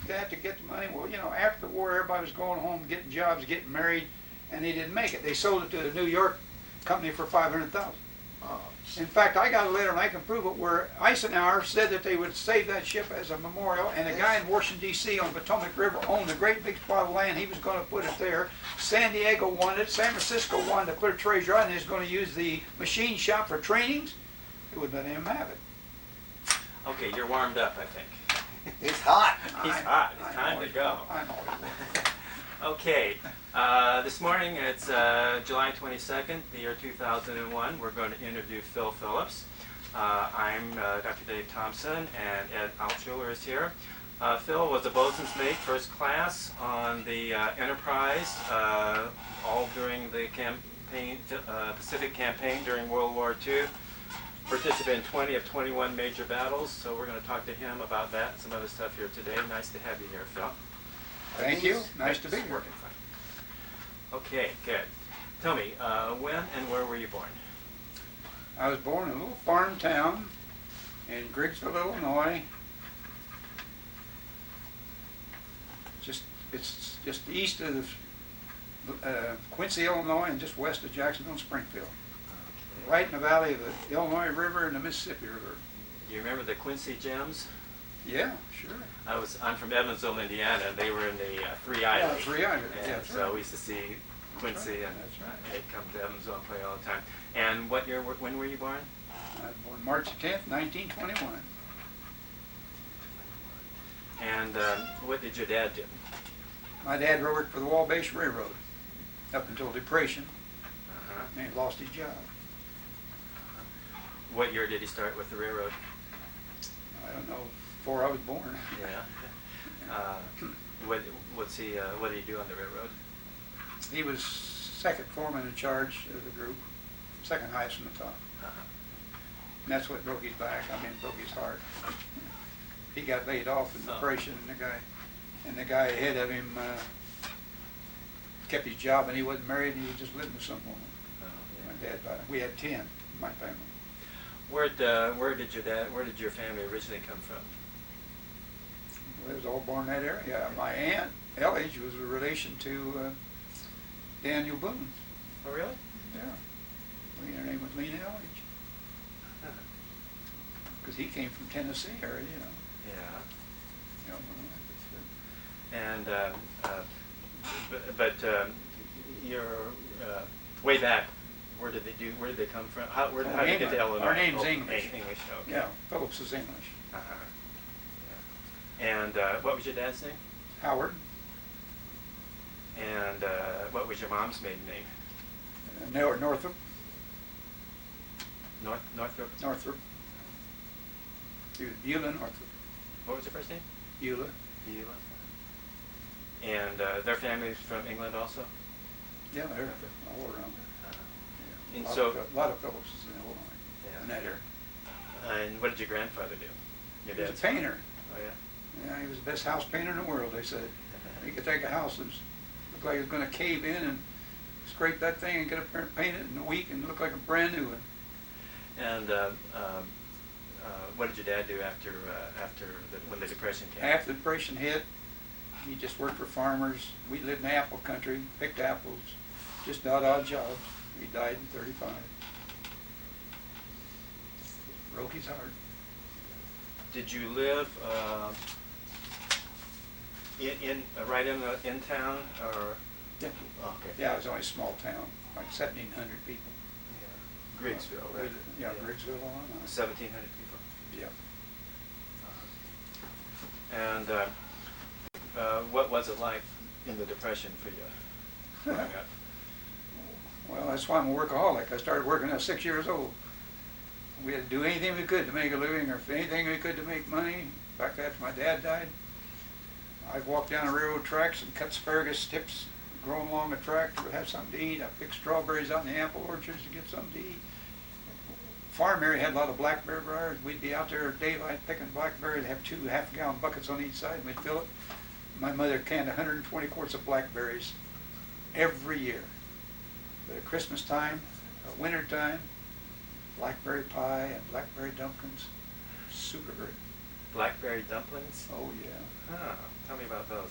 that to get the money. Well, you know, after the war, everybody was going home, getting jobs, getting married, and they didn't make it. They sold it to the New York company for $500,000. In fact, I got a letter, and I can prove it, where Eisenhower said that they would save that ship as a memorial, and a guy in Washington, D.C. on the Potomac River owned a great big spot of land. He was going to put it there. San Diego wanted it. San Francisco wanted to clear Treasure Island. He was going to use the machine shop for trainings. They wouldn't let him have it. Okay, you're warmed up, I think. It's hot. He's hot. It's time to go. I'm always Okay, this morning it's July 22nd, the year 2001. We're going to interview Phil Phillips. I'm Dr. Dave Thompson, and Ed Altschuler is here. Phil was a boatswain's mate, first class, on the Enterprise, all during the campaign, Pacific campaign during World War II. Participated in 20 of 21 major battles, so we're going to talk to him about that and some other stuff here today. Nice to have you here, Phil. Thank you. Nice to be here. Working fine. Okay, good. Tell me, when and where were you born? I was born in a little farm town in Griggsville, Illinois. It's just east of Quincy, Illinois, and just west of Jacksonville and Springfield. Okay. Right in the valley of the Illinois River and the Mississippi River. Do you remember the Quincy Gems? Yeah, sure. I'm from Evansville, Indiana, and they were in the Three Islands. Yeah, Three Islands. And Yeah, so we used to see Quincy, right. and That's right. they'd come to Evansville and play all the time. And what year? When were you born? I was born March 10th, 1921. And what did your dad do? My dad worked for the Wabash Railroad up until Depression, Uh-huh. and he lost his job. What year did he start with the railroad? I don't know, before I was born. Yeah. What did he do on the railroad? He was second foreman in charge of the group, second highest from the top. Uh-huh. And that's what broke his back. I mean, broke his heart. He got laid off in Depression, and the guy ahead of him kept his job, and he wasn't married, and he was just living with someone. Oh, yeah. My dad, we had 10 in my family. Where did your family originally come from? We was all born in that area. My aunt, Elledge, was a relation to Daniel Boone. Oh, really? Yeah. Her name was Lena Elledge. Because he came from Tennessee area, you know. Yeah. You know, And but you're way back. Where did they come from? How did they get to Illinois? Our name's English. English. Okay. Yeah, Phillips is English. Uh-huh. Yeah. And what was your dad's name? Howard. And what was your mom's maiden name? Northrop. Northrop. Northrop. He was Beulah Northrop. What was your first name? Beulah. Beulah. And their family's from England also? Yeah, they're all around. Uh-huh. And A lot of Phillipses in Illinois. Yeah. In that area. And what did your grandfather do? Your He was a dad's painter. Oh, yeah? Yeah, he was the best house painter in the world, they said. He could take a house that looked like it was going to cave in and scrape that thing and get up there and paint it in a week and look like a brand new one. And what did your dad do when the Depression came? After the Depression hit, he just worked for farmers. We lived in apple country, picked apples, just odd jobs. He died in 35. Broke his heart. Did you live right in town, or? Yeah. Okay. Yeah, it was only a small town, like 1,700 people. Yeah. Griggsville, right? Yeah, Griggsville, Illinois. 1,700 people. Yeah. And what was it like in the Depression for you growing up? Well, that's why I'm a workaholic. I started working at 6 years old. We had to do anything we could to make a living, or anything we could to make money. In fact, after my dad died, I'd walk down the railroad tracks and cut asparagus tips, growing along the track to have something to eat. I picked strawberries out in the apple orchards to get something to eat. Farm area had a lot of blackberry briars. We'd be out there at daylight picking blackberries. They'd have 2 half-gallon buckets on each side, and we'd fill it. My mother canned 120 quarts of blackberries every year. But at Christmas time, at winter time, blackberry pie and blackberry dumplings, super great. Blackberry dumplings? Oh, yeah. Huh. Tell me about those.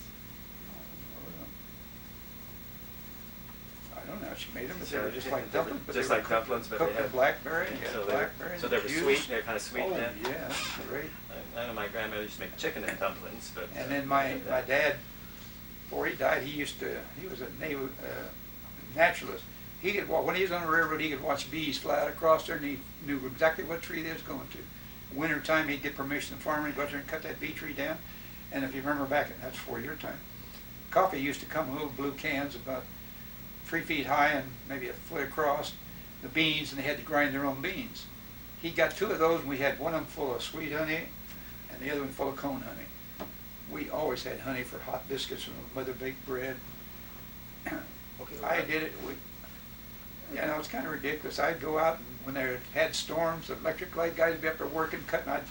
I don't know how she made them, but they So were just like dumplings. But just they were like dumplings, but cooked they with had blackberry. And you had so blackberry. so they were infused. sweet. They're kind of sweet Oh, then. yeah, that's great. I know my grandmother used to make chicken and dumplings, but. And then my dad, before he died, he was a naval naturalist. He could walk, when he was on the railroad, he could watch bees fly out across there, and he knew exactly what tree they was going to. Winter time, he'd get permission from the farmer to go out there and cut that bee tree down. And if you remember back, that's before your time, coffee used to come in little blue cans about 3 feet high and maybe a foot across, the beans, and they had to grind their own beans. He got 2 of those, and we had one of them full of sweet honey and the other one full of cone honey. We always had honey for hot biscuits and mother baked bread. I did it. You know, it's kind of ridiculous. I'd go out, and when they had storms, the electric light guys would be up there working, cutting. I'd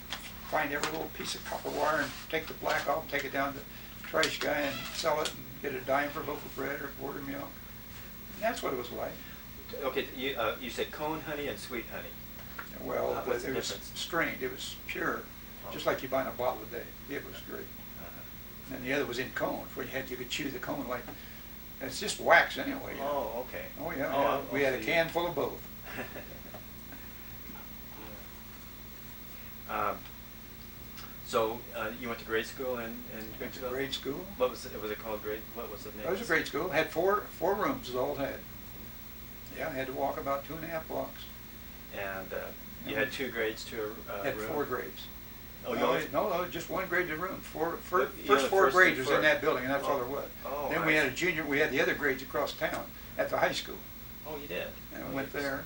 find every little piece of copper wire and take the black off, take it down to the trash guy and sell it and get a dime for a loaf of bread or a quart of milk. And that's what it was like. Okay, you said cone honey and sweet honey. Well, What's the it was difference? strained. It was pure, just like you buy in a bottle a day. It was great. Uh-huh. And the other was in cones, where you could chew the cone like, it's just wax anyway. Oh, okay. Oh, yeah. Oh, We had a can full of both. So you went to grade school in Went to grade school. What was it? Was it called grade? What was the name? It was a grade school. Had four rooms, is all it had. Yeah, I had to walk about 2.5 blocks. And you had 2 grades to a Had room? 4 grades. Oh, you no, only... no, just 1 grade to room. First the 4 grades was in first- that building, and that's all there was. Oh, Then we had a junior. We had the other grades across town at the high school. Oh, you did? And Oh, I went you- there,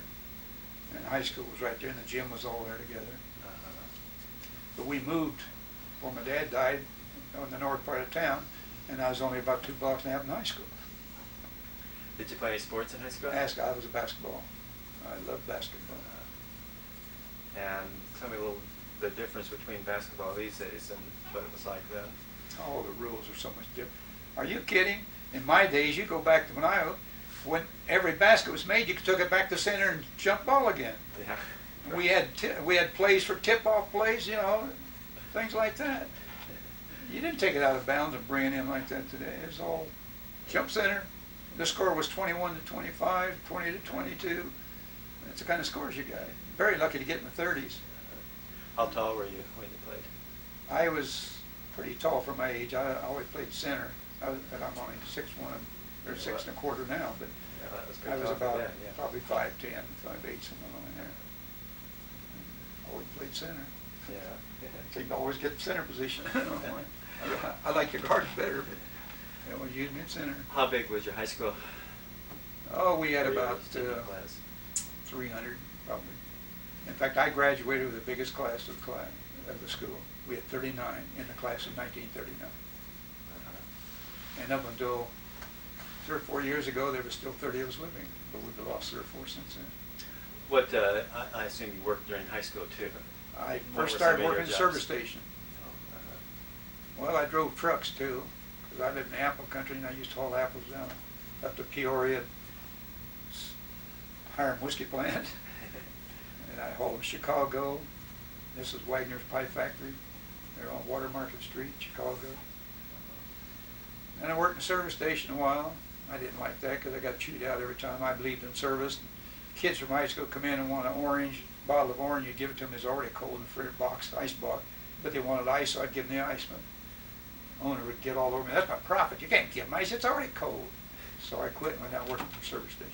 and high school was right there, and the gym was all there together. Uh-huh. But we moved before my dad died on the north part of town, and I was only about 2.5 blocks in high school. Did you play any sports in high school? I was a basketball. I loved basketball. And tell me a little the difference between basketball these days and what it was like then. Oh, the rules are so much different. Are you kidding? In my days, you go back to when every basket was made, you took it back to center and jump ball again. Yeah. We had plays for tip-off plays, you know, things like that. You didn't take it out of bounds and bring it in like that today. It was all jump center. The score was 21 to 25, 20 to 22. That's the kind of scores you got. Very lucky to get in the 30s. How tall were you when you played? I was pretty tall for my age. I always played center. But I'm only 6'1", or 6'25" now. But Yeah, that was I pretty was tall for about then, yeah. probably 5'10", 5'8", something along there. Always played center. Yeah. Seemed to always get center position. I like the guards better, but they always used me at center. How big was your high school? Oh, we had Were you about a student class? 300 probably. In fact, I graduated with the biggest class of the school. We had 39 in the class of 1939. Uh-huh. And up until 3 or 4 years ago, there was still 30 of us living, but we've lost 3 or 4 since then. What, I assume you worked during high school too. I What first were started some of working your at the service jobs? station. Oh, Well, I drove trucks too, because I lived in the apple country and I used to haul apples down up to Peoria, Hiram Whiskey Plant. And I hauled them to Chicago. This is Wagner's Pie Factory. They're on Water Market Street, Chicago. And I worked in the service station a while. I didn't like that because I got chewed out every time. I believed in service. Kids from high school come in and want an orange, bottle of orange. You give it to them, it's already cold in the fridge box, ice box. But they wanted ice, so I'd give them the ice. But owner would get all over me. That's my profit. You can't give them ice. It's already cold. So I quit and went down working for the service station.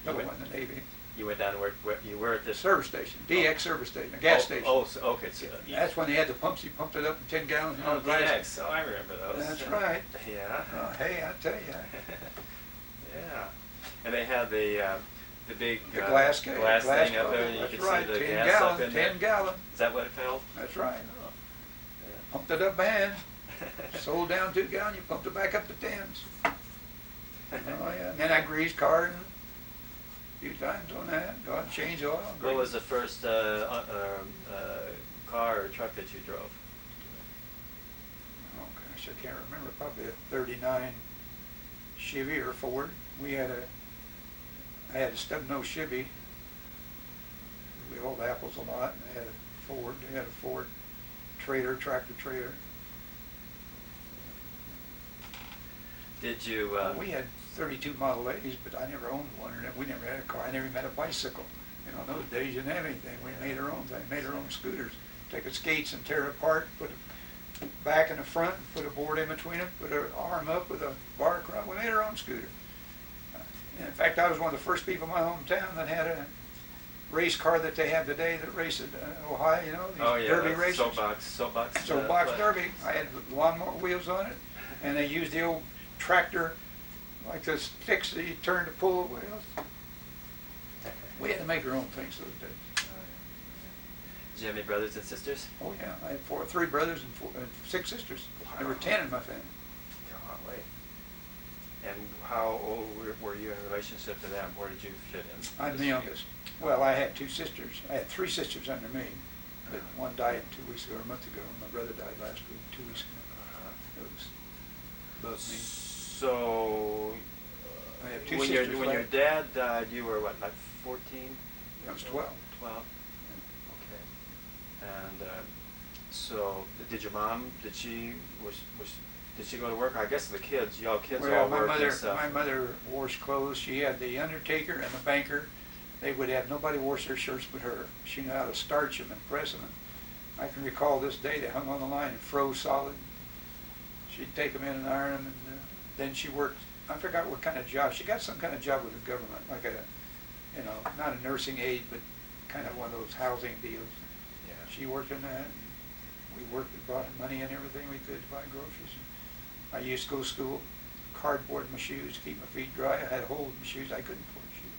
I went in the Navy. You went down where you were at this Service station, DX service station, a gas station. Oh, so, okay. So That's when they had the pumps. You pumped it up in 10 gallons. Oh, DX. Oh, I remember those. That's right. Yeah. Hey, I tell you. Yeah. And they had the big The glass thing bottle. up there, and you That's could right. see the 10 gas gallon, up in there. 10 gallon. Is that what it felt? That's right. Oh. Pumped it up by hand. Sold down 2 gallon. You pumped it back up to 10s. Oh yeah. And then I greased cars a few times on that. Go out and change oil. What was the first car or truck that you drove? Oh gosh, I can't remember. Probably a '39 Chevy or Ford. I had a stub-nose Chevy. We hauled apples a lot. And I had a Ford. They had a Ford tractor trailer. Did you? We had 32 Model A's, but I never owned one. And we never had a car. I never even had a bicycle. You know, in those days you didn't have anything. We made our own thing, made our own scooters. Take the skates and tear it apart, put a back and the front, put a board in between them, put an arm up with a bar across. We made our own scooter. And in fact, I was one of the first people in my hometown that had a race car that they have today that race at Ohio, you know, these derby races. Soapbox derby. I had lawnmower wheels on it, and they used the old tractor, like the sticks that you turn to pull the wheels. We had to make our own things those days. Did you have any brothers and sisters? Oh yeah, I had three brothers and 6 sisters. There were 10 in my family. Golly. And how old were you in relationship to them? Where did you fit in? I'm the youngest. Well, I had 2 sisters. I had 3 sisters under me, but one died 2 weeks ago, or a month ago. My brother died last week, 2 weeks ago. It was above me. So, I have 2 when sisters. When your dad died, you were what, like 14? I was 12. 12. Okay. And so, did your mom? Did she go to work? I guess the kids, y'all kids all worked and stuff. My mother washed clothes. She had the undertaker and the banker. They would have nobody wash their shirts but her. She knew how to starch them and press them. I can recall this day they hung on the line and froze solid. She'd take them in and iron them, and then she worked. I forgot what kind of job. She got some kind of job with the government, like a, you know, not a nursing aide, but kind of one of those housing deals. Yeah. She worked in that. And we worked and brought money and everything we could to buy groceries. I used to go to school, cardboard my shoes to keep my feet dry. I had holes in my shoes. I couldn't afford shoes.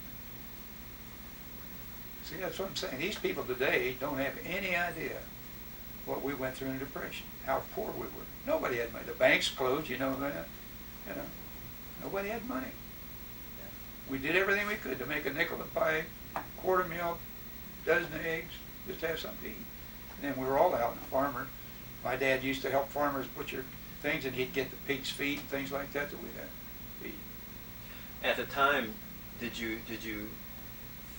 See, that's what I'm saying. These people today don't have any idea what we went through in the Depression, how poor we were. Nobody had money. The banks closed, you know that. You know, nobody had money. Yeah. We did everything we could to make a nickel a pie, quart of milk, dozen of eggs, just to have something to eat. And then we were all out in the farmer. My dad used to help farmers butcher things, and he'd get the pig's feet and things like that we'd have to eat. At the time, did you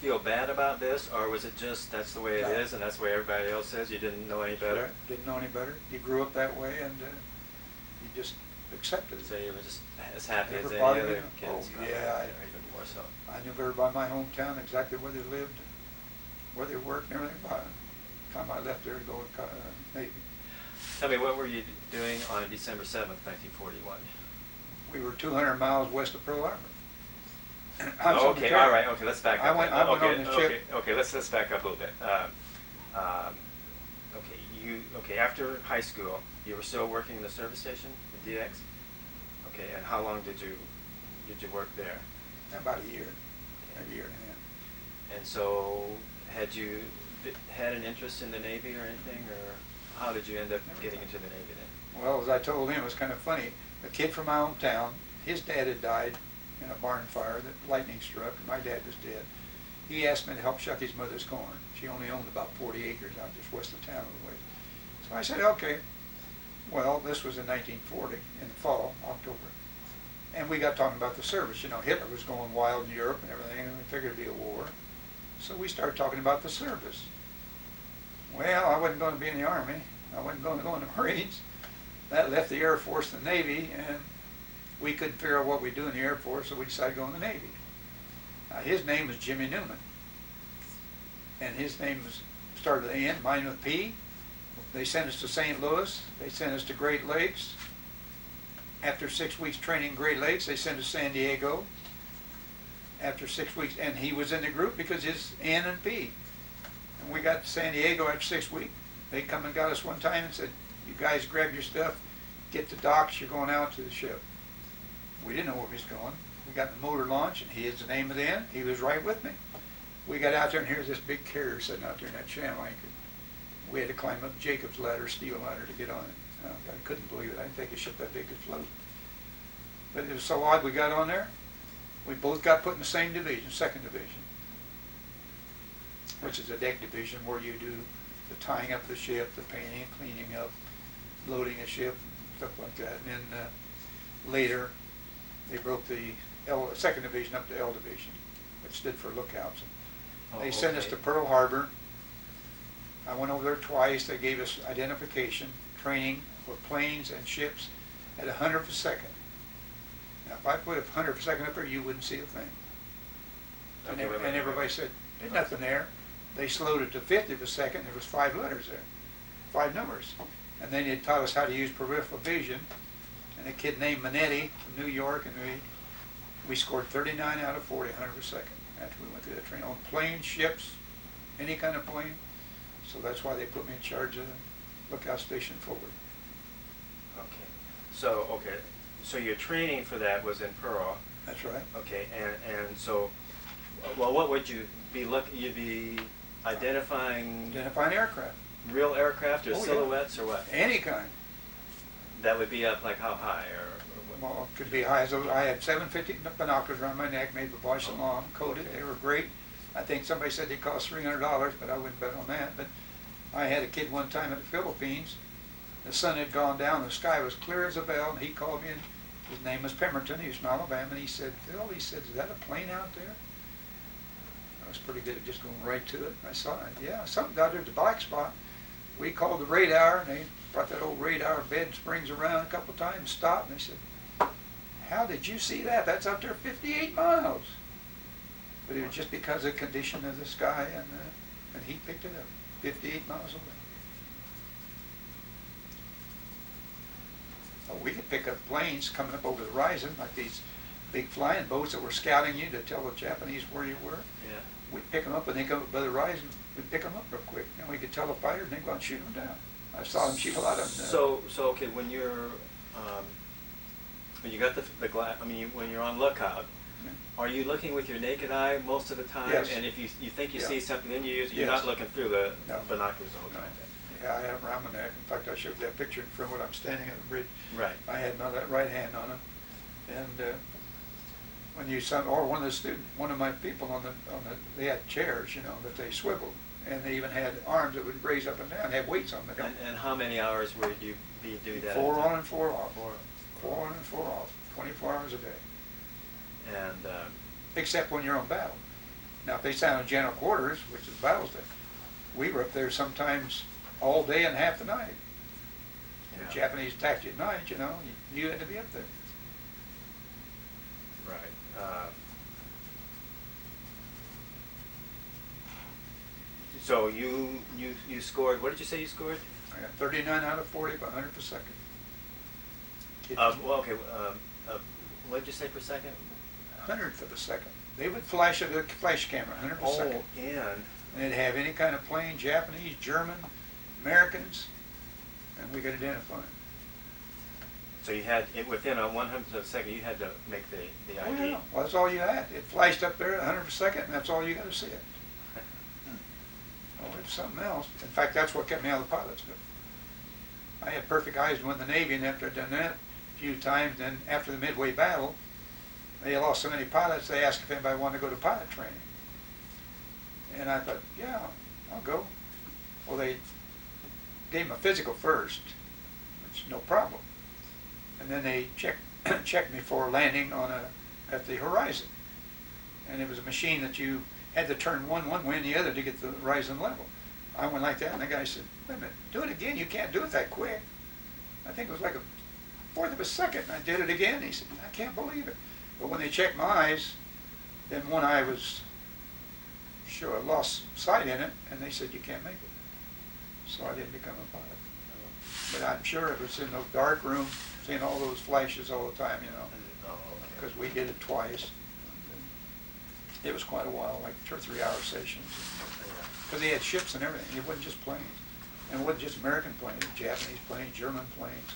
feel bad about this, or was it just that's the way it is and that's the way everybody else is? You didn't know any better? Didn't know any better. You grew up that way, and you just accepted it. So you were just as happy as any Everybody other knew. kids? Oh, yeah. Or even more so. I knew everybody in my hometown, exactly where they lived, where they worked, and everything. By the time I left there to go to Navy. Tell me, what were you doing on December 7th, 1941? We were 200 miles west of Pearl Harbor. Okay, all right. Okay, let's back up. I went on the ship. Okay, let's back up a little bit. Okay. After high school, you were still working in the service station, the DX. Okay, and how long did you work there? About a year, maybe a year and a half. And so, had you had an interest in the Navy or anything, or how did you end up getting into the Navy then? Well, as I told him, it was kind of funny. A kid from my hometown, his dad had died in a barn fire that lightning struck. My dad was dead. He asked me to help shuck his mother's corn. She only owned about 40 acres out just west of town. So I said, okay. Well, this was in 1940, in the fall, October. And we got talking about the service. You know, Hitler was going wild in Europe and everything, and we figured it'd be a war. So we started talking about the service. Well, I wasn't going to be in the Army. I wasn't going to go in the Marines. That left the Air Force and the Navy, and we couldn't figure out what we'd do in the Air Force, so we decided to go in the Navy. His name was Jimmy Newman, and his name was started with N, mine with P. They sent us to St. Louis. They sent us to Great Lakes. After 6 weeks training in Great Lakes, they sent us to San Diego. After 6 weeks, and he was in the group because his N and P. And we got to San Diego after 6 weeks. They come and got us one time and said, you guys grab your stuff, get to docks, you're going out to the ship. We didn't know where we was going. We got in the motor launch, and he is the name of the N. He was right with me. We got out there, and here's this big carrier sitting out there in that channel anchor. We had to climb up Jacob's ladder, steel ladder, to get on it. I couldn't believe it. I didn't think a ship that big could float. But it was so odd we got on there. We both got put in the same division, 2nd Division, which is a deck division where you do the tying up the ship, the painting and cleaning up, loading a ship, stuff like that. And then later, they broke the 2nd Division up to L Division, which stood for lookouts. They sent us to Pearl Harbor, I went over there twice. They gave us identification, training for planes and ships at 100th a second. Now, if I put 100th a second up there, you wouldn't see a thing. And, Okay, and everybody said, there's nothing there. They slowed it to 50th a second. There was 5 letters there, 5 numbers. And then they taught us how to use peripheral vision. And a kid named Minetti from New York, and we scored 39 out of 40, 100th a second after we went through that training on planes, ships, any kind of plane. So that's why they put me in charge of the lookout station forward. Okay. So your training for that was in Pearl. That's right. Okay, and so, well, what would you be looking? You'd be identifying Aircraft. real aircraft or Oh, yeah. silhouettes or what? Any kind. That would be up like how high or what? Well, it could be high as I had 750 binoculars around my neck, made with Bosch and Long, coated. Okay. They were great. I think somebody said they cost $300, but I wouldn't bet on that. But I had a kid one time in the Philippines. The sun had gone down, the sky was clear as a bell, and he called me in. His name was Pemberton, he was from Alabama, and he said, Phil, he said, is that a plane out there? I was pretty good at just going right to it. I saw it. Yeah, something out there's a black spot. We called the radar, and they brought that old radar bed springs around a couple times, stopped, and they said, how did you see that? That's up there 58 miles. But it was just because of the condition of the sky, and he picked it up, 58 miles away. Oh, we could pick up planes coming up over the horizon, like these big flying boats that were scouting you to tell the Japanese where you were. Yeah. We'd pick them up when they come up by the horizon. We'd pick them up real quick, and we could tell the fighter, and they'd go out and shoot them down. I saw them shoot a lot of them. So okay, when you got the glass, I mean, when you're on lookout, are you looking with your naked eye most of the time? Yes. And if you think you Yeah. see something, then you're Yes. not looking through the No. binoculars all the No. time. Yeah, I have them around my neck. In fact, I showed that picture in front when I'm standing at the bridge. Right. I had my right hand on them, and when you saw, or one of my people they had chairs, that they swiveled, and they even had arms that would raise up and down, had weights on them. And how many hours would you be doing that? 4 on and 4 off. 4 on and 4 off, 24 hours a day. And Except when you're on battle. Now, if they sound in general quarters, which is battles day, we were up there sometimes all day and half the night. yeah. The Japanese attacked you at night, you had to be up there. Right. So you scored. What did you say you scored? I got 39 out of 40 by 100th a second. Well, okay. What did you say per second? 100th of a second. They would flash a flash camera, 100th a second. And And they'd have any kind of plane, Japanese, German, Americans, and we could identify them. so you had within a 100th of a second, you had to make the Oh, ID. yeah. Well, that's all you had. It flashed up there at 100th a second, and that's all you got to see it. Oh, it's something else. In fact, that's what kept me out of the pilot's book. I had perfect eyes to win the Navy, and after I'd done that a few times, then after the Midway battle, they lost so many pilots, they asked if anybody wanted to go to pilot training. And I thought, yeah, I'll go. Well, they gave them a physical first, which is no problem. And then they checked me for landing at the horizon. And it was a machine that you had to turn one way and the other to get the horizon level. I went like that, and the guy said, wait a minute, do it again, you can't do it that quick. I think it was like a 1/4 of a second, and I did it again. He said, I can't believe it. But when they checked my eyes, then one eye was sure, I lost sight in it, and they said, you can't make it. So I didn't become a pilot. But I'm sure it was in those dark rooms, seeing all those flashes all the time, because we did it twice. It was quite a while, like 2 or 3 hour sessions. Because they had ships and everything. It wasn't just planes. And it wasn't just American planes, Japanese planes, German planes,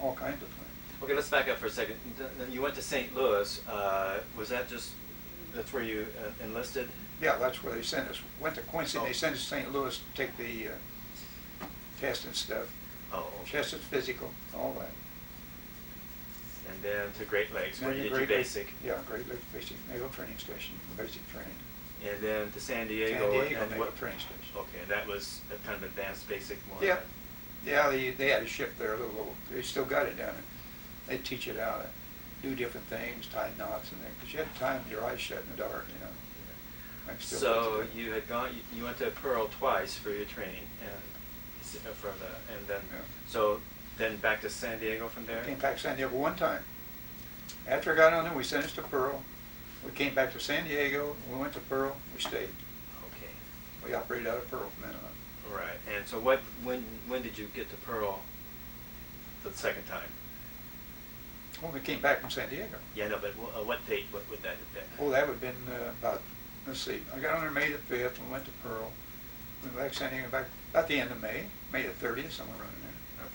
all kinds of planes. Okay, let's back up for a second. You went to St. Louis. Was that that's where you enlisted? Yeah, that's where they sent us. Went to Quincy, Oh. They sent us to St. Louis to take the test and stuff. Oh, okay. Test and physical, all that. And then to Great Lakes, where Then you the did your Great Lakes- basic. Yeah, Great Lakes Basic Naval Training Station, basic training. And then to San Diego. San Diego and Naval what? Training Station. Okay, that was a kind of advanced basic more. Yeah. Yeah, they had a ship there, they still got it down there. They teach it how to do different things, tie knots and that, because you had to tie them with your eyes shut in the dark, I still So live there. you had gone. You went to Pearl twice for your training, and then Yeah. so then back to San Diego from there. Came back to San Diego one time. After I got on there, we sent us to Pearl. We came back to San Diego. We went to Pearl. We stayed. Okay. We operated out of Pearl from then on. Right. And so when did you get to Pearl for the second time? When we came back from San Diego. Yeah, no, but what date? What would that have been? Oh, that would have been about, let's see, I got on there May the 5th and went to Pearl. We went back to San Diego back about the end of May, May the 30th, somewhere around there.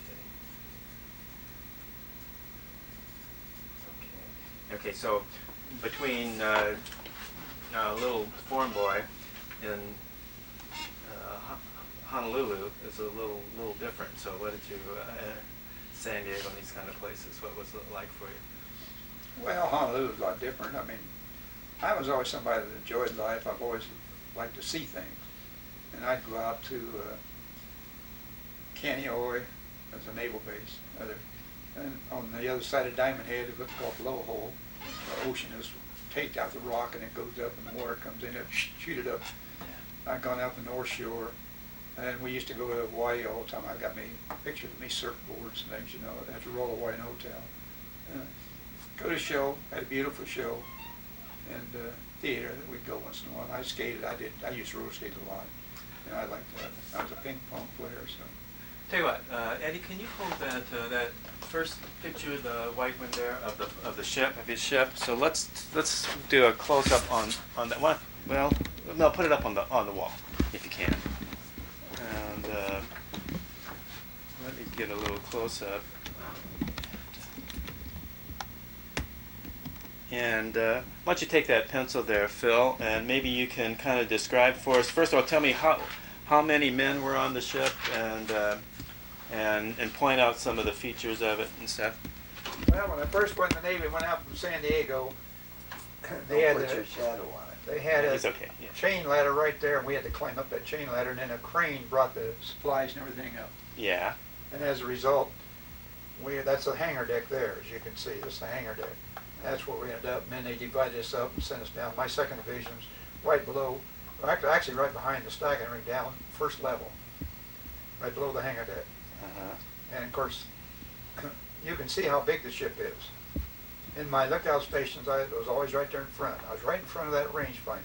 Okay. Okay. So between little foreign boy in Honolulu is a little different. So what did you San Diego and these kind of places? What was it like for you? Well, Honolulu was a lot different. I mean, I was always somebody that enjoyed life. I've always liked to see things. And I'd go out to Kaneohe as a naval base. And on the other side of Diamond Head is what's called Blowhole. The ocean is take out the rock and it goes up and the water comes in and shoot it up. I've gone out the North Shore. And we used to go to Hawaii all the time. I got me pictures of me surfboards and things, you know, at the Royal Hawaiian Hotel. Go to a show, had a beautiful show, and theater. We'd go once in a while. I skated. I used to roller skate a lot. You know, I liked that. I was a ping pong player, so. Tell you what, Eddie, can you hold that first picture, the white one there of the ship, of his ship? So let's do a close up on that one. Well, no, put it up on the wall if you can. And let me get a little close up. And why don't you take that pencil there, Phil, and maybe you can kind of describe for us. First of all, tell me how many men were on the ship, and point out some of the features of it and stuff. Well, when I first went in the Navy, went out from San Diego, they had Put your shadow on it. They had Yeah, a he's okay, yeah. chain ladder right there, and we had to climb up that chain ladder, and then a crane brought the supplies and everything up. Yeah. And as a result, that's the hangar deck there, as you can see. That's the hangar deck. That's where we ended up, and then they divided us up and sent us down. My second division's right below, actually right behind the stacking ring down, first level, right below the hangar deck. Uh-huh. And of course, you can see how big the ship is. In my lookout stations, I was always right there in front. I was right in front of that rangefinder,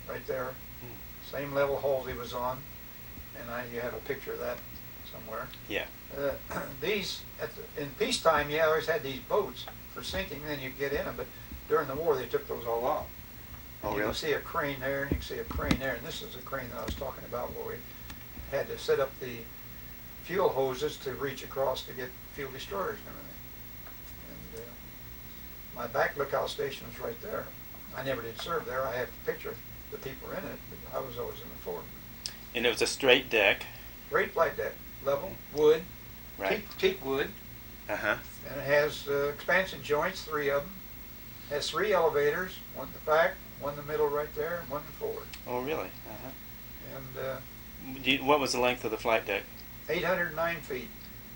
right there. Same level hull he was on, and you have a picture of that somewhere. Yeah. In peacetime, you always had these boats for sinking, and then you get in them, but during the war, they took those all off. Oh, You really? can see a crane there, and you can see a crane there, and this is the crane that I was talking about where we had to set up the fuel hoses to reach across to get fuel destroyers and everything. And my back lookout station was right there. I never did serve there. I have a picture of the people in it, but I was always in the fort. And it was a straight deck. Great flight deck, level, wood, Right. teak wood, Uh-huh. and it has expansion joints, 3 of them. It has 3 elevators, one in the back, one in the middle right there, and one in forward. Oh, really? Uh-huh. And What was the length of the flight deck? 809 feet,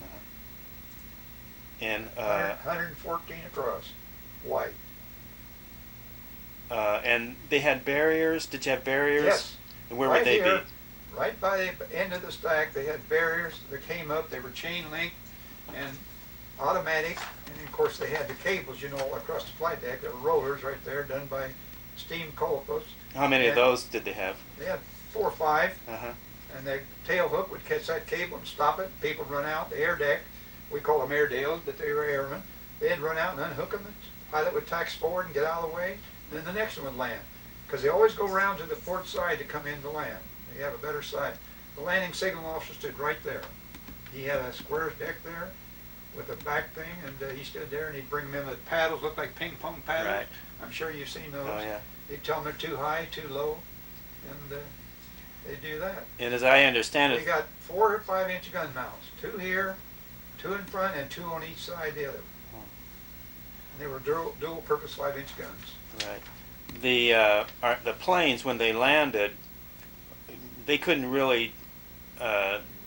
Uh-huh. And 114 across, wide. and they had barriers. Did you have barriers? Yes. And where Right would they here, be? Right by the end of the stack, they had barriers that came up. They were chain linked and automatic. And of course, they had the cables, you know, all across the flight deck. There were rollers right there done by steam colpos. How many of And those did they have? They had 4 or 5. Uh-huh. And the tail hook would catch that cable and stop it. People run out. The air deck, we call them airdales, but they were airmen. They'd run out and unhook them. The pilot would tax forward and get out of the way. And then the next one would land. Because they always go around to the port side to come in to land. You have a better side. The landing signal officer stood right there. He had a square deck there with a back thing, and he stood there and he'd bring them in with paddles, looked like ping pong paddles. Right. I'm sure you've seen those. Oh, yeah. He'd tell them they're too high, too low, and they do that. And as I understand We it, got 4 or 5 inch gun mounts, 2 here, 2 in front, and 2 on each side the other. And they were dual purpose 5 inch guns. right, the planes when they landed, they couldn't really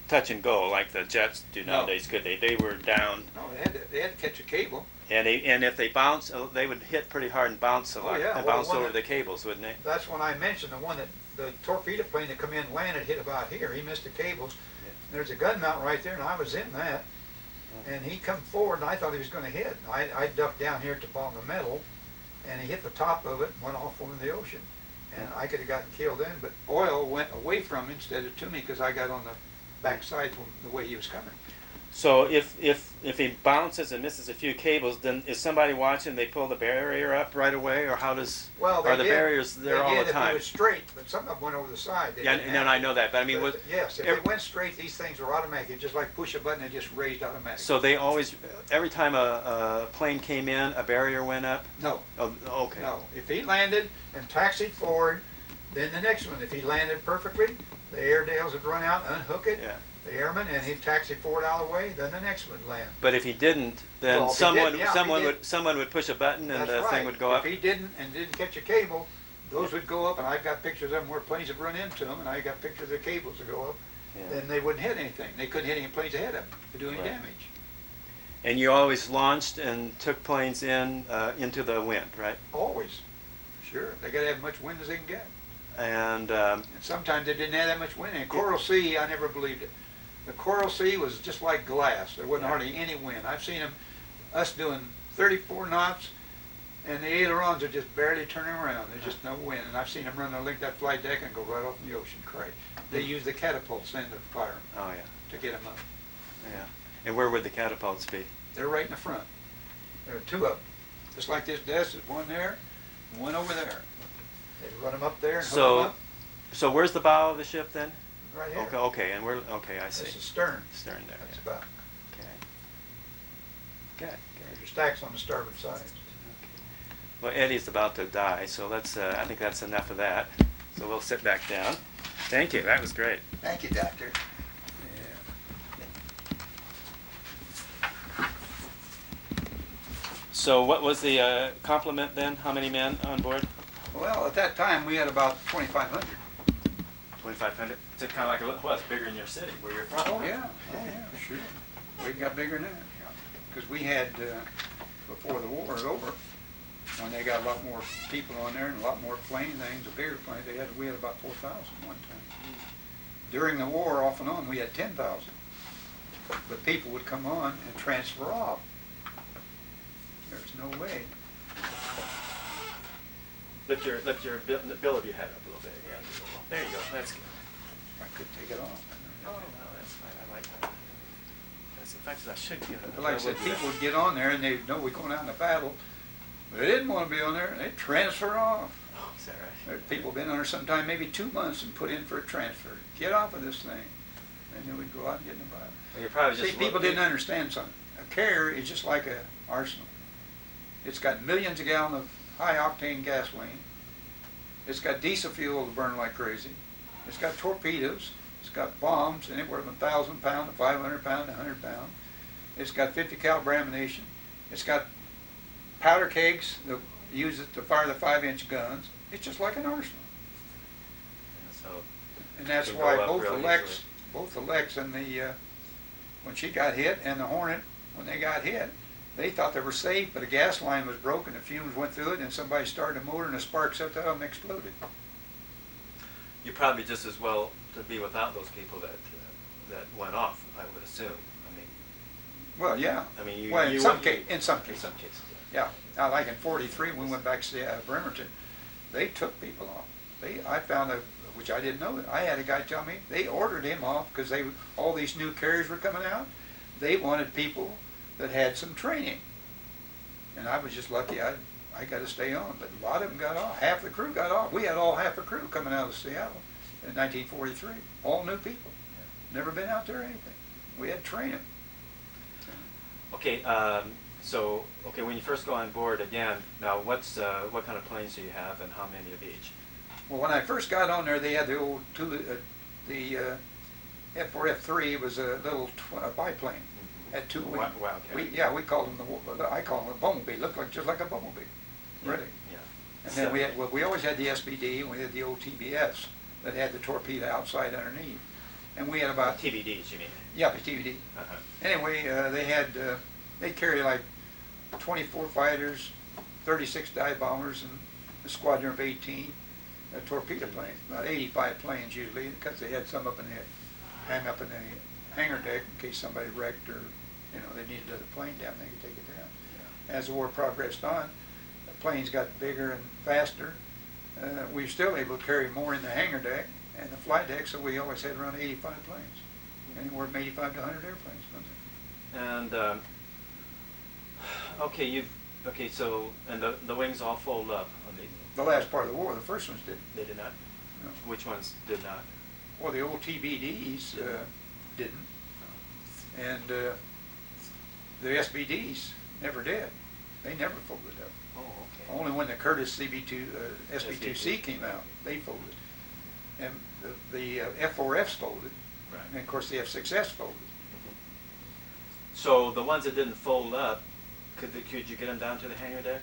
touch and go like the jets do No. nowadays, could they? They were down. No, they had to catch a cable. And if they bounce, they would hit pretty hard and bounce a lot. yeah. And Well, bounce the one over the cables, wouldn't they? That's when I mentioned the one that the torpedo plane that come in and landed hit about here. He missed the cables. Yeah. There's a gun mount right there, and I was in that. And he come forward, and I thought he was going to hit. I ducked down here at the bottom of the metal, and he hit the top of it and went off into the ocean. And I could have gotten killed then, but oil went away from me instead of to me because I got on the backside from the way he was coming. So if he bounces and misses a few cables, then is somebody watching? They pull the barrier up right away, or how does? Well, are the barriers there all the If time? it was straight, but some of them went over the side. Yeah, no, I know that, but I mean, yes, if they went straight, these things were automatic. Just like push a button, they just raised automatically. So they always, every time a plane came in, a barrier went up? No. Oh, okay. No. If he landed and taxied forward, then the next one. If he landed perfectly, the Airedales would run out, unhook it. Yeah. The airman, and he'd taxi forward out of the way, then the next one would land. But if he didn't, then Well, if he did, yeah, someone would push a button and That's the right. thing would go up. If he didn't catch a cable, those would go up, and I've got pictures of them where planes have run into them, and I got pictures of the cables that go up. Yeah. Then they wouldn't hit anything. They couldn't hit any planes ahead of them to do any Right. damage. And you always launched and took planes into the wind, right? Always. Sure. They got to have as much wind as they can get. And And sometimes they didn't have that much wind. In Coral Sea, I never believed it. The Coral Sea was just like glass. There wasn't hardly any wind. I've seen us doing 34 knots, and the ailerons are just barely turning around. There's just no wind. And I've seen them run that flight deck and go right off in the ocean. Crash. They use the catapults then to fire them oh yeah, to get them up. yeah. And where would the catapults be? They're right in the front. There are two of them. Just like this desk, there's one there and one over there. They run them up there and hook them up. So where's the bow of the ship then? Right here. Okay, and I see. This is stern. Stern there. That's yeah. about. Okay. Good. There's your stacks on the starboard side. Okay. Well, Eddie's about to die, so let's. I think that's enough of that. So we'll sit back down. Thank you. That was great. Thank you, Doctor. So what was the complement then? How many men on board? Well, at that time we had about 2,500. 2,500. It's kind of like it's bigger in your city where you're from. Oh yeah, sure. We got bigger than that. Because we had before the war was over, when they got a lot more people on there and a lot more plane things, a bigger plane. We had about 4,000 one time. During the war, off and on, we had 10,000. But people would come on and transfer off. There's no way. Lift your bill of your head up a little bit. Yeah, there you go. That's good. I could take it off. Oh no, that's fine. I like that. That's, in fact, I should get it. But like I said, people would get on there and they'd know we're going out in a battle. But they didn't want to be on there. They'd transfer off. Oh, is that right? There's people been on there sometime maybe 2 months and put in for a transfer. Get off of this thing. And then we'd go out and get in the Bible. Well, you're probably just See, people didn't understand something. A carrier is just like an arsenal. It's got millions of gallons of high-octane gasoline. It's got diesel fuel to burn like crazy. It's got torpedoes. It's got bombs, anywhere from 1,000 pound to 500 pound to 100 pound. It's got 50 caliber ammunition. It's got powder kegs that use it to fire the 5-inch guns. It's just like an arsenal. Yeah, so And that's can why go up both real the Lex and the, when she got hit, and the Hornet, when they got hit, they thought they were safe, but a gas line was broken, the fumes went through it, and somebody started a motor, and the sparks up to them exploded. you're probably just as well to be without those people that went off, I would assume. I mean, Well, yeah. I mean, you, Well, in you some wouldn't- cases, in some in cases. some cases. Yeah, now like in '43, when we went back to Bremerton, they took people off. I found which I didn't know. I had a guy tell me they ordered him off because all these new carriers were coming out. They wanted people that had some training, and I was just lucky. I got to stay on, but a lot of them got off. Half the crew got off. We had half the crew coming out of Seattle in 1943. All new people, never been out there or anything. We had to train them. Okay, so when you first go on board again, now what kind of planes do you have, and how many of each? Well, when I first got on there, they had the old the F4, F3 was a little biplane. Had two wings. Wow, okay. We called them I call them a bumblebee. Looked just like a bumblebee, really. Yeah. And then we always had the SBD, and we had the old TBS that had the torpedo outside underneath. And we had about TBDs, you mean? Yeah, the TBD. Uh-huh. Anyway, they carry like 24 fighters, 36 dive bombers, and a squadron of 18 torpedo planes. About 85 planes usually, because they had some up in the hang up in the hangar deck in case somebody wrecked or they needed another plane down. They could take it down. As the war progressed on, the planes got bigger and faster. We were still able to carry more in the hangar deck and the flight deck, so we always had around 85 planes, anywhere from 85 to 100 airplanes. And so the wings all fold up on the last part of the war. The first ones did. They did not. No. Which ones did not? Well, the old TBDs didn't, and the SBDs never did. They never folded up. Oh, okay. Only when the Curtiss SB2C came out, they folded. And the F4Fs folded. Right. And of course the F6S folded. Mm-hmm. So the ones that didn't fold up, could you get them down to the hangar deck?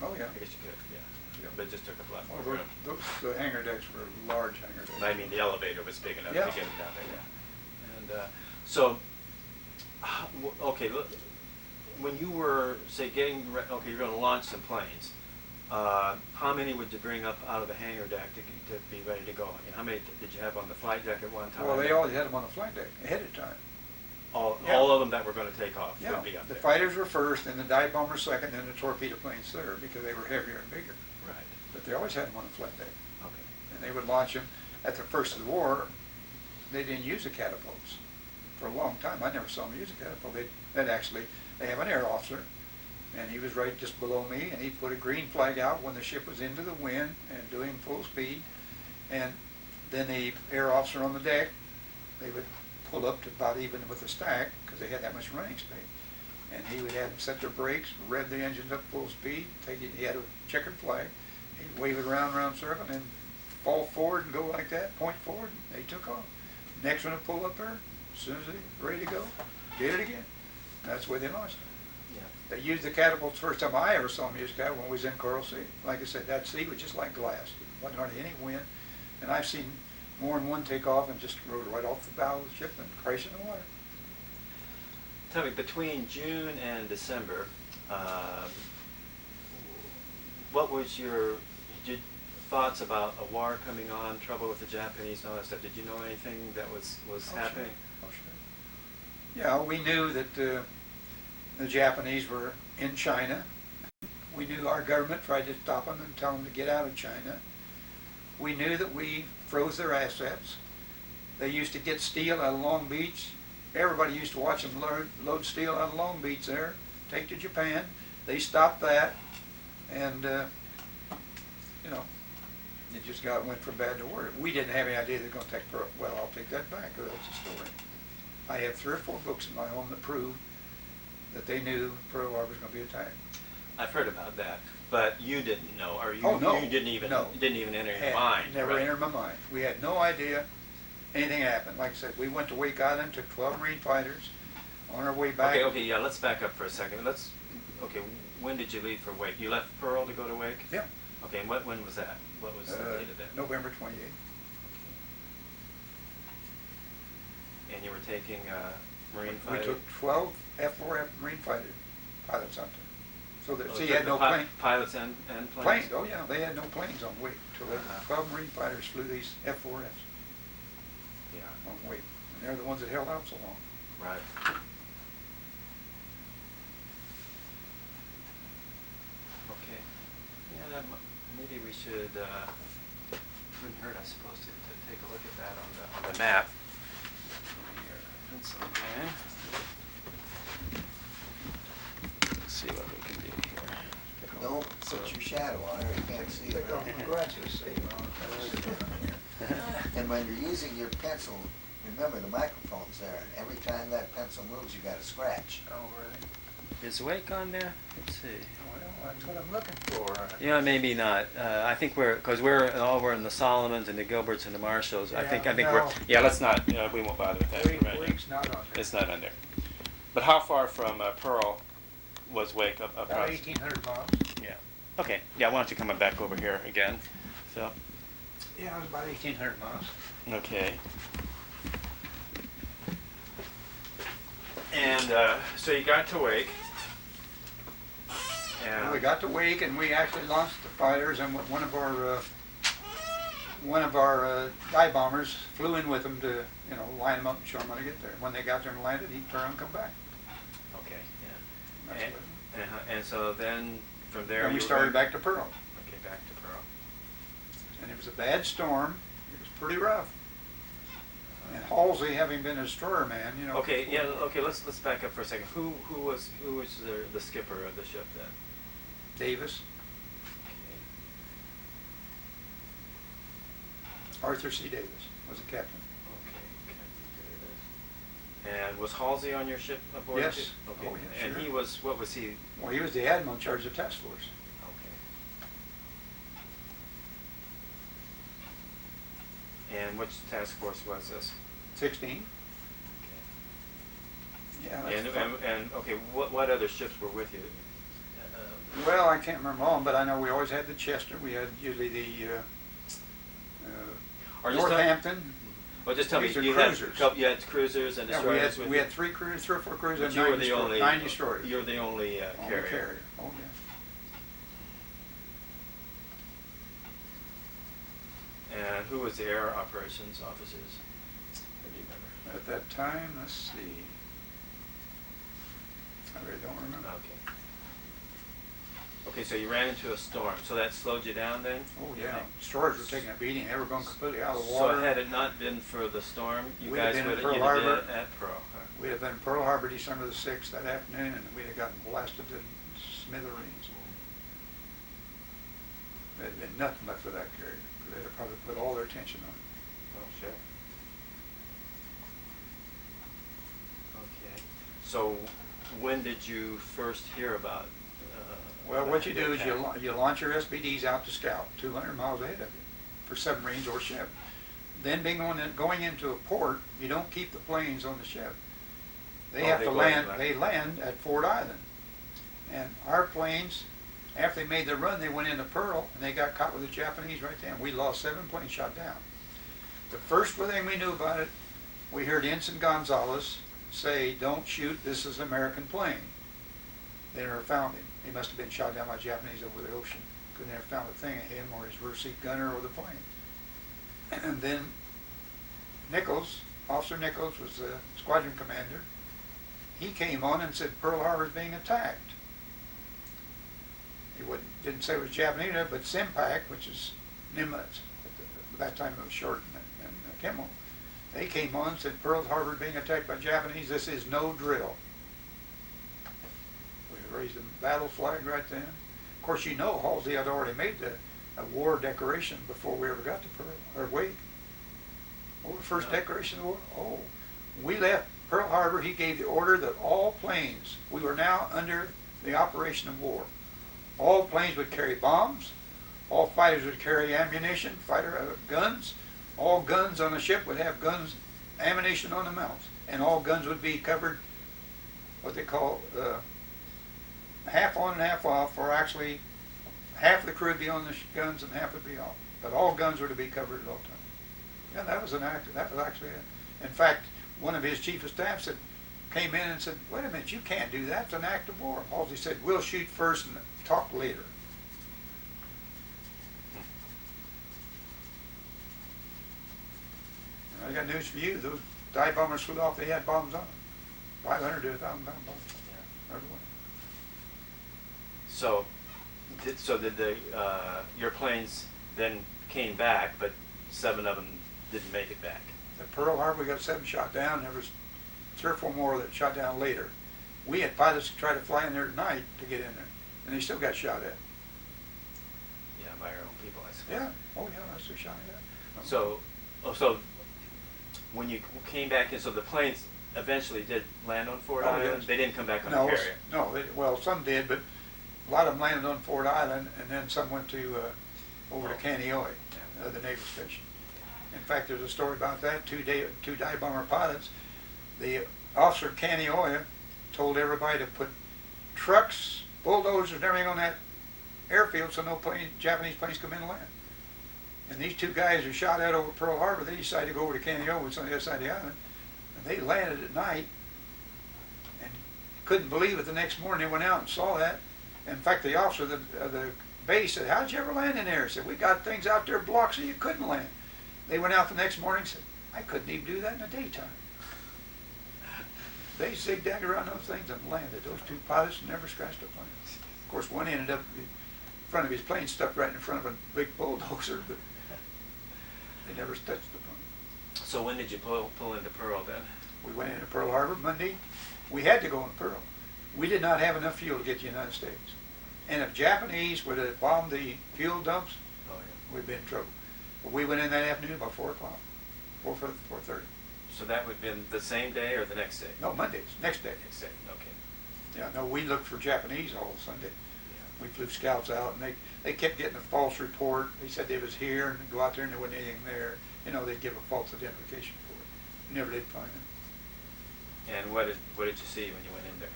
Oh yeah. I guess you could, yeah. But it just took up a lot more Well, room. those hangar decks were large hangar decks. I mean, the elevator was big enough Yeah. to get them down there. And so, okay, look, when you were, say, you're going to launch some planes, how many would you bring up out of the hangar deck to be ready to go? I mean, how many did you have on the flight deck at one time? Well, they always had them on the flight deck ahead of time. All of them that were going to take off Yeah, would be up the there. fighters were first, and the dive bombers second, and the torpedo planes third, because they were heavier and bigger. Right. But they always had them on the flight deck. Okay. And they would launch them. At the first of the war, they didn't use the catapults for a long time. I never saw them use a catapult. They have an air officer, and he was right just below me, and he put a green flag out when the ship was into the wind and doing full speed. And then the air officer on the deck, they would pull up to about even with the stack, because they had that much running speed. And he would have them set their brakes, rev the engines up full speed, he had a checkered flag, he'd wave it around circle, and then fall forward and go like that, point forward, and they took off. Next one would pull up there, as soon as they're ready to go, did it again. And that's where they launched them. Yeah. They used the catapults first time I ever saw them use catapult when we was in Coral Sea. Like I said, that sea was just like glass. There wasn't hardly any wind. And I've seen more than one take off and just rode right off the bow of the ship and crash in the water. Tell me, between June and December, what was your thoughts about a war coming on, trouble with the Japanese and all that stuff? Did you know anything that was happening? Sure. Oh, sure. Yeah, we knew that the Japanese were in China. We knew our government tried to stop them and tell them to get out of China. We knew that we froze their assets. They used to get steel out of Long Beach. Everybody used to watch them load steel out of Long Beach there, take to Japan. They stopped that, and it just went from bad to worse. We didn't have any idea they were going to take Pearl. Well, I'll take that back. That's a story. I have 3 or 4 books in my home that prove that they knew Pearl Harbor was going to be attacked. I've heard about that, but you didn't know, or you, Oh, no. you didn't even No. enter your mind. Never right? entered my mind. We had no idea anything happened. Like I said, we went to Wake Island, took 12 Marine fighters. On our way back. Okay, yeah, let's back up for a second. When did you leave for Wake? You left Pearl to go to Wake? Yeah. Okay, and when was that? What was the date of that? November 28th. And you were taking Marine fighter? We took 12 F4F Marine fighter pilots out there. So that, Oh, see, you had no plane. Pilots and planes? Planes, oh yeah, they had no planes on Wake. So 12 Marine fighters flew these F4Fs Yeah. on Wake. And they're the ones that held out so long. Right. Okay. Yeah, maybe we should, wouldn't hurt, I suppose, to take a look at that on the map. Here, pencil again. Let's see what we can do here. Don't put your shadow on her, you can't see it. And when you're using your pencil, remember the microphone's there, and every time that pencil moves, you got a scratch. Oh, really? Is Wake on there? Let's see. Well, that's what I'm looking for. Yeah, maybe not. I think we're in the Solomons and the Gilberts and the Marshalls. I think no. we're. Yeah, let's not. We won't bother with that right now. Wake's not on there. It's not on there. But how far from Pearl was Wake up? About 1,800 miles. Yeah. Okay. Yeah. Why don't you come back over here again? So. Yeah, it was about 1,800 miles. Okay. And so you got to Wake. And We got to Wake, and we actually launched the fighters, and one of our dive bombers flew in with them to, line them up and show them how to get there. When they got there and landed, he'd turn and come back. okay, yeah. That's And, what- and so then from there And we you started were- back to Pearl. Okay, back to Pearl. And it was a bad storm. It was pretty rough. And Halsey, having been a destroyer man, Okay, before- yeah, okay. Let's back up for a second. Who was the skipper of the ship then? Davis, Okay. Arthur C. Davis was the captain. Okay, Captain Davis. And was Halsey on your ship aboard? Yes. too? Okay. Oh, yeah, And sure. he was, what was he? Well, he was the admiral in charge of the task force. Okay. And which task force was this? 16. Okay. Yeah, that's fun. And okay, what other ships were with you? Well, I can't remember all, but I know we always had the Chester. We had usually the Or just tell- Northampton. Well, just tell me, These are you cruisers. you had cruisers and Yeah, destroyers with we you? had 3 or 4 cruisers But and you were 9 the destroyers. only 9 destroyers. You're the only Only carrier. Oh, yeah. And who was the air operations officers? Or do you remember? At that time, let's see. I really don't remember. Okay. Okay, so you ran into a storm, so that slowed you down then? Oh, You yeah. think? Destroyers were taking a beating. They were going completely out of the So water. had it not been for the storm, you We'd have guys been in would Pearl have Harbor. been at Pearl. Huh? We'd have been in Pearl Harbor December the 6th that afternoon, and we'd have gotten blasted to smithereens. There'd been nothing left for that carrier. They'd have probably put all their attention on it. Oh, sure. Okay. So when did you first hear about? Well, what you do is attack? you launch your SBDs out to scout 200 miles ahead of you for submarines or ship. Then going into a port, you don't keep the planes on the ship. They Oh, have they to go land. in, They land at Ford Island, and our planes, after they made their run, they went into Pearl and they got caught with the Japanese right there. We lost 7 planes shot down. The first thing we knew about it, we heard Ensign Gonzalez say, "Don't shoot. This is an American plane." They never found him. He must have been shot down by Japanese over the ocean. Could never found a thing of him or his rear seat gunner or the plane. And then Nichols, Officer Nichols, was the squadron commander. He came on and said Pearl Harbor is being attacked. He didn't say it was Japanese, but Simpak, which is Nimitz, at that time it was Short and Kimmel, they came on and said Pearl Harbor is being attacked by Japanese. This is no drill. We raised the battle flag right then. Of course, Halsey had already made a war declaration before we ever got to Pearl or Wake. What was the first declaration of war? Oh, we left Pearl Harbor. He gave the order that all planes, we were now under the operation of war. All planes would carry bombs. All fighters would carry ammunition, guns. All guns on the ship would have ammunition on the mounts, and all guns would be covered, what they call half on and half off, or actually half of the crew would be on the guns and half would be off. But all guns were to be covered at all times. Yeah, that was actually in fact, one of his chief of staff came in and said, "Wait a minute, you can't do that. It's an act of war." Halsey said, "We'll shoot first and talk later." And I got news for you. Those dive bombers flew off. They had bombs on them. 500 to 1,000 pound bombs. Yeah. Everyone. So did your planes then came back, but 7 of them didn't make it back? At Pearl Harbor, we got 7 shot down. There was 3 or 4 more that shot down later. We had pilots try to fly in there at night to get in there, and they still got shot at. Yeah, by your own people, I suppose. Yeah. Oh, yeah, that's their shot at. So when you came back in, so the planes eventually did land on Ford Oh, Island? yes. They didn't come back on No, the carrier? well, some did, but a lot of them landed on Ford Island, and then some went to over to Oh. Kaneohe, the naval station. In fact, there's a story about that. 2 dive bomber pilots. The officer at Kaneohe told everybody to put trucks, bulldozers, and everything on that airfield so no Japanese planes come in and land. And these 2 guys who shot out over Pearl Harbor, they decided to go over to Kaneohe, which is on the other side of the island. And they landed at night and couldn't believe it. The next morning they went out and saw that. In fact, the officer of the base said, "How'd you ever land in there?" I said, "We got things out there blocks so you couldn't land." They went out the next morning and said, "I couldn't even do that in the daytime." They zigzagged around those things and landed. Those two pilots never scratched a plane. Of course, one ended up in front of his plane, stuck right in front of a big bulldozer, but they never touched the plane. So when did you pull into Pearl then? We went into Pearl Harbor Monday. We had to go into Pearl. We did not have enough fuel to get to the United States. And if Japanese would have bombed the fuel dumps, we'd been in trouble. But we went in that afternoon about 4 o'clock, 4:30. So that would have been the same day or the next day? No, Mondays, next day. Next day, okay. Yeah, no, we looked for Japanese all Sunday. Yeah. We flew scouts out, and they kept getting a false report. They said they was here, and go out there and there wasn't anything there. You know, they'd give a false identification for it. Never did find it. And what did you see when you went in there?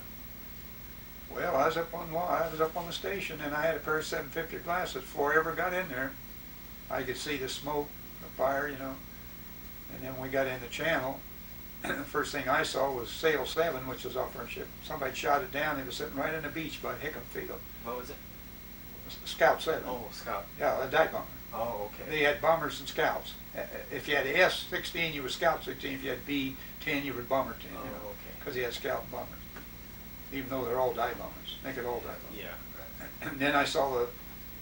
Well, I was up on the station, and I had a pair of 750 glasses. Before I ever got in there, I could see the smoke, the fire, you know. And then we got in the channel, and the first thing I saw was Sail 7, which was off our ship. Somebody shot it down. It was sitting right on the beach by Hickam Field. What was it? Scout 7. Oh, Scout. Yeah, a dive bomber. Oh, okay. They had bombers and scouts. If you had a S-16, you were Scout 16. If you had B-10, you were Bomber 10. Oh, You know, okay. because he had Scout and bombers. Even though they're all dive bombers. They could all dive bombers. Yeah, right. And then I saw the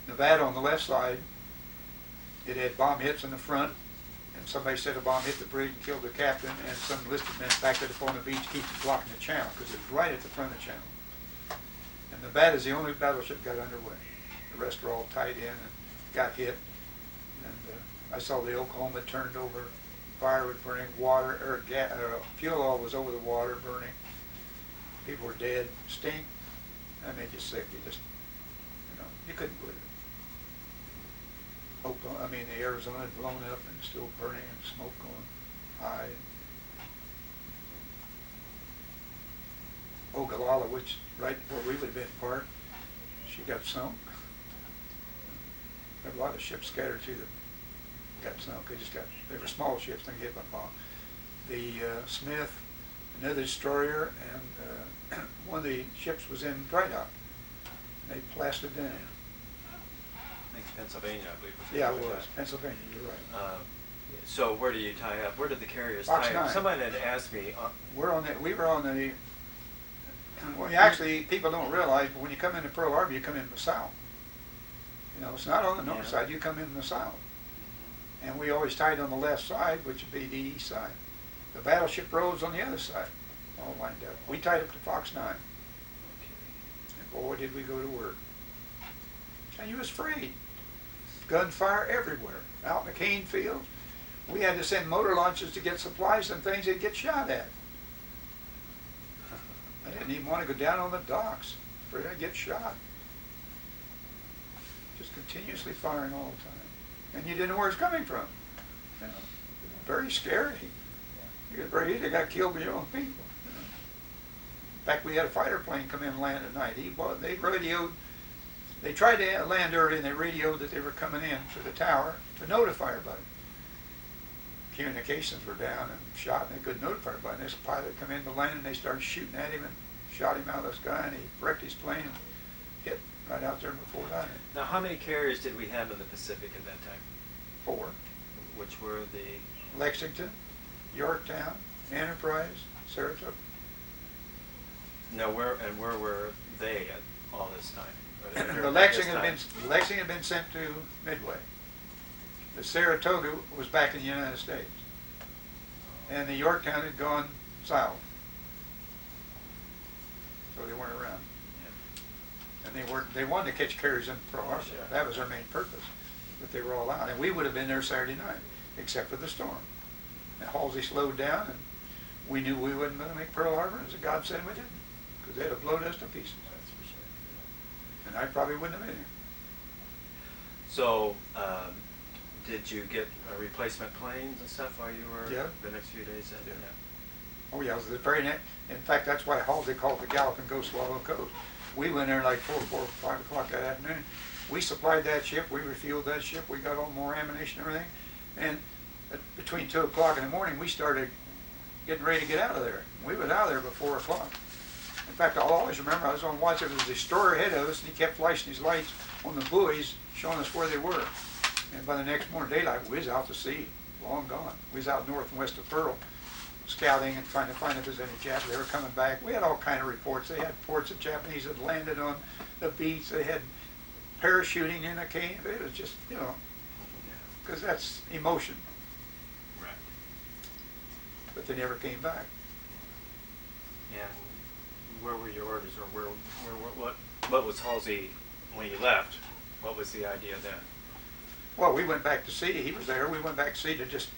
Nevada on the left side. It had bomb hits in the front. And somebody said a bomb hit the bridge and killed the captain. And some enlisted men backed it up on the beach, keep it blocking the channel, because it was right at the front of the channel. And Nevada's the only battleship got underway. The rest were all tied in and got hit. And I saw the Oklahoma turned over, fire was burning, fuel oil was over the water burning. People were dead, stink. That made you sick. You just, you know, you couldn't believe it. The Arizona had blown up and still burning and smoke going high. Ogallala, which right where we would have been parked, she got sunk. There were a lot of ships scattered too that got sunk. They were small ships, they get by bomb. The Smith, another destroyer, and one of the ships was in dry dock. They blasted down. I think Pennsylvania, I believe. Yeah, it was Pennsylvania. You're right. So where do you tie up? Where did the carriers Box tie up? 9. Somebody had asked me. We were on the. Well, actually, people don't realize, but when you come into Pearl Harbor, you come in the south. You know, it's not on the north side. You come in the south, and we always tied on the left side, which would be the east side. The battleship roads on the other side, all lined up. We tied up to Fox 9, and boy, did we go to work. And you was afraid. Gunfire everywhere. Out in the cane fields, we had to send motor launches to get supplies and things they'd get shot at. I didn't even want to go down on the docks, afraid I'd get shot. Just continuously firing all the time. And you didn't know where it's coming from. You know, very scary. You could very easily got killed by your own people. You know. In fact, we had a fighter plane come in and land at night. They tried to land early, and they radioed that they were coming in to the tower to notify everybody. Communications were down and shot, and they couldn't notify everybody. And this pilot come in to land, and they started shooting at him and shot him out of the sky, and he wrecked his plane and hit right out there before dying. Now, how many carriers did we have in the Pacific at that time? 4. Which were the... Lexington, Yorktown, Enterprise, Saratoga. No, where were they at all this time? The Lexington had been sent to Midway. The Saratoga was back in the United States, and the Yorktown had gone south, so they weren't around. Yeah. And they wanted to catch carriers in Pearl Harbor. Sure. That was their main purpose, but they were all out, and we would have been there Saturday night, except for the storm. And Halsey slowed down, and we knew we wasn't going to make Pearl Harbor, as God said we didn't, because they'd have blown us to pieces. That's for sure. And I probably wouldn't have been here. So, did you get replacement planes and stuff while you were the next few days? Yeah. Oh yeah, it was the very next. In fact, that's why Halsey called the Gallop and Go Swallow Coast. We went there like 5 o'clock that afternoon. We supplied that ship. We refueled that ship. We got all more ammunition and everything. And between 2 o'clock in the morning, we started getting ready to get out of there. We was out of there by 4 o'clock. In fact, I'll always remember I was on watch. There was a destroyer ahead of us, and he kept flashing his lights on the buoys, showing us where they were. And by the next morning daylight, we was out to sea, long gone. We was out north and west of Pearl, scouting and trying to find if there's any Japanese. They were coming back. We had all kind of reports. They had reports of Japanese that landed on the beach. They had parachuting in a cave. It was just, you know, because that's emotion. Right. But they never came back. And where were your orders, or what was Halsey when you left? What was the idea then? Well, we went back to sea. He was there. We went back to sea to just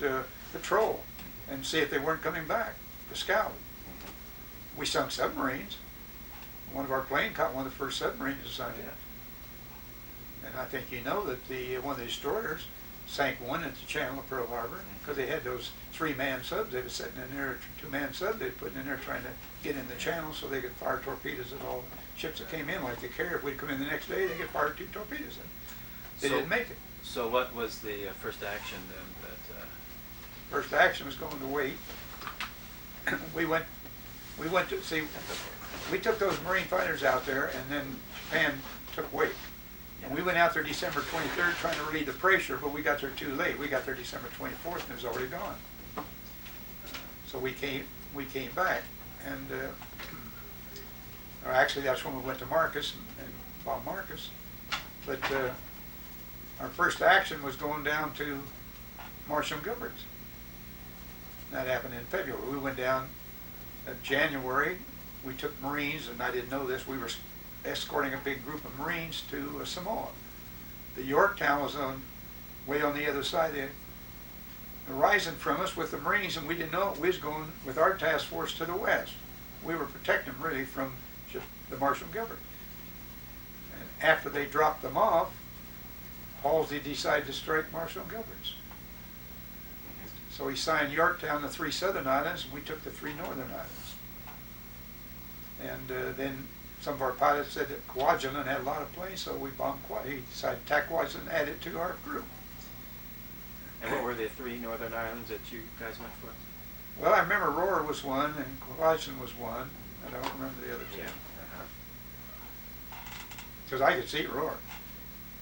patrol and see if they weren't coming back, to scout. We sunk submarines. One of our planes caught one of the first submarines assigned. And I think you know that one of the destroyers sank one at the channel of Pearl Harbor because they had those 3-man subs. They were sitting in there, 2-man subs they were putting in there trying to get in the channel so they could fire torpedoes at all ships that came in like the carrier. If we'd come in the next day, they could fire 2 torpedoes in. They didn't make it. So what was the first action then? That First action was going to wait. we went to see. We took those Marine fighters out there, and then Japan took wait. And we went out there December 23rd trying to relieve the pressure, but we got there too late. We got there December 24th, and it was already gone. So we came back, and or actually that's when we went to Marcus and bombed Marcus. But our first action was going down to Marshall and Gilbert's. That happened in February. We went down in January. We took Marines, and I didn't know this. We were escorting a big group of Marines to Samoa. The Yorktown was way on the other side of the horizon from us with the Marines, and we didn't know it. We was going with our task force to the west. We were protecting them really from just the Marshall and Gilbert. And after they dropped them off, Halsey decided to strike Marshall and Gilbert's. So he signed Yorktown, the 3 southern islands, and we took the 3 northern islands. And then some of our pilots said that Kwajalein had a lot of planes, so we bombed Kwajalein. He decided to attack Kwajalein and add it to our group. And what were the 3 northern islands that you guys went for? Well, I remember Roar was one, and Kwajalein was one. I don't remember the other 2. Because I could see Roar.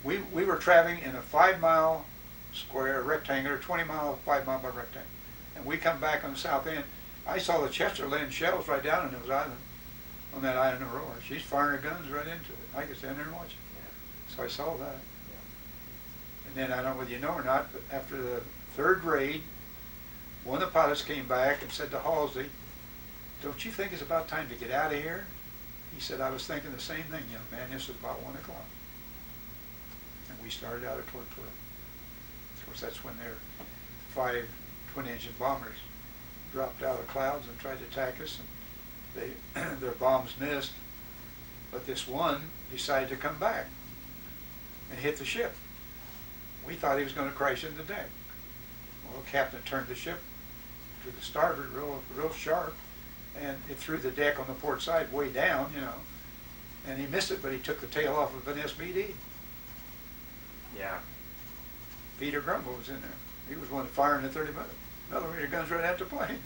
We were traveling in a 5-mile square rectangle, 20-mile, 5-mile by rectangle. And we come back on the south end. I saw the Chester laying shells right down on those islands, on that island of Roar. She's firing her guns right into it. I could stand there and watch it. So I saw that. And then, I don't know whether you know or not, but after the 3rd raid, one of the pilots came back and said to Halsey, "Don't you think it's about time to get out of here?" He said, "I was thinking the same thing, young man. This was about 1 o'clock. And we started out at toward 12. Of course, that's when their 5 twin-engine bombers dropped out of the clouds and tried to attack us. And their bombs missed. But this one decided to come back and hit the ship. We thought he was going to crash into the deck. Well, the captain turned the ship to the starboard real sharp, and it threw the deck on the port side way down, you know. And he missed it, but he took the tail off of an SBD. Yeah. Peter Grumble was in there. He was one firing the 30-millimeter guns right at the plane.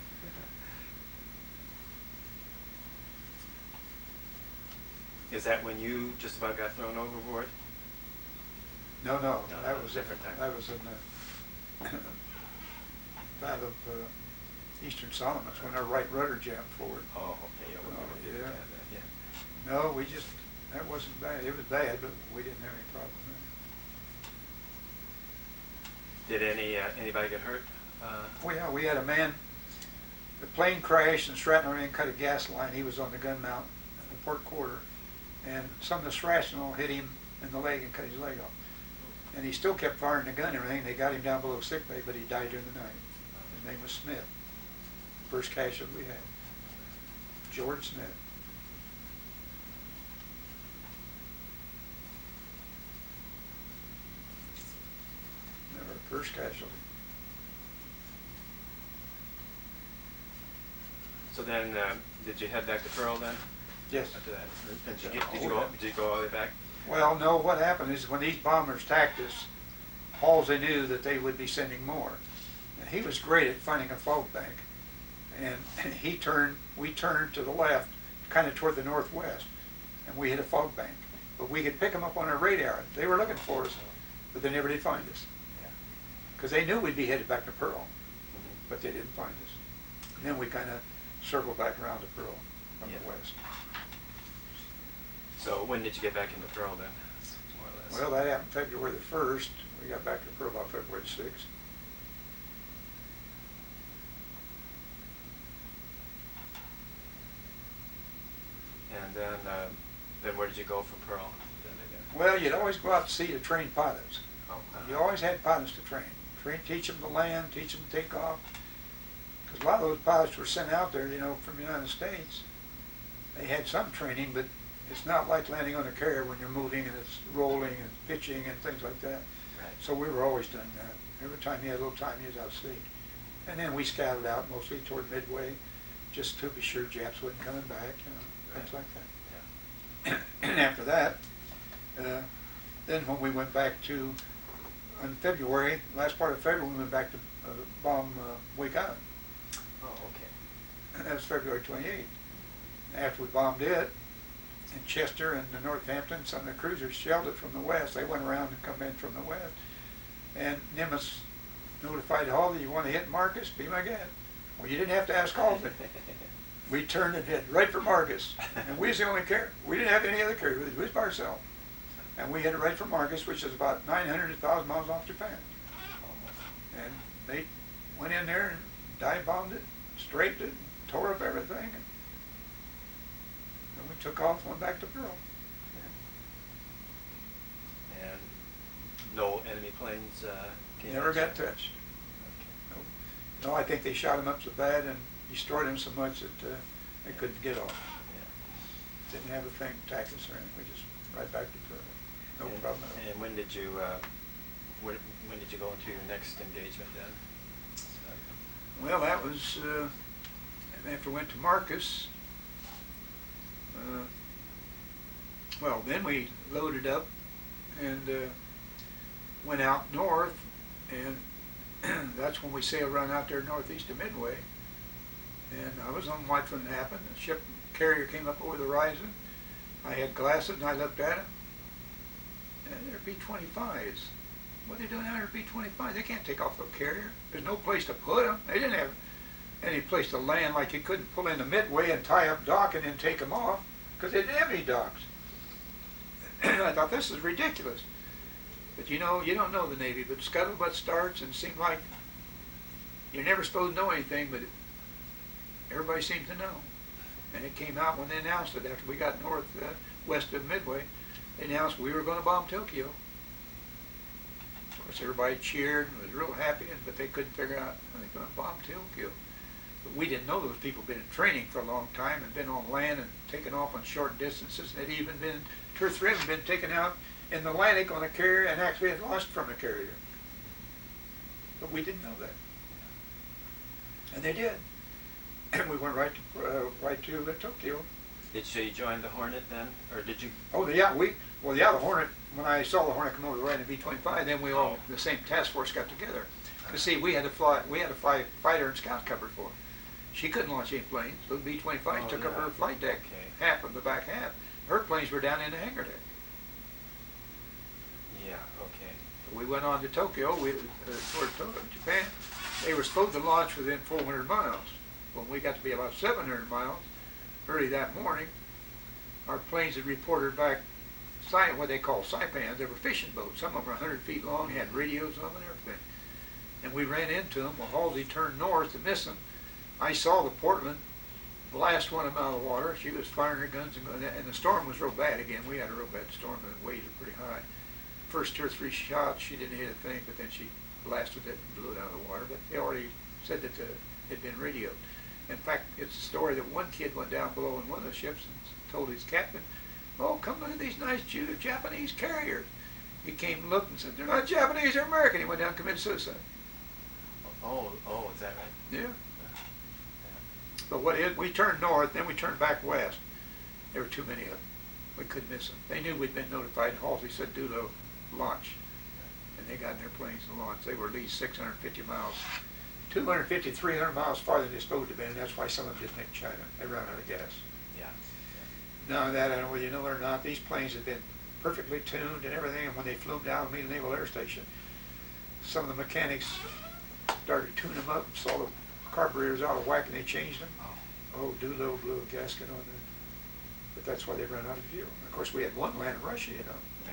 Is that when you just about got thrown overboard? No, that was different time. That was in the Battle of Eastern Solomons when our right rudder jammed forward. Oh, okay. Yeah. No, that wasn't bad. It was bad, but we didn't have any problem there. Did anybody get hurt? Well, yeah, we had a man. The plane crashed and shrapnel man cut a gas line. He was on the gun mount in the port quarter, and some of the shrapnel hit him in the leg and cut his leg off. And he still kept firing the gun and everything. They got him down below sick bay, but he died during the night. His name was Smith. First casualty we had. George Smith. Never first casualty. So then, did you head back to Pearl then? Yes. After that, did you go all the way back? Well, no, what happened is when these bombers attacked us, Halsey knew that they would be sending more. And he was great at finding a fog bank. And we turned to the left to kind of toward the northwest, and we hit a fog bank. But we could pick them up on our radar. They were looking for us, but they never did find us. Because they knew we'd be headed back to Pearl, but they didn't find us. And then we kind of circled back around to Pearl from the west. So when did you get back into Pearl then, more or less? Well, that happened February the 1st. We got back to Pearl about February 6th. And then where did you go from Pearl? Then again? Well, you'd always go out to sea to train pilots. Oh, You always had pilots to train. Teach them to land, teach them to take off. Because a lot of those pilots were sent out there, from the United States. They had some training, but it's not like landing on a carrier when you're moving and it's rolling and pitching and things like that. Right. So we were always doing that. Every time you had a little time, you was out to sea. And then we scouted out mostly toward Midway, just to be sure Japs wasn't coming back, things like that. Yeah. And after that, then when we went back to, in February, last part of February, we went back to bomb Wake Island. Oh, okay. And that was February 28th. After we bombed it, in Chester and the Northampton, some of the cruisers shelled it from the west. They went around and come in from the west. And Nimitz notified Halsey, you want to hit Marcus? Be my guest. Well, you didn't have to ask Halsey. We turned and hit right for Marcus. And we was the only carrier. We didn't have any other carrier. We was by ourselves. And we hit it right for Marcus, which is about 900 to 1,000 miles off Japan. And they went in there and dive bombed it, strafed it, tore up everything. And we took off, went back to Pearl. And no enemy planes came Never in? got touched. Okay. No, I think they shot him up so bad and destroyed him so much that they couldn't get off. Yeah. Didn't have a thing to attack us or anything. We just right back to Pearl. No And- problem at all. And when did you when did you go into your next engagement then? Well, that was after we went to Marcus. Well, then we loaded up and went out north, and that's when we sailed around out there northeast of Midway. And I was on watch when it happened. The ship carrier came up over the horizon. I had glasses and I looked at it, and they're B-25s. What are they doing out there B-25? They can't take off the carrier. There's no place to put them. They didn't have any place to land, like you couldn't pull into Midway and tie up dock and then take them off, because they didn't have any docks. I thought, this is ridiculous. But you don't know the Navy, but scuttlebutt starts and it seemed like you're never supposed to know anything, but everybody seemed to know. And it came out when they announced it after we got west of Midway. They announced we were going to bomb Tokyo. Of course, everybody cheered and was real happy, but they couldn't figure out how they were going to bomb Tokyo. But we didn't know those people had been in training for a long time and been on land and taken off on short distances. They'd even been, 2 or 3 of them been taken out in the Atlantic on a carrier and actually had launched from a carrier. But we didn't know that. And they did. And we went right to Tokyo. Did you join the Hornet then, or did you? Oh yeah, the Hornet. When I saw the Hornet come over the right in B-25, then we all the same task force got together. Cause see, we had to fly fighter and scout cover for her. She couldn't launch any planes, so the B-25 took up her flight deck, half of the back half. Her planes were down in the hangar deck. Yeah. Okay. We went on to Tokyo, toward Japan. They were supposed to launch within 400 miles. When we got to be about 700 miles, early that morning, our planes had reported back what they call saipans. They were fishing boats. Some of them were 100 feet long, had radios on them and everything. And we ran into them. Well, Halsey turned north to miss them. I saw the Portland blast one of them out of the water. She was firing her guns and the storm was real bad again. We had a real bad storm and the waves were pretty high. First 2 or 3 shots, she didn't hit a thing, but then she blasted it and blew it out of the water. But they already said that it had been radioed. In fact, it's a story that one kid went down below in one of the ships and told his captain, "Oh, come look at these nice Japanese carriers." He came and looked and said, "They're not Japanese, they're American." He went down and committed suicide. Oh, is that right? Yeah. But we turned north, then we turned back west. There were too many of them. We couldn't miss them. They knew we'd been notified. Halsey said, "Do the launch." And they got in their planes to launch. They were at least 650 miles, 250, 300 miles farther than they supposed to have been, and that's why some of them didn't make China. They ran out of gas. Yeah. Now that, I don't know whether you know it or not, these planes have been perfectly tuned and everything, and when they flew them down to the Naval Air Station, some of the mechanics started tuning them up and saw the carburetors out of whack and they changed them. Oh, Doolittle blew a gasket on it. But that's why they ran out of fuel. And of course, we had one land in Russia, you know. I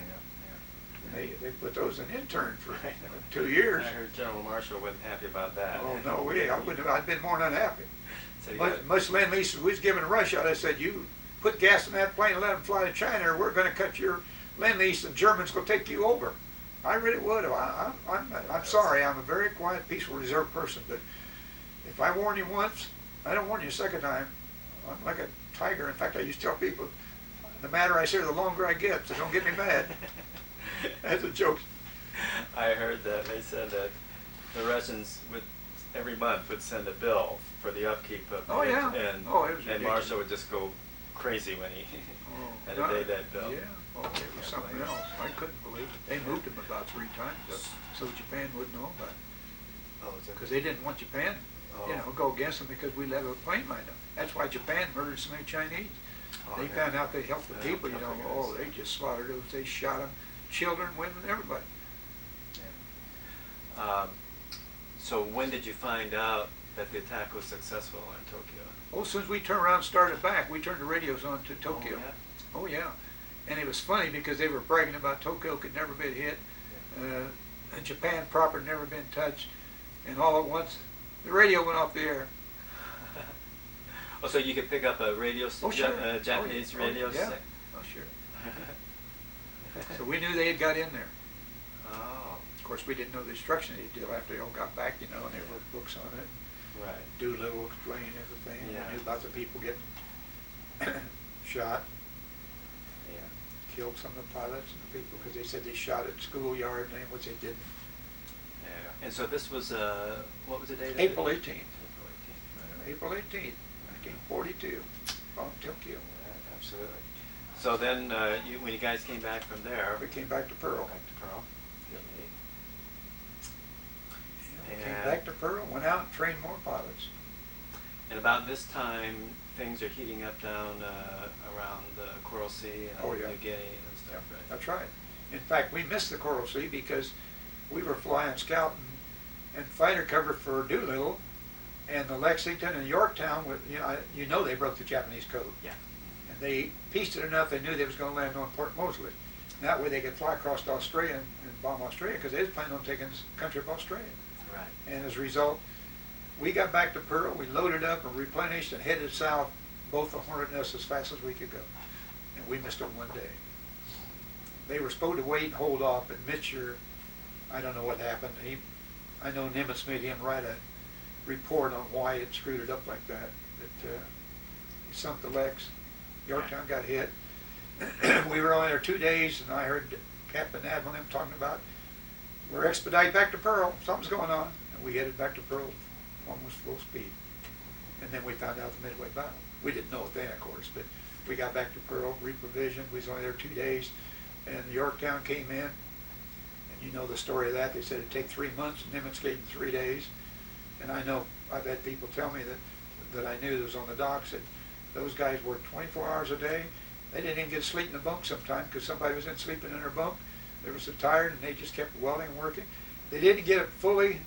know, And they put those in intern for I know. 2 years. I heard General Marshall wasn't happy about that. Oh, no way. I wouldn't have, I'd been more than unhappy. So you Much, got- much lend lease we was giving Russia, I said, you put gas in that plane and let them fly to China, or we're going to cut your lend lease and Germans will take you over. I really would. I'm sorry. I'm a very quiet, peaceful, reserved person, but if I warn you once, I don't warn you a second time. I'm like a tiger. In fact, I used to tell people, the madder I say, the longer I get, so don't get me mad. That's a joke. I heard that they said that the Russians would every month would send a bill for the upkeep of Oh, it, yeah. and Oh, it was and ridiculous. Marshall would just go crazy when he had to pay that bill. Yeah, oh, it was something else. I couldn't believe it. They moved him about 3 times so Japan wouldn't know about it. Oh, is it? Because they didn't want Japan, you know, go against them because we let a plane line up. That's why Japan murdered so many Chinese. Oh, They yeah. found out they helped the Yeah, people, you know. helped the Oh, guys. they just slaughtered those. They shot them, children, women, everybody. So when did you find out that the attack was successful in Tokyo? Oh, as soon as we turned around and started back, we turned the radios on to Tokyo. Oh, yeah? Oh, yeah. And it was funny because they were bragging about Tokyo could never be hit. And Japan proper never been touched. And all at once, the radio went off the air. Oh, so you could pick up a radio, Oh, sure. Japanese radio? Yeah. Oh, sure. So we knew they had got in there. Oh, Of course, we didn't know the destruction they did after they all got back, you know, and there were books on it. right. Doolittle explained everything. Yeah. We knew about the people getting shot, Yeah. killed some of the pilots and the people because they said they shot at schoolyard, which they didn't. Yeah. And so this was, what was the date? of April it? 18th. April 18th. April 18th, 1942, from Tokyo. Yeah, absolutely. So then, when you guys came back from there, We came back to Pearl. back to Pearl. We came back to Pearl, went out and trained more pilots. And about this time, things are heating up down around the Coral Sea and Oh, yeah. New Guinea and stuff, right? That's right. In fact, we missed the Coral Sea because we were flying scout and fighter cover for Doolittle, and the Lexington and Yorktown, you know they broke the Japanese code. Yeah. And they pieced it enough they knew they was going to land on Port Moresby. And that way they could fly across to Australia and bomb Australia because they was planning on taking the country of Australia. Right. And as a result, we got back to Pearl, we loaded up and replenished and headed south, both the Hornet and us, as fast as we could go. And we missed them one day. They were supposed to wait and hold off, but Mitcher, I don't know what happened. I know Nimitz made him write a report on why it screwed it up like that. That he sunk the Lex. Yorktown got hit. We were only there 2 days, and I heard Captain Admiral them talking about, we're expedite back to Pearl. Something's going on. And we headed back to Pearl almost full speed. And then we found out the Midway battle. We didn't know it then, of course, but we got back to Pearl, reprovisioned. We was only there 2 days, and Yorktown came in. And you know the story of that. They said it'd take 3 months, and Nimitz gave them 3 days. And I know, I've had people tell me that I knew that was on the docks, that those guys worked 24 hours a day. They didn't even get to sleep in the bunk sometimes because somebody was in sleeping in their bunk. They were so tired, and they just kept welding and working. They didn't get it fully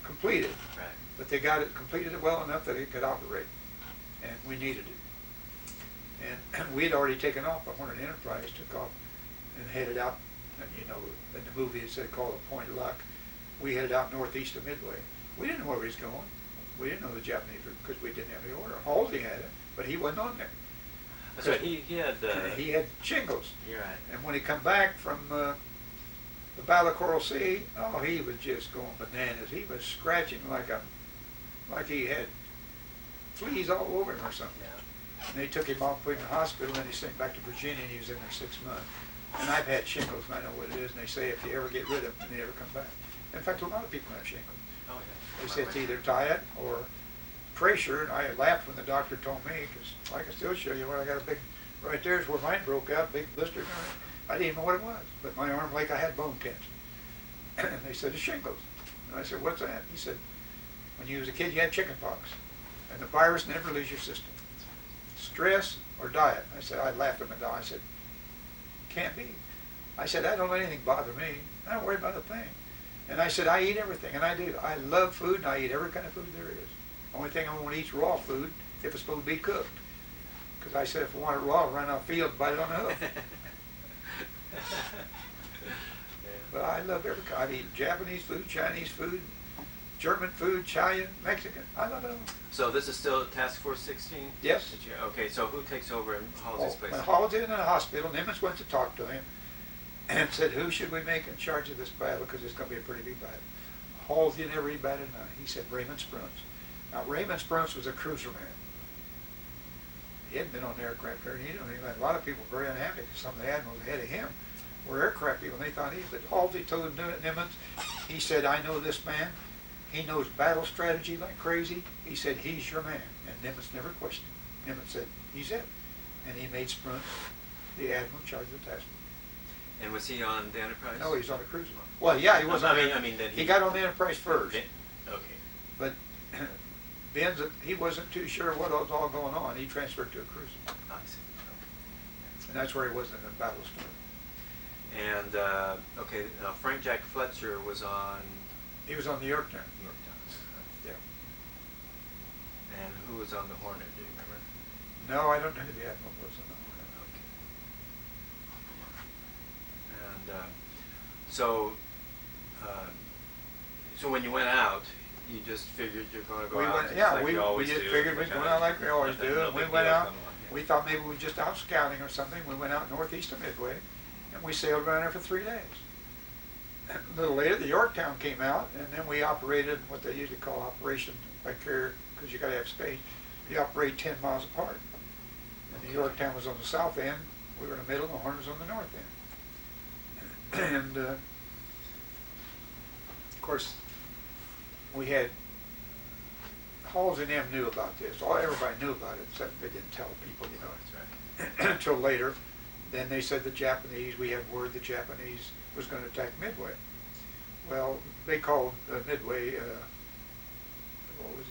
completed, Right. but they got it completed well enough that it could operate, and we needed it. And we had already taken off. The Hornet Enterprise took off and headed out, and you know, in the movie it said called it Point Luck. We headed out northeast of Midway. We didn't know where we was going. We didn't know the Japanese were, because we didn't have the order. Halsey had it, but he wasn't on there. So he had, He had shingles. you're right. And when he come back from the Battle of Coral Sea, oh, he was just going bananas. He was scratching like he had fleas all over him or something. Yeah. And they took him off, put him in the hospital, and they sent him back to Virginia, and he was in there 6 months. And I've had shingles, and I know what it is, and they say if you ever get rid of them, they never come back. In fact, a lot of people have shingles. Oh, yeah. They said it's either diet or pressure, and I laughed when the doctor told me, because I can still show you where I got a big, right there's where mine broke out, big blister on it. I didn't even know what it was, but my arm like I had bone tension. And they said, it's shingles. And I said, what's that? He said, when you was a kid, you had chicken pox, and the virus never leaves your system. stress or diet. I said, I laughed at my dog. I said, can't be. I said, I don't let anything bother me. I don't worry about a thing. And I said, I eat everything, and I do. I love food, and I eat every kind of food there is. Only thing I won't eat is raw food if it's supposed to be cooked. Because I said, if I want it raw, I'll run out the field and bite it on the hoof. But I love every kind. I eat Japanese food, Chinese food, German food, Italian, Mexican. I love it all. So this is still Task Force 16? Yes. Okay, so who takes over in Halsey's place? When Halsey in the hospital, Nimitz went to talk to him and said, who should we make in charge of this battle, because it's going to be a pretty big battle. Halsey never even batted an eye. He said Raymond Spruance. Now, Raymond Spruance was a cruiser man. He hadn't been on the aircraft carrier. He had a lot of people very unhappy because some of the admirals ahead of him were aircraft people, and they thought he. But Halsey told Nimitz, he said, I know this man. He knows battle strategy like crazy. He said, he's your man. And Nimitz never questioned him. Nimitz said, he's it. And he made Spruance the admiral in charge of the task force. And was he on the Enterprise? No, he was on a cruiser. Well, yeah, he was. I mean, then he got on the Enterprise first. Okay. But Ben's, he wasn't too sure what was all going on. He transferred to a cruiser. I see. Okay. And that's where he was in the battle story. And, okay, Frank Jack Fletcher was on He was on the Yorktown. Yorktown. Yeah. And who was on the Hornet, do you remember? No, I don't know who the admiral was on the Hornet. Okay. And so when you went out, you just figured you're going to go out just like you always do. We just figured we'd go out like we always do. No And we big went deal out. coming on, yeah. We thought maybe we were just out scouting or something. We went out northeast of Midway, and we sailed around there for 3 days. And a little later, the Yorktown came out, and then we operated what they usually call operation by carrier, because you got to have space. You operate 10 miles apart. And the Yorktown was on the south end. We were in the middle, and the Hornet was on the north end. And of course, we had Halsey and them knew about this. Everybody knew about it, except they didn't tell people, you know. That's right. Until later. Then they said the Japanese, we had word the Japanese was going to attack Midway. Well, they called Midway, what was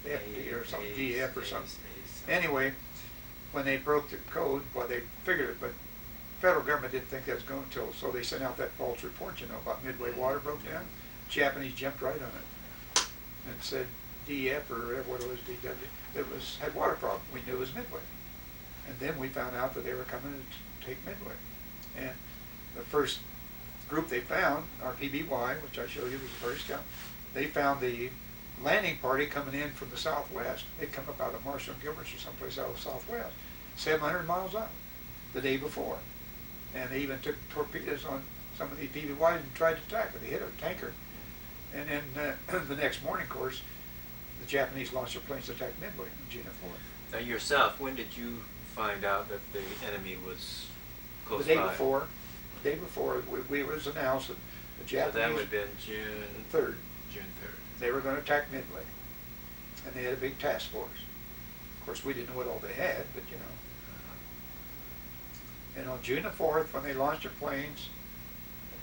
it, FD or something, DF or something. Anyway, when they broke the code, well, they figured it, but federal government didn't think that was going to, so they sent out that false report, you know, about Midway water broke down. Japanese jumped right on it and said DF or what it was, DW, had water problem. We knew it was Midway. And then we found out that they were coming to take Midway. And the first group they found, our PBY, which I showed you was the first scout, they found the landing party coming in from the southwest. They'd come up out of Marshall and Gilbert's or someplace out of the southwest, 700 miles up the day before. And they even took torpedoes on some of the PBYs and tried to attack it. They hit a tanker. And then the next morning, of course, the Japanese launched their planes to attack Midway on June 4th. Now yourself, when did you find out that the enemy was close The day by? before. The day before, we was announced that the Japanese... So that would have been June 3rd. June 3rd. They were going to attack Midway. And they had a big task force. Of course, we didn't know what all they had, but you know. And on June the 4th, when they launched their planes,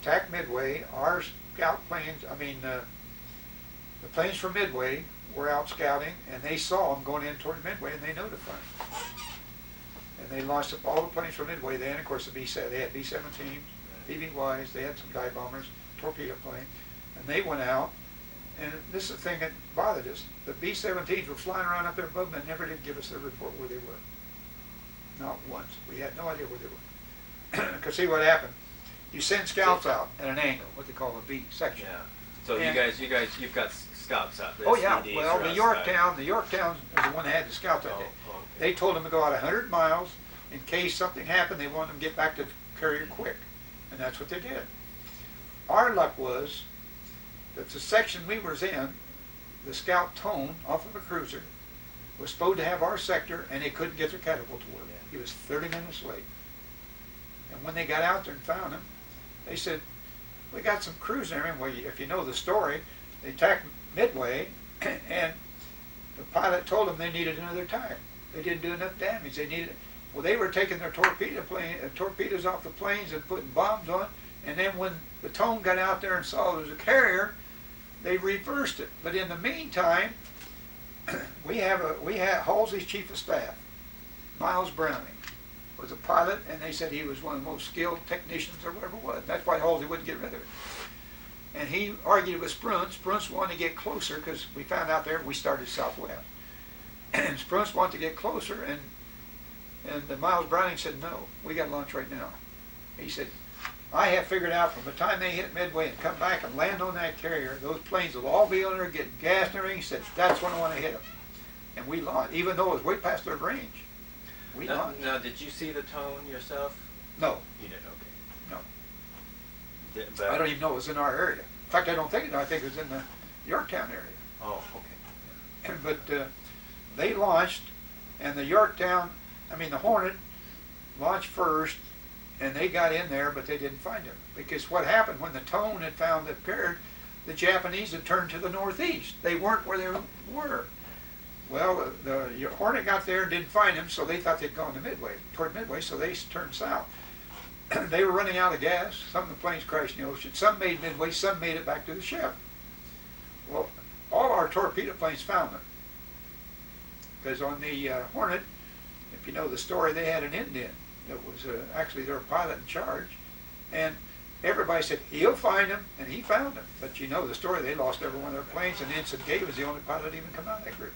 attacked Midway, our scout planes, the planes from Midway were out scouting, and they saw them going in toward Midway, and they notified them. And they launched up all the planes from Midway. Then, of course, they had B-17s, BBYs, they had some dive bombers, torpedo planes, and they went out. And this is the thing that bothered us. The B-17s were flying around up there above them and never did give us their report where they were. Not once. We had no idea where they were. Because see what happened. You send scouts out at an angle, what they call a B section. Yeah. So And- you've got scouts out there. Oh yeah, CDs well are the outside. Yorktown is the one that had the scouts that day. Okay. They told them to go out 100 miles in case something happened. They wanted them to get back to the carrier quick, and that's what they did. Our luck was that the section we was in, the scout Tone off of a cruiser, was supposed to have our sector, and they couldn't get their catapult to work. He was 30 minutes late. And when they got out there and found him, they said, "We got some crews there." And well, if you know the story, they attacked Midway, and the pilot told them they needed another tire. They didn't do enough damage. They were taking their torpedoes off the planes and putting bombs on. And then when the Tone got out there and saw it was a carrier, they reversed it. But in the meantime, we had Halsey's chief of staff Miles Browning was a pilot, and they said he was one of the most skilled technicians or whatever it was. That's why Halsey wouldn't get rid of it. And he argued with Spruance. Spruance wanted to get closer because we found out there we started southwest. And Spruance wanted to get closer, and Miles Browning said, no, we got lunch right now. He said, I have figured out from the time they hit Midway and come back and land on that carrier, those planes will all be on there getting gas and everything. He said, that's when I want to hit them. And we launched, even though it was way past their range. We launched. Now, did you see the tone yourself? No. You did, okay. No. But, I don't even know it was in our area. In fact, I don't think it. I think it was in the Yorktown area. oh, okay. But they launched, and the Hornet launched first, and they got in there, but they didn't find him. Because what happened when the tone had found the carrier, the Japanese had turned to the northeast. They weren't where they were. Well, the Hornet got there and didn't find him, so they thought they'd gone to toward Midway, so they turned south. They were running out of gas. Some of the planes crashed in the ocean. Some made Midway, some made it back to the ship. Well, all our torpedo planes found them. Because on the Hornet, if you know the story, they had an Indian that was actually their pilot in charge. And everybody said, he'll find him, and he found him. But you know the story, they lost every one of their planes, and Ensign Gay was the only pilot that even come out of that group.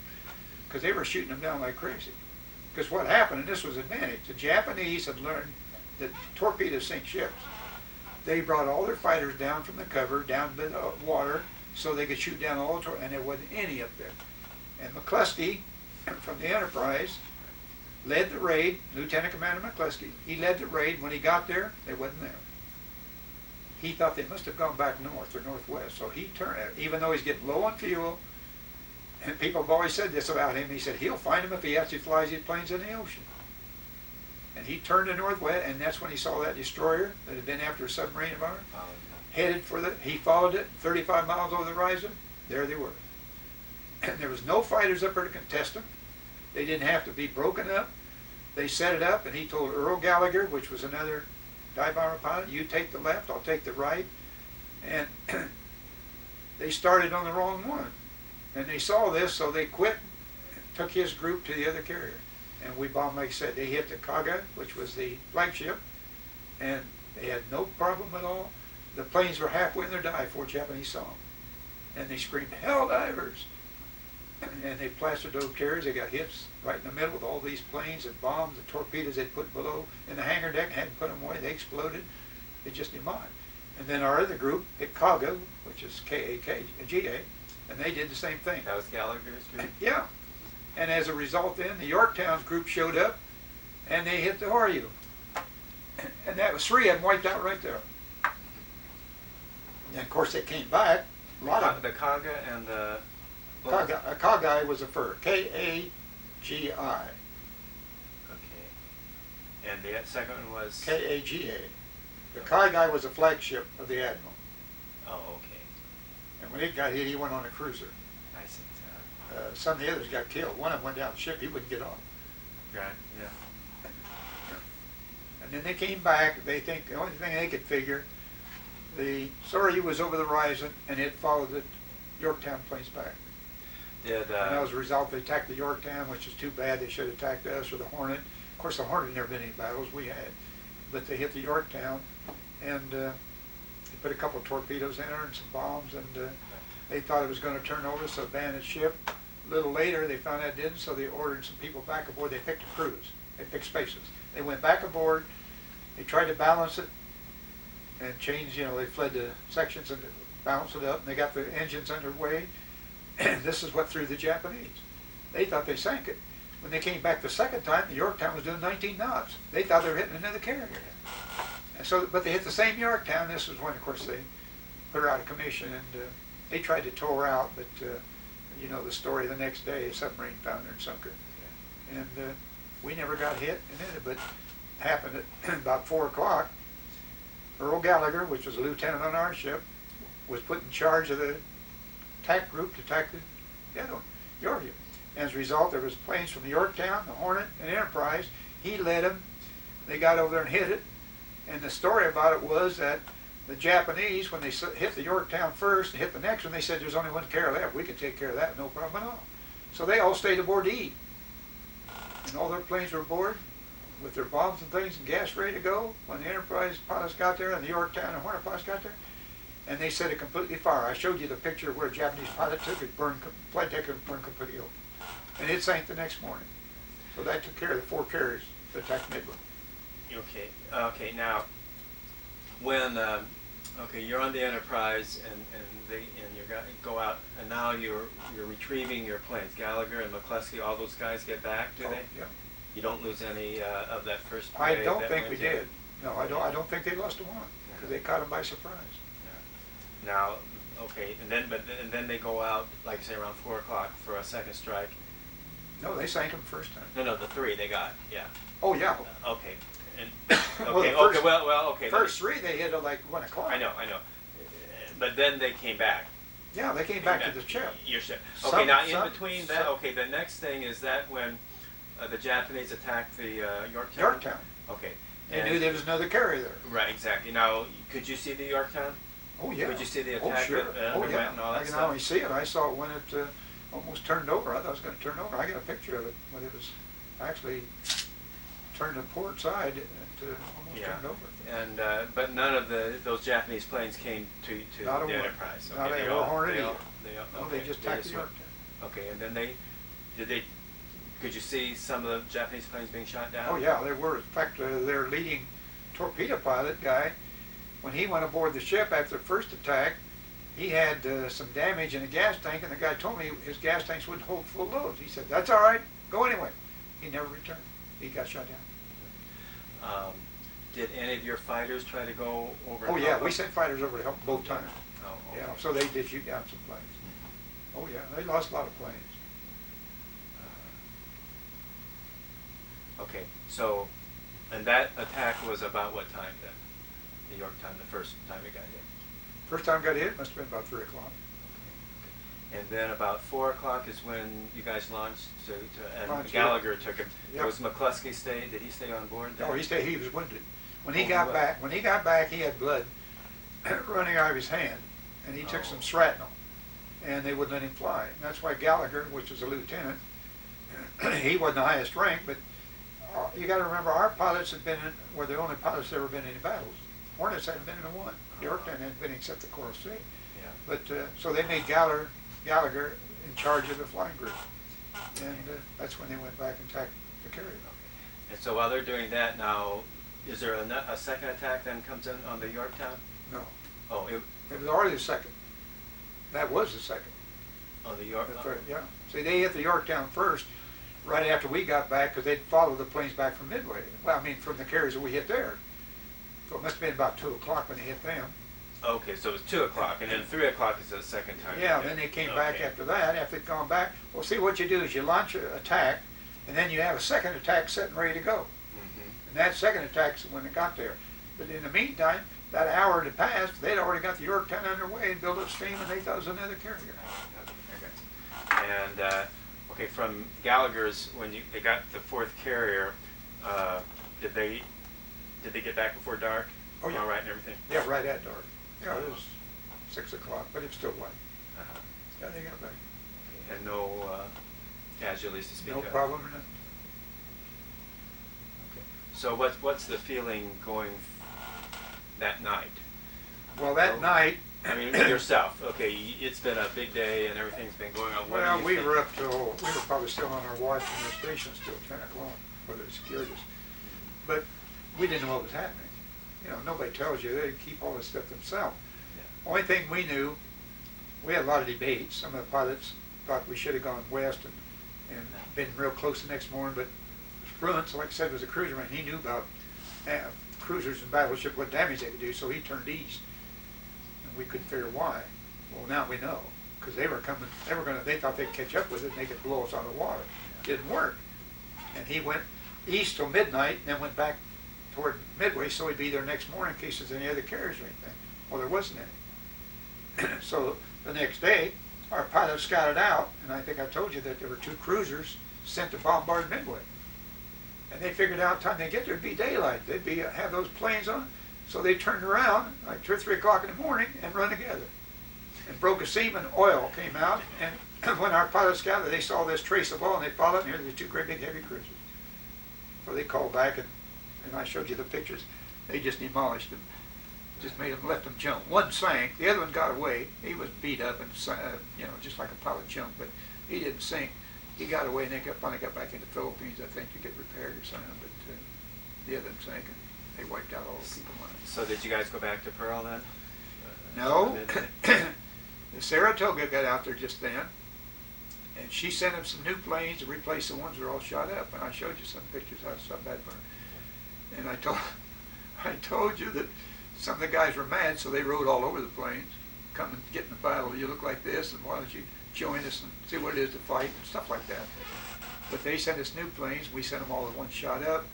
Because they were shooting them down like crazy. Because what happened, and this was advantage, the Japanese had learned that torpedoes sink ships. They brought all their fighters down from the cover, down to the water, so they could shoot down all the torpedoes, and there wasn't any up there. And McCluskey, from the Enterprise, led the raid, Lieutenant Commander McCluskey. He led the raid. When he got there, they wasn't there. He thought they must have gone back north or northwest, so he turned, even though he's getting low on fuel, and people have always said this about him, he said he'll find him if he actually flies these planes in the ocean. And he turned to northwest, and that's when he saw that destroyer that had been after a submarine of ours, headed for he followed it 35 miles over the horizon. There they were. And there was no fighters up there to contest them. They didn't have to be broken up. They set it up, and he told Earl Gallagher, which was another dive bomber pilot, you take the left, I'll take the right. And they started on the wrong one. And they saw this, so they quit, took his group to the other carrier. And we bombed, like I said, they hit the Kaga, which was the flagship, and they had no problem at all. The planes were halfway in their dive before Japanese saw them. And they screamed, hell divers! And they plastered those carriers. They got hits right in the middle with all these planes and bombs, the torpedoes they'd put below in the hangar deck, hadn't put them away, they exploded. They just demolished. And then our other group hit Kaga, which is K-A-G-A, and they did the same thing. That was Gallagher's group? Yeah. And as a result then, the Yorktown's group showed up, and they hit the Horyu. And that was 3 of them wiped out right there. And of course they came back. A lot of The Kaga and the... A Kagai was a fur. K-A-G-I. Okay. And the second one was... K-A-G-A. The Kagai was a flagship of the Admiral. Oh, okay. And when it got hit, he went on a cruiser. I see. Some of the others got killed. One of them went down the ship. He wouldn't get off. Right, yeah. And then they came back. They think the only thing they could figure, the Soryu was over the horizon, and it followed the Yorktown planes back. Did, and as a result, they attacked the Yorktown, which is too bad. They should have attacked us or the Hornet. Of course, the Hornet never been any battles. We had. But they hit the Yorktown, and they put a couple of torpedoes in her and some bombs, and they thought it was going to turn over, so abandoned ship. A little later, they found out it didn't, so they ordered some people back aboard. They picked a cruise. They picked spaces. They went back aboard. They tried to balance it and change, they fled the sections and balanced it up, and they got the engines underway. And this is what threw the Japanese. They thought they sank it. When they came back the second time, the Yorktown was doing 19 knots. They thought they were hitting another carrier. And so, but they hit the same Yorktown. This was when, of course, they put her out of commission, and they tried to tow her out, but you know the story. The next day, a submarine found her and sunk her. And we never got hit in it, but it happened at about 4 o'clock. Earl Gallagher, which was a lieutenant on our ship, was put in charge of the attack group to attack the Yorktown. As a result, there was planes from the Yorktown, the Hornet, and Enterprise. He led them. They got over there and hit it. And the story about it was that the Japanese, when they hit the Yorktown first and hit the next one, they said, there's only one carrier left. We can take care of that, no problem at all. So they all stayed aboard to eat. and all their planes were aboard with their bombs and things and gas ready to go when the Enterprise pilots got there and the Yorktown and Hornet pilots got there. And they set it completely fire. I showed you the picture where a Japanese pilot took it, flight deck and burned completely open. And it sank the next morning. So that took care of the 4 carriers that attacked Midway. Okay. Okay. Now, when okay, you're on the Enterprise and you go out and now you're retrieving your planes. Gallagher and McCluskey, all those guys get back, do they? Yeah. You don't lose any of that first I wave don't that think we went in? did. No, I don't think they lost a one because they caught them by surprise. Yeah. Now, okay, and then they go out, like I say, around 4 o'clock for a second strike. No, they sank them first time. No, the 3 they got. Yeah. Oh yeah. Okay. And Well, okay. the first- Okay. Well. Okay. First 3 they hit at like 1 o'clock. I know. But then they came back. Yeah, they came back to the ship. Your ship. Okay. Now, in Some- between that, okay, the next thing is that when the Japanese attacked the Yorktown. Yorktown. Okay. They And- knew there was another carrier there. Right. Exactly. Now, could you see the Yorktown? Oh yeah. Could you see the Oh attack sure. that Oh went yeah. and all that I can stuff? only see it. I saw it when it almost turned over. I thought it was going to turn over. I got a picture of it when it was actually turned to port side. It almost Yeah. turned over. And but none of those Japanese planes came to Not a the one. Enterprise. Not they a all, Hornet they all, either. No, okay, they just attacked the went. Yorktown. Okay, and then could you see some of the Japanese planes being shot down? Oh yeah, they were. In fact, their leading torpedo pilot guy, when he went aboard the ship after the first attack, he had some damage in the gas tank, and the guy told me his gas tanks wouldn't hold full loads. He said, "That's all right, go anyway." He never returned. He got shot down. Did any of your fighters try to go over? Oh and yeah, help we them? sent fighters over to help both times. Oh, okay. Yeah, so they did shoot down some planes. Oh yeah, they lost a lot of planes. Okay, so, and that attack was about what time then? The Yorktown, the first time it got hit? First time got hit must have been about 3 o'clock. And then about 4 o'clock is when you guys launched and Launched, Gallagher took him. Yeah. Was McCluskey stay? Did he stay on board then? No, he was wounded. When he Oh, got he was. back, he had blood running out of his hand, and he took Oh. some shrapnel, and they wouldn't let him fly. And that's why Gallagher, which was a lieutenant, he wasn't the highest rank, but you got to remember our pilots were the only pilots that ever been in any battles. Hornets hadn't been in one. Yorktown hadn't been except the Coral Sea. Yeah. But so they made Gallagher in charge of the flying group, and that's when they went back and attacked the carrier. And so while they're doing that now, is there a second attack then comes in on the Yorktown? No, Oh, it was already the second. That was the second. on the York. The third, yeah. See, they hit the Yorktown first, right after we got back, because they'd followed the planes back from Midway. Well, I mean, from the carriers that we hit there. So it must have been about 2 o'clock when they hit them. Okay, so it was 2 o'clock, and then 3 o'clock is the second time. Yeah, you then hit. they came back Okay. after that. After they'd gone back, well, see, what you do is you launch an attack, and then you have a second attack set and ready to go. Mhm. And that second attack's when it got there. But in the meantime, that hour had passed, they'd already got the Yorktown underway and built up steam, and they thought it was another carrier. And okay, from Gallagher's, when they got the 4th carrier, did they get back before dark? Oh, yeah. All right, and everything. Yeah, right at dark. Yeah, it was 6 o'clock, but it's still light. Uh-huh. Yeah, they got back. And no casualties to speak No of. problem or nothing. Okay. So what's the feeling going that night? Well, that night, I mean, yourself. Okay, it's been a big day and everything's been going on. What do well, you we think? were up till, we were probably still on our watch in the station till 10 o'clock, whether it secured us. But we didn't know what was happening. You know, nobody tells you. They keep all this stuff themselves. Yeah. Only thing we knew, we had a lot of debates. Some of the pilots thought we should have gone west and been real close the next morning, but Spruance, like I said, was a cruiserman. He knew about cruisers and battleship, what damage they could do, so he turned east. And we couldn't figure why. Well, now we know, because they thought they'd catch up with it and they could blow us out of the water. Didn't work. And he went east till midnight and then went back toward Midway, so he'd be there next morning in case there's any other carriers or anything. Well, there wasn't any. So the next day, our pilots scouted out, and I think I told you that there were 2 cruisers sent to bombard Midway. And they figured out time they get there, it'd be daylight. They'd have those planes on. So they turned around like 2 or 3 o'clock in the morning and run together. And broke a seam and oil came out. And when our pilots scouted, they saw this trace of oil and they followed, and here were 2 great big heavy cruisers. before they called back, and I showed you the pictures. They just demolished them. Just made them, left them junk. One sank, the other one got away. He was beat up and just like a pile of junk, but he didn't sink. He got away, and they finally got back into the Philippines, I think, to get repaired or something. But the other one sank, and they wiped out all the people on it. So did you guys go back to Pearl then? No. Saratoga got out there just then, and she sent him some new planes to replace the ones that were all shot up. And I showed you some pictures how some bad burned. And I told you that some of the guys were mad, so they rode all over the planes. Come and get in the battle. You look like this, and why don't you join us and see what it is to fight and stuff like that. But they sent us new planes. We sent them all the ones shot up.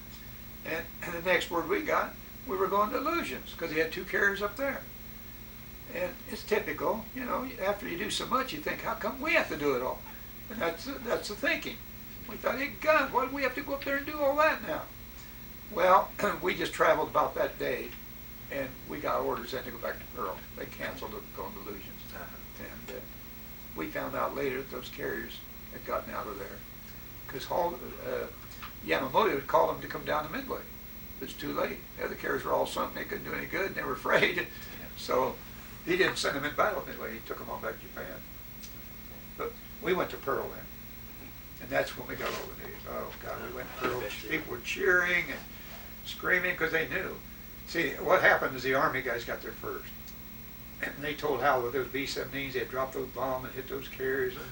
And the next word we got, we were going to Illusions because he had 2 carriers up there. And it's typical, after you do so much, you think, how come we have to do it all? And that's the thinking. We thought, hey, God, why do we have to go up there and do all that now? Well, we just traveled about that day, and we got orders then to go back to Pearl. They canceled it going to Illusions. And we found out later that those carriers had gotten out of there. Because Yamamoto had called them to come down to Midway. It was too late. The other carriers were all sunk. They couldn't do any good, and they were afraid. So he didn't send them in battle at Midway. He took them all back to Japan. But we went to Pearl then. And that's when we got all the news. Oh, God, we went to Pearl. People were cheering and screaming because they knew. See, what happened is the Army guys got there first. And they told Hal that those B-17s, they had dropped those bombs and hit those carriers and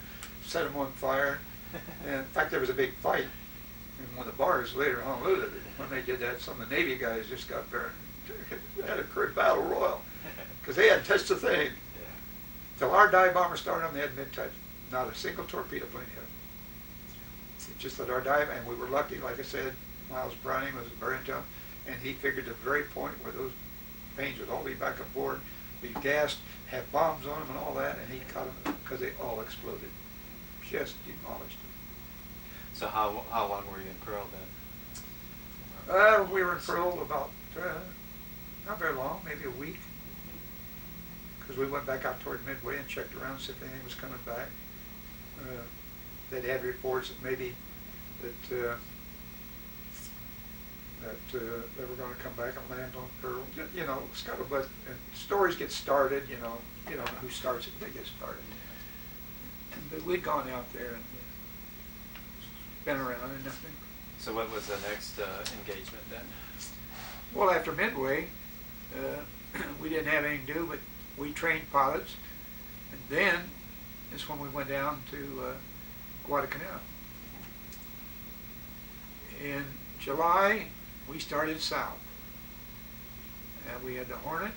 set them on fire. And in fact, there was a big fight in one of the bars later in Honolulu. When they did that, some of the Navy guys just got there and had a battle royal because they hadn't touched a thing. Till our dive bomber started them, they hadn't been touched. Not a single torpedo plane hit. It's just that our dive, and we were lucky, like I said, Miles Browning was very tough, and he figured the very point where those planes would all be back aboard, be gassed, have bombs on them and all that, and he caught them because they all exploded. Just demolished them. So how long were you in Pearl then? We were in Pearl about, not very long, maybe a week. Because we went back out toward Midway and checked around to see if anything was coming back. They'd had reports that maybe that they were going to come back and land on Pearl. Scuttlebutt, and stories get started, you don't know who starts it, they get started. But we'd gone out there and been around and nothing. So what was the next engagement then? Well, after Midway, we didn't have anything to do, but we trained pilots, and then is when we went down to Guadalcanal. In July, we started south. We had the Hornet,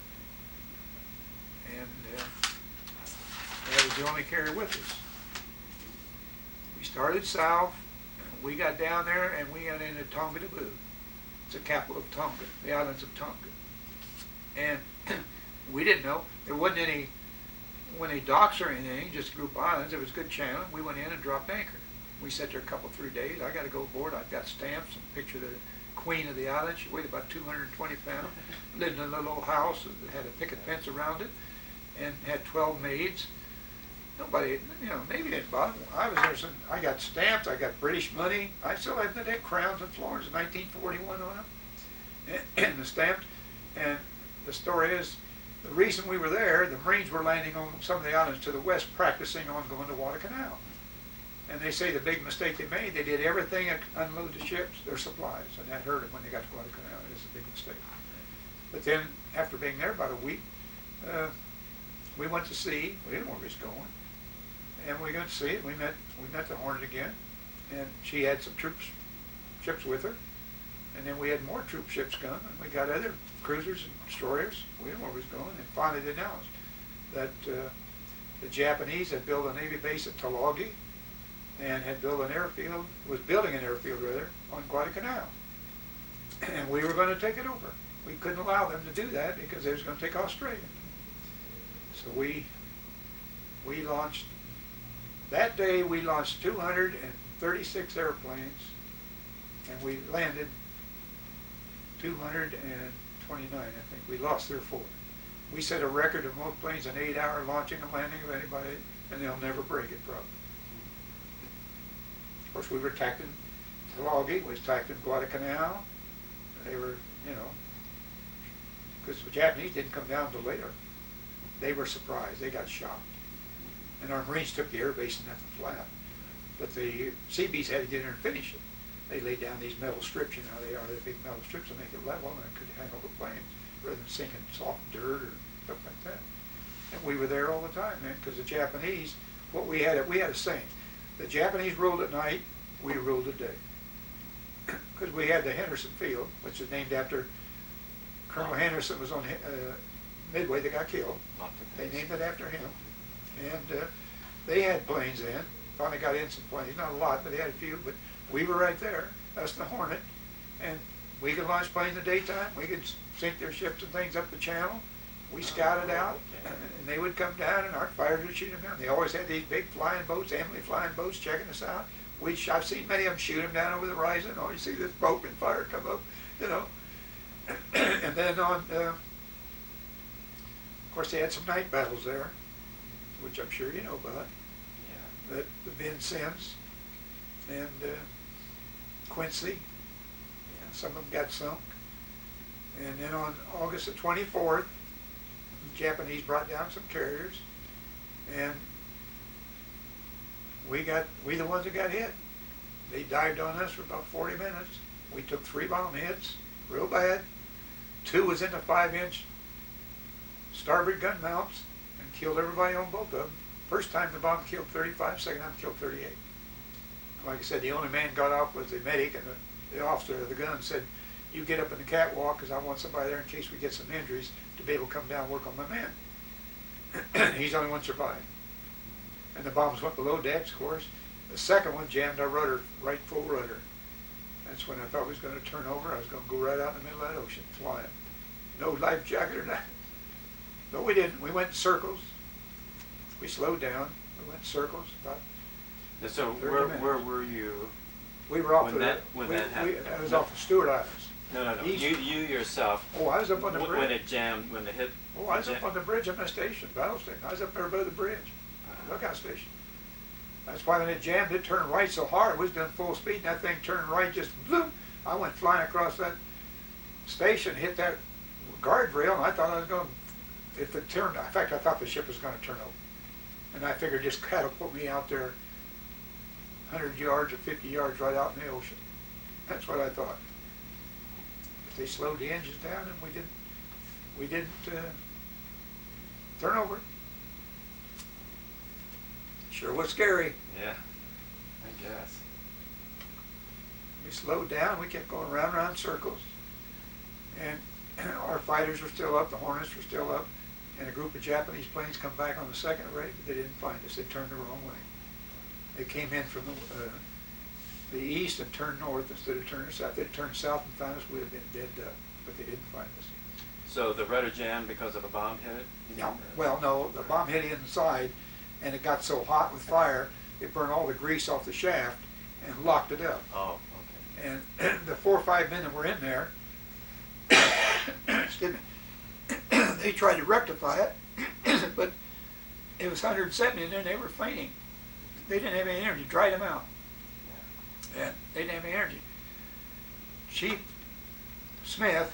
and that was the only carrier with us. We started south, and we got down there, and we got into Tonga Taboo. It's the capital of Tonga, the islands of Tonga. And we didn't know. There wasn't any docks or anything, just a group of islands. There was a good channel. We went in and dropped anchor. We sat there a couple, 3 days. I got to go aboard. I've got stamps and a picture of the queen of the island. She weighed about 220 pounds. Lived in a little old house that had a picket fence around it and had 12 maids. Nobody, Navy didn't bother. I was there. I got stamps. I got British money. I still had the crowns and florins of 1941 on them. And the stamps. And the story is, the reason we were there, the Marines were landing on some of the islands to the west, practicing on going to Guadalcanal. And they say the big mistake they made, they did everything to unload the ships, their supplies, and that hurt them when they got to Guadalcanal. It was a big mistake. But then, after being there about a week, we went to sea. We didn't know where we was going. And we went to sea, and we met the Hornet again, and she had some ships with her. And then we had more troop ships come, and we got other cruisers and destroyers. We didn't know where we was going. And finally they announced that the Japanese had built a Navy base at Tulagi and was building an airfield on Guadalcanal. And we were going to take it over. We couldn't allow them to do that because they was going to take Australia. So we launched, that day we launched 236 airplanes, and we landed 229, I think. We lost their 4. We set a record of most planes in 8-hour launching and landing of anybody, and they'll never break it, probably. Of course, we were attacking Tulagi was attacked in Guadalcanal. They were, you know, because the Japanese didn't come down until later. They were surprised. They got shocked. And our Marines took the air base and left it flat. But the Seabees had to get in there and finish it. They laid down these metal strips, you know how they are, the big metal strips to make it level, and it could handle the planes rather than sinking soft dirt or stuff like that. And we were there all the time, man, because the Japanese, we had a saying, the Japanese ruled at night, we ruled at day. Because we had the Henderson Field, which is named after Colonel Henderson was on Midway that got killed. They named it after him. And they had planes then. Finally got in some planes, not a lot, but they had a few. But we were right there, us and the Hornet. And we could launch planes in the daytime. We could sink their ships and things up the channel. We scouted out, and they would come down, and our fighters would shoot them down. They always had these big flying boats, Emily flying boats, checking us out. I've seen many of them shoot them down over the horizon. Oh, you see this boat and fire come up, you know. And then of course, they had some night battles there, which I'm sure you know about. Yeah. That the Vincennes and Quincy, and some of them got sunk. And then on August the 24th, the Japanese brought down some carriers, and we the ones that got hit. They dived on us for about 40 minutes. We took 3 bomb hits, real bad. 2 was in the 5-inch starboard gun mounts and killed everybody on both of them. First time the bomb killed 35, second time killed 38. Like I said, the only man got off was the medic, and the officer of the gun said, you get up in the catwalk because I want somebody there in case we get some injuries to be able to come down and work on my men. He's the only one survived. And the bombs went below decks, of course. The second one jammed our rudder, right full rudder. That's when I thought we was going to turn over. I was going to go right out in the middle of that ocean, flying. No life jacket or nothing. No, we didn't. We went in circles. We slowed down. We went in circles about. So where were you? We were off when that happened. I was off of Stewart Islands. No. You yourself. Oh, I was up on the bridge. When it jammed, when it hit. Oh, I was up on the bridge of my station, battle station. I was up there above the bridge, lookout station. That's why when it jammed, it turned right so hard. It was doing full speed, and that thing turned right, just bloom. I went flying across that station, hit that guardrail, and I thought I was going. If it turned, in fact, I thought the ship was going to turn over, and I figured just catapult me out there, 100 yards or 50 yards right out in the ocean. That's what I thought. If they slowed the engines down, and we didn't turn over. Sure was scary. Yeah, I guess. We slowed down. We kept going round and round circles, and our fighters were still up. The Hornets were still up, and a group of Japanese planes come back on the second rig. But they didn't find us. They turned the wrong way. They came in from the east and turned north instead of turning south. If they'd turned south and found us, we'd have been dead up. But they didn't find us. So the rudder jammed because of a bomb hit it? No. Well, no. The bomb hit inside, and it got so hot with fire, it burned all the grease off the shaft and locked it up. Oh, okay. And the 4 or 5 men that were in there, excuse me, they tried to rectify it, but it was 170 in there, and they were fainting. They didn't have any energy, dried them out. And they didn't have any energy. Chief Smith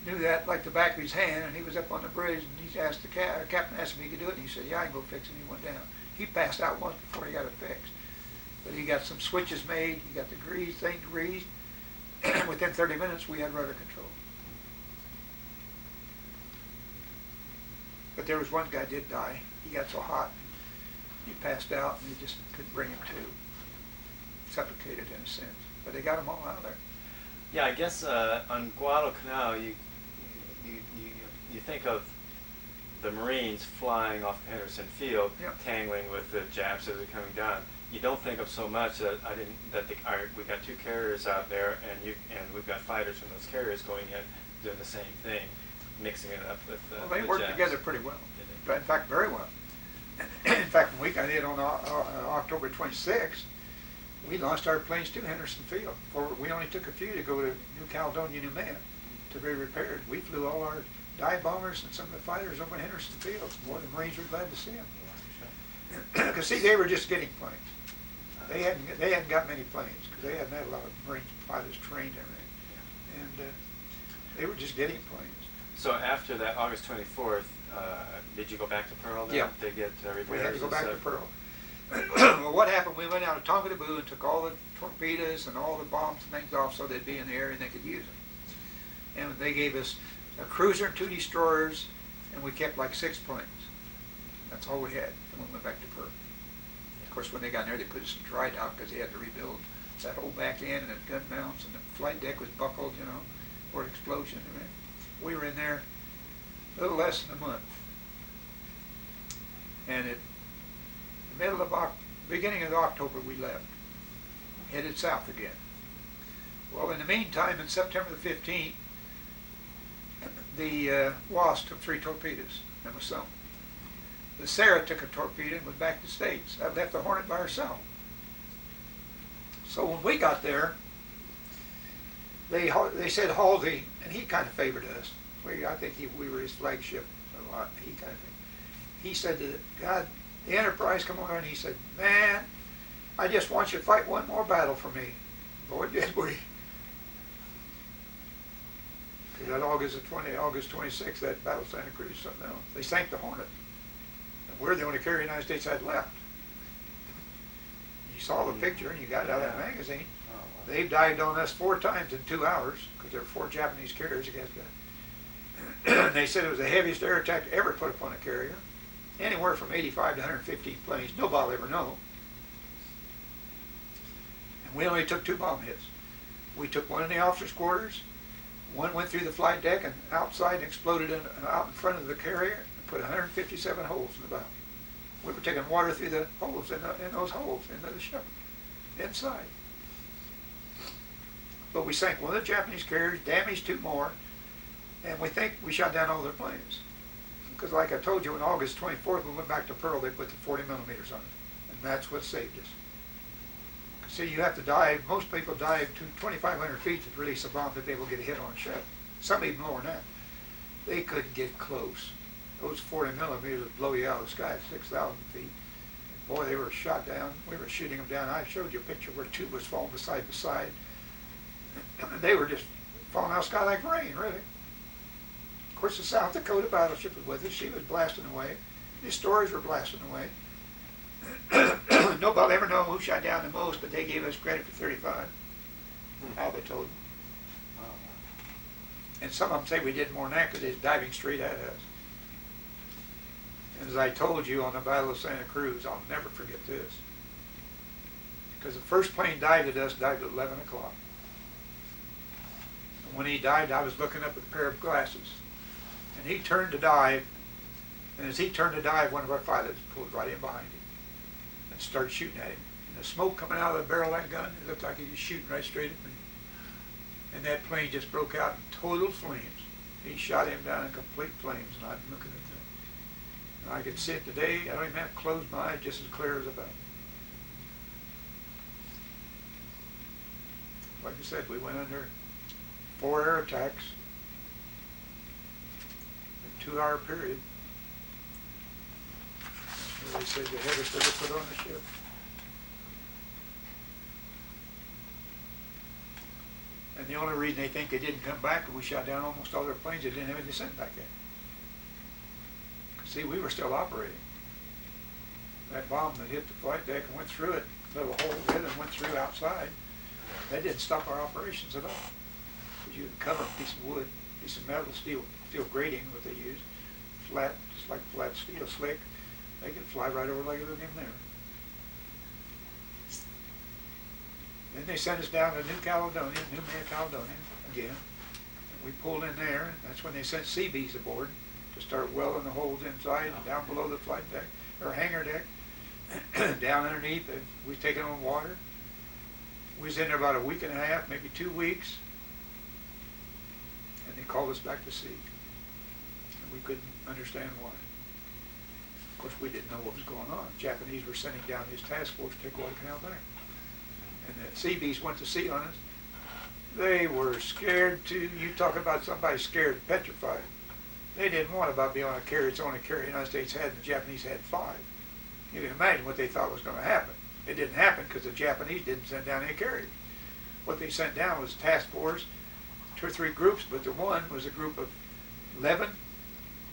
knew that like the back of his hand, and he was up on the bridge, and he asked the captain asked him if he could do it, and he said, yeah, I can go fix it, and he went down. He passed out once before he got it fixed. But he got some switches made, he got the thing greased, and within 30 minutes we had rudder control. But there was one guy did die. He got so hot, he passed out, and they just couldn't bring him to. Suffocated in a sense. But they got him all out of there. Yeah, I guess on Guadalcanal, you think of the Marines flying off Henderson Field, tangling with the Japs as they're coming down. You don't think of so much that we got 2 carriers out there, and we've got fighters from those carriers going in doing the same thing, mixing it up with the Well, they worked Japs. together pretty well. In fact, very well. In fact, when we got in on October 26th, we launched our planes to Henderson Field. We only took a few to go to New Caledonia, New Man, to be repaired. We flew all our dive bombers and some of the fighters over Henderson Field. More than Marines were glad to see them. Because see, they were just getting planes. They hadn't got many planes because they hadn't had a lot of Marine pilots trained and everything, and they were just getting planes. So after that August 24th, did you go back to Pearl then? Yeah. To get repairs? We had to go back to and Pearl. Well, what happened? We went out of Tonga and took all the torpedoes and all the bombs and things off so they'd be in the air and they could use them. And they gave us a cruiser and 2 destroyers, and we kept like 6 planes. That's all we had. And we went back to Pearl. Of course, when they got in there, they put us in dry dock because they had to rebuild that whole back end and the gun mounts, and the flight deck was buckled, you know, for an explosion. I mean, we were in there a little less than a month. And at the beginning of October, we left, headed south again. Well, in the meantime, in September the 15th, the Wasp took 3 torpedoes and was sunk. The Sarah took a torpedo and went back to the States. That left the Hornet by herself. So when we got there, they said Halsey, and he kind of favored us. I think we were his flagship a lot. He said to God, the Enterprise come on, and he said, man, I just want you to fight one more battle for me. Boy, did we. Because that August 26th, that Battle of Santa Cruz, something else. They sank the Hornet. And we're the only carrier the United States had left. You saw the picture, and you got it out of that magazine. They've dived on us 4 times in 2 hours, because there were 4 Japanese carriers against that. They said it was the heaviest air attack ever put upon a carrier. Anywhere from 85 to 115 planes. Nobody will ever know. And we only took 2 bomb hits. We took one in the officers' quarters. One went through the flight deck and outside and exploded out in front of the carrier and put 157 holes in the bow. We were taking water through the holes, in those holes, into the ship, inside. But we sank one of the Japanese carriers, damaged 2 more, and we think we shot down all their planes. Because like I told you, on August 24th, we went back to Pearl, they put the 40 millimeters on it. And that's what saved us. See, you have to dive, most people dive to 2,500 feet to release a bomb to be able to get a hit on a ship. Some even lower than that. They couldn't get close. Those 40 millimeters would blow you out of the sky at 6,000 feet. And boy, they were shot down. We were shooting them down. I showed you a picture where 2 was falling side to side. They were just falling out of the sky like rain, really. Of course, the South Dakota battleship was with us. She was blasting away. The stories were blasting away. Nobody will ever know who shot down the most, but they gave us credit for 35. How they told them. And some of them say we did more than that because they was diving straight at us. And as I told you on the Battle of Santa Cruz, I'll never forget this. Because the first plane dived at us, dived at 11 o'clock. And when he dived, I was looking up with a pair of glasses. And he turned to dive, and as he turned to dive, one of our pilots pulled right in behind him and started shooting at him. And the smoke coming out of the barrel of that gun, it looked like he was shooting right straight at me. And that plane just broke out in total flames. He shot him down in complete flames, and I'm looking at that. And I can see it today. I don't even have to close my eyes, just as clear as a bell. Like I said, we went under 4 air attacks in a 2-hour period. That's where they said the heaviest ever put on the ship. And the only reason they think they didn't come back is we shot down almost all their planes. They didn't have any descent back then. See, we were still operating. That bomb that hit the flight deck and went through it, little hole in and went through outside, that didn't stop our operations at all. Because you could cover a piece of wood, piece of metal, steel grating, what they used, flat, just like flat steel, slick. They could fly right over like everything there. Then they sent us down to New Caledonia again. And we pulled in there, and that's when they sent Seabees aboard to start welding the holes inside and down below the flight deck, or hangar deck, down underneath. And we was taking on water. We was in there about a week and a half, maybe 2 weeks, and they called us back to sea. And we couldn't understand why. Of course, we didn't know what was going on. The Japanese were sending down this task force to take Guadalcanal back. And the Seabees went to sea on us. They were scared to, you talk about somebody scared, petrified. They didn't want about being on a carrier. It's the only carrier the United States had, and the Japanese had 5. You can imagine what they thought was going to happen. it didn't happen because the Japanese didn't send down any carriers. What they sent down was task force, 2 or 3 groups, but the one was a group of 11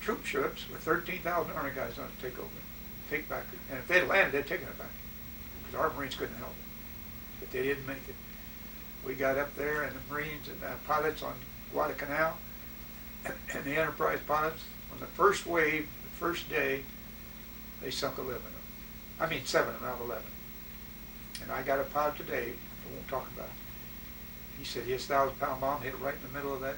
troop ships with 13,000 Army guys on it to take back. And if they'd landed, they'd taken it back because our Marines couldn't help it. But they didn't make it. We got up there, and the Marines and the pilots on Guadalcanal and the Enterprise pilots, on the first wave, the first day, they sunk 11 of them. I mean 7 of them out of 11. And I got a pilot today, I won't talk about it. He said his 1,000-pound bomb hit right in the middle of that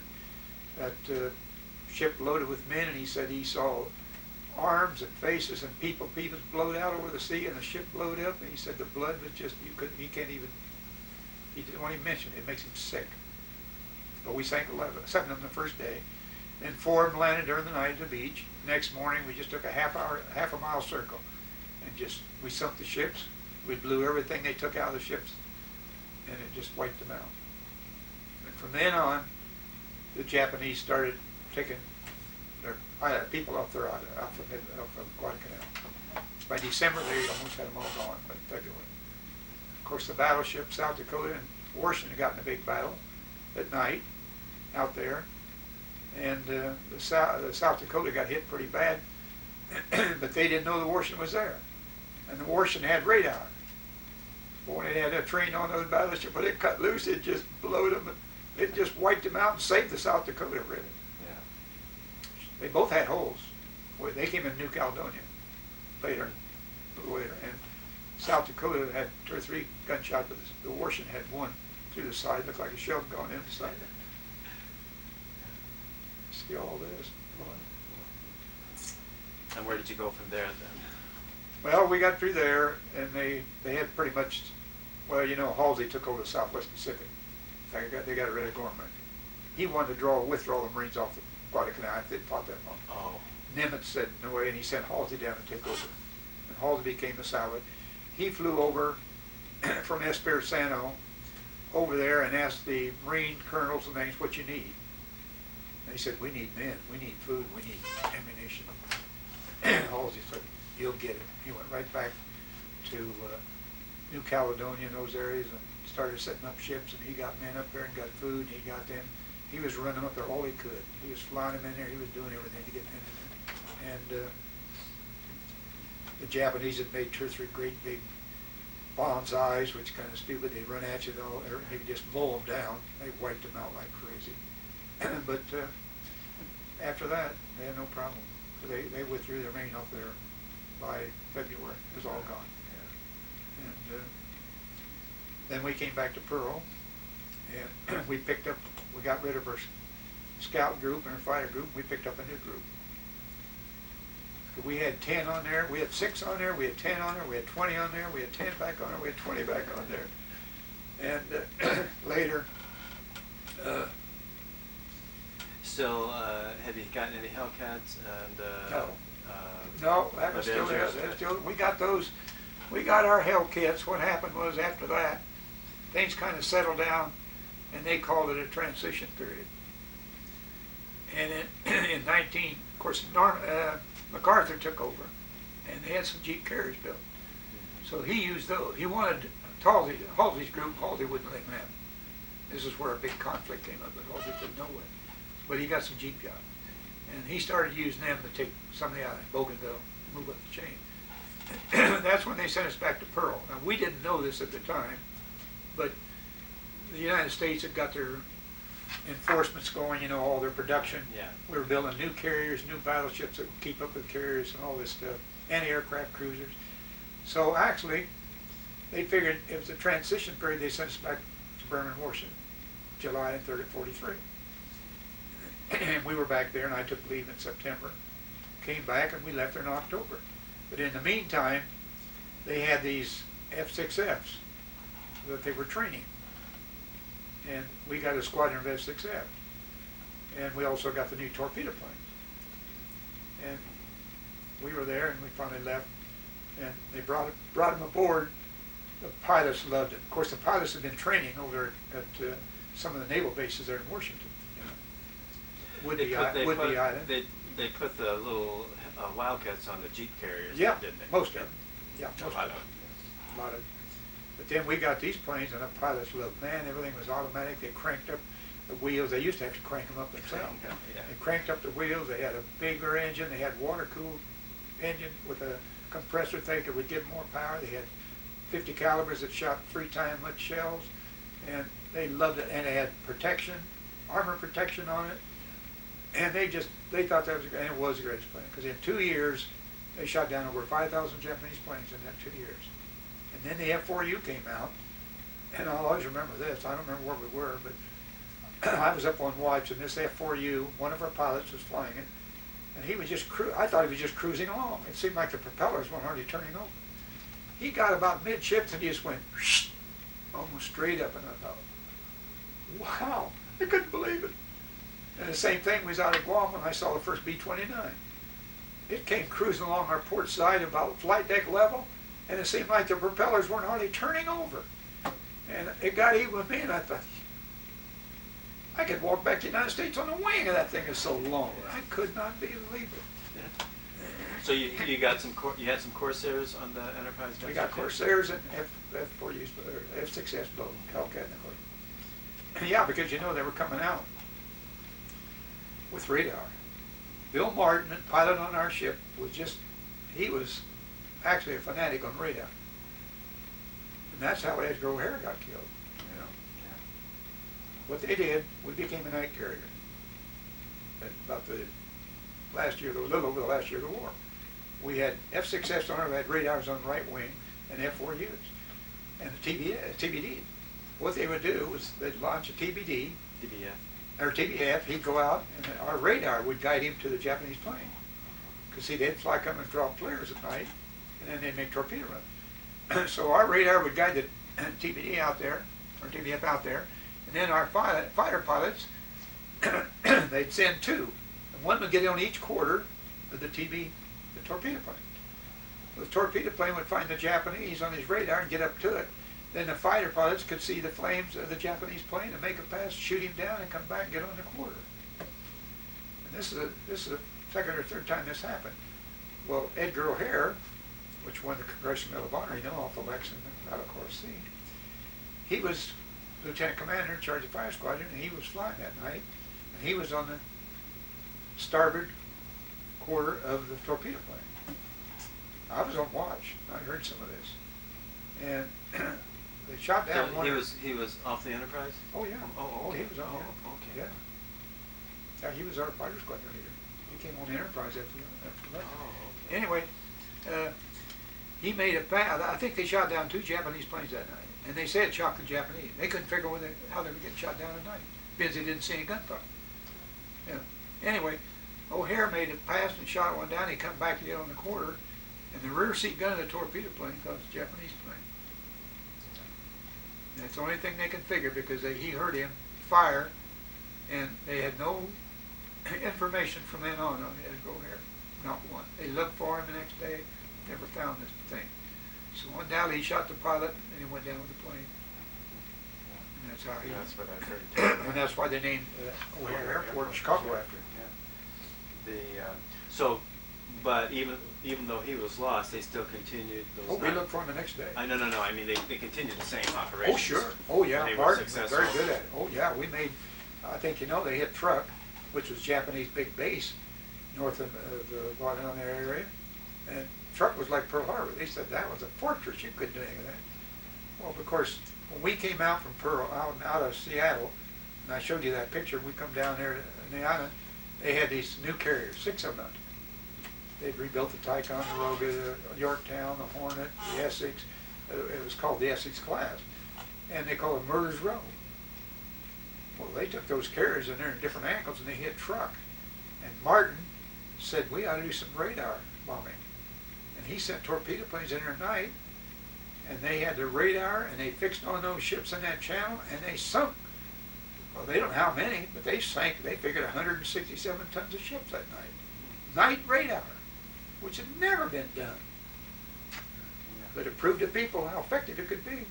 ship loaded with men, and he said he saw arms and faces and people blowed out over the sea, and the ship blowed up, and he said the blood was just, he didn't want to mention it. It makes him sick. But we sank 7 of them the first day. Then 4 of them landed during the night at the beach. Next morning, we just took a half a mile circle, and we sunk the ships. We blew everything they took out of the ships, and it just wiped them out. And from then on, the Japanese started taking their people off the Guadalcanal. By December, they almost had them all gone, by February. Of course, the battleship South Dakota and Washington got in a big battle at night out there, and the South Dakota got hit pretty bad, but they didn't know the Washington was there. And the Washington had radar. But when they had a train on those battleships, when it cut loose, it just blowed them. It just wiped them out and saved the South Dakota, really. Yeah. They both had holes. Well, they came in New Caledonia later, a little later, and South Dakota had 2 or 3 gunshots, but the Washington had 1 through the side. Looked like a shell going in the side. See all this. And where did you go from there then? Well, we got through there, and they had pretty much, well, you know, Halsey took over the Southwest Pacific. They got rid of Gorman. He wanted to withdraw the Marines off the Guadalcanal if they'd fought that long. Oh. Nimitz said no way, and he sent Halsey down to take over. And Halsey became the Salad. He flew over from Espiritu Santo over there and asked the Marine colonels and things, what you need. And they said, we need men, we need food, we need ammunition. Halsey said, you'll get it. He went right back to New Caledonia and those areas and started setting up ships, and he got men up there and got food, and he got them. He was running up there all he could. He was flying them in there. He was doing everything to get men in there. And the Japanese had made 2 or 3 great big bonsais, which is kind of stupid. They'd run at you, though, or maybe just mow them down. They wiped them out like crazy. But after that, they had no problem. They withdrew their Marine off there by February. It was all gone. Yeah. And then we came back to Pearl, and we got rid of our scout group and our fighter group. We picked up a new group. We had 10 on there, we had 6 on there, we had 10 on there, we had 20 on there, we had 10 back on there, we had 20 back on there. And later... Still, have you gotten any Hellcats? And, no, that was still there. We got those. We got our Hellcats. What happened was after that, things kind of settled down, and they called it a transition period. And in of course, MacArthur took over, and they had some Jeep carriers built. So he used those. He wanted Halsey's group. Halsey wouldn't let him have them. This is where a big conflict came up, but Halsey said no way. But he got some Jeep jobs. And he started using them to take somebody out of Bougainville, move up the chain. That's when they sent us back to Pearl. Now, we didn't know this at the time, but the United States had got their enforcements going, you know, all their production. Yeah. We were building new carriers, new battleships that would keep up with carriers and all this stuff, anti-aircraft cruisers. So actually, they figured it was a transition period. They sent us back to Bremen, Washington, July 3rd of 43. And we were back there, and I took leave in September. Came back, and we left there in October. But in the meantime, they had these F-6Fs that they were training. And we got a squadron of F-6F. And we also got the new torpedo planes. And we were there, and we finally left. And they brought them aboard. The pilots loved it. Of course, the pilots had been training over at some of the naval bases there in Washington. Woodby Island. They put the little Wildcats on the Jeep carriers, yeah, didn't they? Most of them. Yeah, most of them. A lot of But then we got these planes, and the pilots loved, man, everything was automatic. They cranked up the wheels. They used to have to crank them up themselves. Yeah. They cranked up the wheels. They had a bigger engine. They had water-cooled engine with a compressor thing that would give more power. They had 50 calibers that shot 3 times much shells, and they loved it. And they had protection, armor protection on it, and they thought that was, and it was the greatest plane, because in 2 years they shot down over 5,000 Japanese planes in that 2 years. And then the F-4U came out, and I'll always remember this. I don't remember where we were, but I was up on watch, and this F-4U, one of our pilots was flying it, and he was just I thought he was just cruising along. It seemed like the propellers weren't hardly turning over. He got about midships, and he just went whoosh, almost straight up, and I thought, wow, I couldn't believe it. And the same thing was out of Guam when I saw the first B-29. It came cruising along our port side about flight deck level, and it seemed like the propellers weren't hardly turning over. And it got even with me, and I thought, I could walk back to the United States on the wing, and that thing is so long. I could not believe it. Yeah. So you got some you had some Corsairs on the Enterprise? We got Corsairs and F-4Us, F-6S both, Hellcat and yeah, because you know they were coming out with radar. Bill Martin, pilot on our ship, he was actually a fanatic on radar. And that's how Edgar O'Hare got killed. You know. Yeah. What they did, we became a night carrier. At about the last year, a little over the last year of the war. We had F-6S on it, we had radars on the right wing, and F-4Us, and the TBD. What they would do was they'd launch a TBD, or TBF, he'd go out, and our radar would guide him to the Japanese plane. Because see, they'd fly come and drop flares at night, and then they'd make torpedo runs. So our radar would guide the TBD out there, or TBF out there, and then our fighter pilots, they'd send 2. And one would get on each quarter of the torpedo plane. The torpedo plane would find the Japanese on his radar and get up to it. Then the fighter pilots could see the flames of the Japanese plane and make a pass, shoot him down, and come back and get on the quarter. And this is the second or third time this happened. Well, Edgar O'Hare, which won the Congressional Medal of Honor, you know, off the Lexington out of Course C, he was lieutenant commander in charge of fire squadron, and he was flying that night, and he was on the starboard quarter of the torpedo plane. I was on watch. I heard some of this, and they shot down one. He was off the Enterprise? Oh yeah. Oh, okay. He was on. Okay. Yeah, he was our fighter squadron leader. He came on the Enterprise after that. Oh, okay. Anyway, he made a pass. I think they shot down 2 Japanese planes that night, and they said shot the Japanese. They couldn't figure how they were getting shot down at night because they didn't see any gunfire. Yeah. Anyway, O'Hare made a pass and shot one down. He come back to get on the quarter, and the rear seat gun of the torpedo plane thought it was a Japanese plane. And that's the only thing they could figure, because he heard him fire, and they had no information from then on Edgar O'Hare. Not one. They looked for him the next day, never found this thing. So undoubtedly he shot the pilot, and he went down with the plane. And that's how he. That's what I heard. And that's why they named O'Hare Airport in Chicago after him. But even though he was lost, they still continued those. Oh, we looked for him the next day. No. I mean, they continued the same operations. Oh, sure. Oh, yeah. They were Martin was successful. very good at it. Oh, yeah. We made, I think, they hit Truck, which was Japanese big base north of the Guadalajara area. And Truck was like Pearl Harbor. They said that was a fortress. You couldn't do any of that. Well, of course, when we came out from out of Seattle, and I showed you that picture, we come down there to the island, they had these new carriers, 6 of them. They'd rebuilt the Ticonderoga, the Yorktown, the Hornet, the Essex. It was called the Essex class. And they called it Murder's Row. Well, they took those carriers and they're in different angles and they hit Truck. And Martin said, we ought to do some radar bombing. And he sent torpedo planes in there at night, and they had the radar, and they fixed on those ships in that channel, and they sunk. Well, they don't know how many, but they sank, they figured 167 tons of ships that night. Night radar, which had never been done. But it proved to people how effective it could be.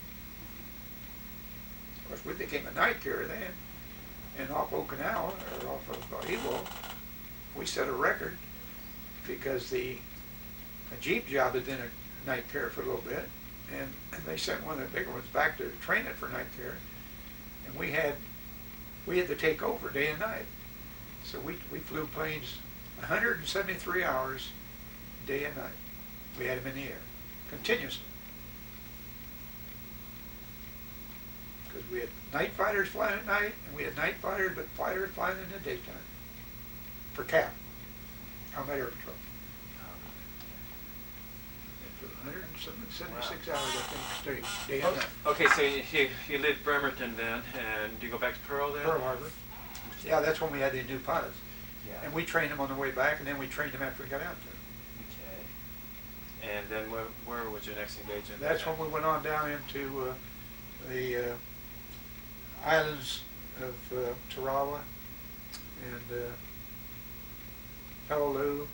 Of course, we became a night carrier then, and off Okinawa, or off of Iwo, we set a record because the Jeep job had been a night carrier for a little bit, and they sent one of the bigger ones back to train it for night care, and we had to take over day and night. So we flew planes 173 hours, day and night. We had them in the air, continuously. Because we had night fighters flying at night, and we had night fighters, but fighters flying in the daytime for CAP, Combat Air Patrol. For 176 hours, I think, straight, day and night. Okay, so you lived Bremerton then, and do you go back to Pearl then? Pearl Harbor. Yeah, that's when we had the new pilots. Yeah. And we trained them on the way back, and then we trained them after we got out there. Okay. And then where was your next engagement? That's when we went on down into the islands of Tarawa and Peleliu.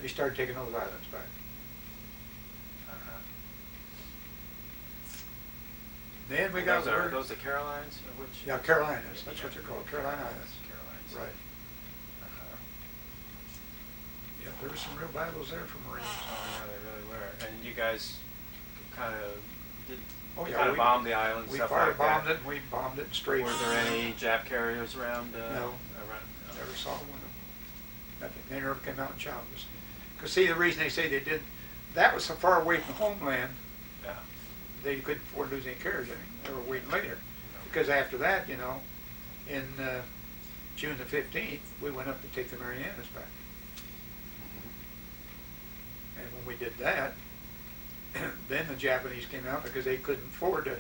They started taking those islands back. Uh-huh. Then we And got are those the Carolines? Or which? Yeah, Carolinas. That's what they're called, Carolina Islands. Carolines. Right. Uh-huh. Yeah, there were some real battles there for Marines. Oh, yeah, they really were. And you guys kind of did Oh, bomb the island, we stuff fire like bombed that. it, and we bombed it straight. Were there any Jap carriers around? No. Around, no. Never saw one of them. Nothing. They never came out and challenged us. Because see, the reason they say they did, that was so far away from homeland, Yeah. they couldn't afford to lose any carriers. They were waiting later. Because after that, you know, in June the 15th, we went up to take the Marianas back. Mm-hmm. And when we did that, then the Japanese came out because they couldn't afford to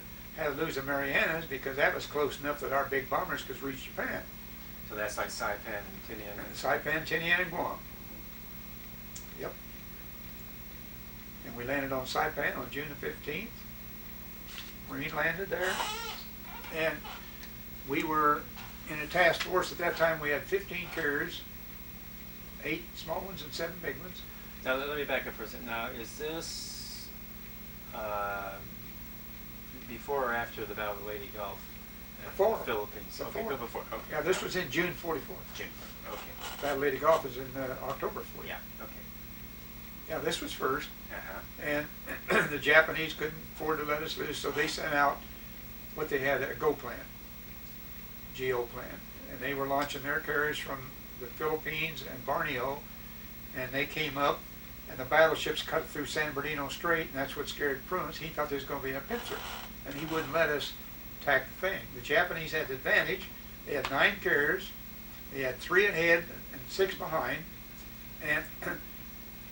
lose the Marianas because that was close enough that our big bombers could reach Japan. So that's like Saipan and Tinian. And Saipan, Tinian, and Guam. Yep. And we landed on Saipan on June the 15th. Marine landed there. And we were in a task force. At that time, we had 15 carriers, 8 small ones and 7 big ones. Now let me back up for a second. Now is this before or after the Battle of Lady Gulf? Before. The Philippines. Before. Okay, go before. Okay. Yeah, this was in June 44. June. Okay. Battle of Lady Gulf was in October 40. Yeah. Okay. Yeah, this was first. Uh-huh. And the Japanese couldn't afford to let us loose, so they sent out what they had, a GO plan, GO plan. And they were launching their carriers from the Philippines and Borneo, and they came up, and the battleships cut through San Bernardino Strait, and that's what scared Prunes. He thought there was going to be a pincer, and he wouldn't let us attack the thing. The Japanese had the advantage. They had 9 carriers. They had 3 ahead and 6 behind, and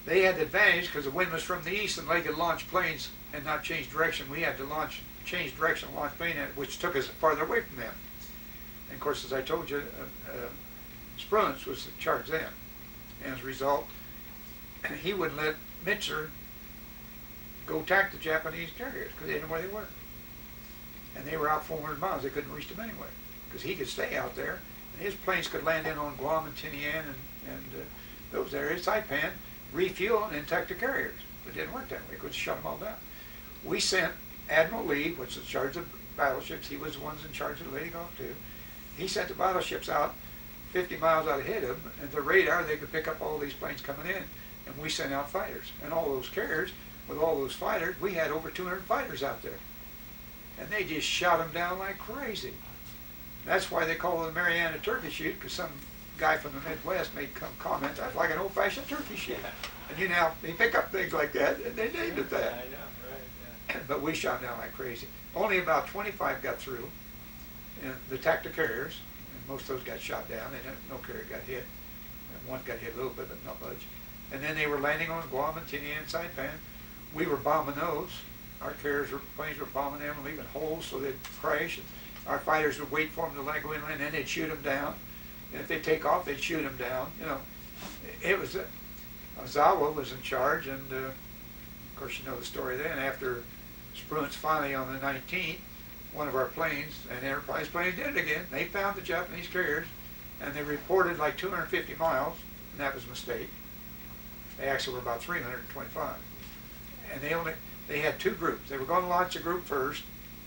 they had the advantage because the wind was from the east, and they could launch planes and not change direction. We had to change direction, launch plane, which took us farther away from them. And of course, as I told you, Spruance was in charge then, and as a result, he wouldn't let Mitzer go attack the Japanese carriers because they didn't know where they were. And they were out 400 miles. They couldn't reach them anyway because he could stay out there. And his planes could land in on Guam and Tinian and those areas, Saipan, refuel and attack the carriers. But it didn't work that way. We could shut them all down. We sent Admiral Lee, which was in charge of battleships. He was the one in charge of the Lady Gulf too. He sent the battleships out 50 miles out ahead of them, and the radar, they could pick up all these planes coming in. And we sent out fighters. And all those carriers, with all those fighters, we had over 200 fighters out there. And they just shot them down like crazy. That's why they call it a Mariana turkey shoot, because some guy from the Midwest made comment, that's like an old-fashioned turkey shoot. And you know, they pick up things like that, and they named it that. I know, right, yeah. But we shot down like crazy. Only about 25 got through, and the tactical carriers, and most of those got shot down. No carrier got hit. And one got hit a little bit, but not much. And then they were landing on Guam and Tinian and Saipan. We were bombing those. Our planes were bombing them and leaving holes so they'd crash. And our fighters would wait for them to go inland, and then they'd shoot them down. And if they take off, they'd shoot them down. You know, it was Ozawa was in charge, and of course you know the story. Then after Spruance finally on the 19th, one of our planes, an Enterprise plane, did it again. They found the Japanese carriers, and they reported like 250 miles, and that was a mistake. They actually were about 325. And they had 2 groups. They were going to launch a group first,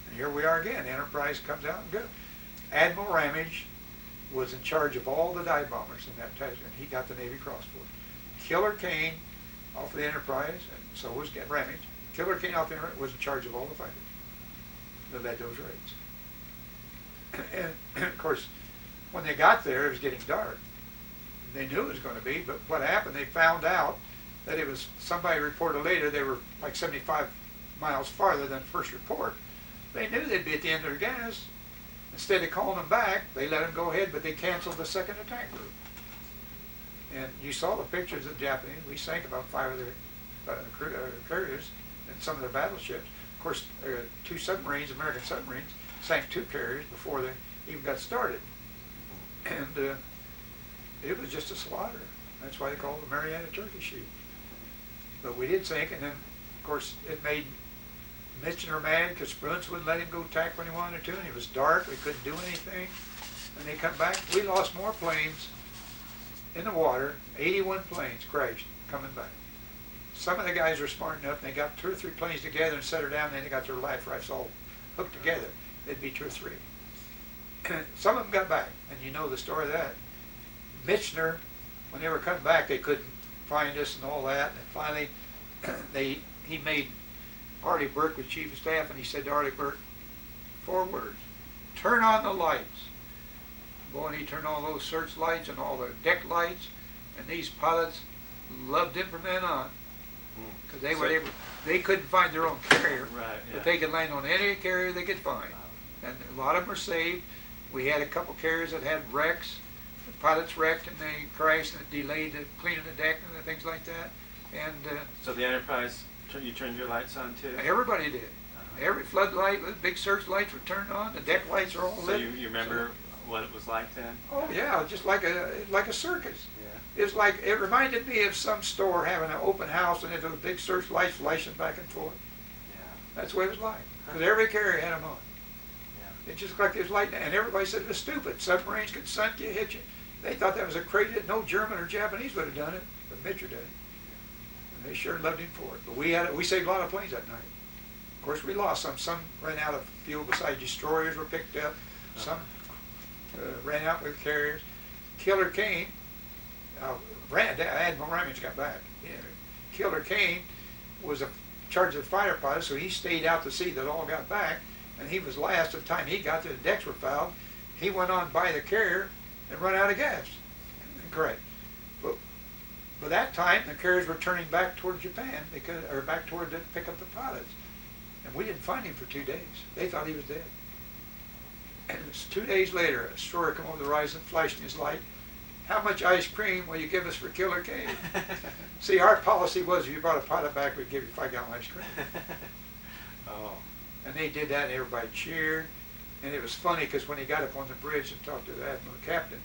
and here we are again. Enterprise comes out and goes. Admiral Ramage was in charge of all the dive bombers in that test, and he got the Navy Cross for it. Killer Kane off of the Enterprise, and so was Ramage, Killer Kane out there was in charge of all the fighters that led those raids. And of course, when they got there, it was getting dark. They knew it was going to be, but what happened, they found out that it was, somebody reported later, they were like 75 miles farther than first report. They knew they'd be at the end of their gas. Instead of calling them back, they let them go ahead, but they canceled the second attack group. And you saw the pictures of the Japanese. We sank about 5 of their carriers and some of their battleships. Of course, 2 submarines, American submarines, sank 2 carriers before they even got started. And it was just a slaughter. That's why they call it the Mariana Turkey Shoot. But we did sink, and then, of course, it made Michener mad because Spruance wouldn't let him go attack when he wanted to, and it was dark. We couldn't do anything. And they come back. We lost more planes in the water. 81 planes crashed coming back. Some of the guys were smart enough, and they got 2 or 3 planes together and set her down, and then they got their life rafts all hooked together. They'd be 2 or 3. Some of them got back, and you know the story of that. Michener, when they were coming back, they couldn't find us and all that, and finally he made Arleigh Burke was chief of staff, and he said to Arleigh Burke 4 words: turn on the lights. Boy, and he turned on those search lights and all the deck lights, and these pilots loved him from then on, because they couldn't find their own carrier, Right, yeah. but they could land on any carrier they could find, and a lot of them were saved. We had a couple carriers that had wrecks. The pilots wrecked and they crashed, and it delayed the cleaning the deck and things like that. And So the Enterprise, you turned your lights on too? everybody did. Every floodlight, the big search lights were turned on. The deck lights are all So lit. you remember what it was like then? Oh yeah, just like a circus. Yeah. It's like, it reminded me of some store having an open house and those big search lights flashing back and forth. Yeah. That's what it was like. Because every carrier had them on. Yeah. It just looked like it was light, and everybody said it was stupid. Submarines could sink you, hit you. They thought that was a crazy, no German or Japanese would have done it, but Mitchell did. And they sure loved him for it. But we saved a lot of planes that night. Of course, we lost some. Some ran out of fuel beside destroyers were picked up. Some ran out with carriers. Killer Kane, Admiral Ramage got back. Yeah. Killer Kane was in charge of the fighter pilots, so he stayed out to see that all got back, and he was last. At the time he got there, the decks were fouled. He went on by the carrier and run out of gas. Correct. But by that time, the carriers were turning back toward Japan, or back toward to pick up the pilots. And we didn't find him for 2 days. They thought he was dead. And it's 2 days later, a destroyer come over the horizon, flashing his light. How much ice cream will you give us for Killer Kane? See, our policy was if you brought a pilot back, we'd give you 5-gallon ice cream. Oh. And they did that, and everybody cheered. And it was funny because when he got up on the bridge and talked to the admiral, the captain,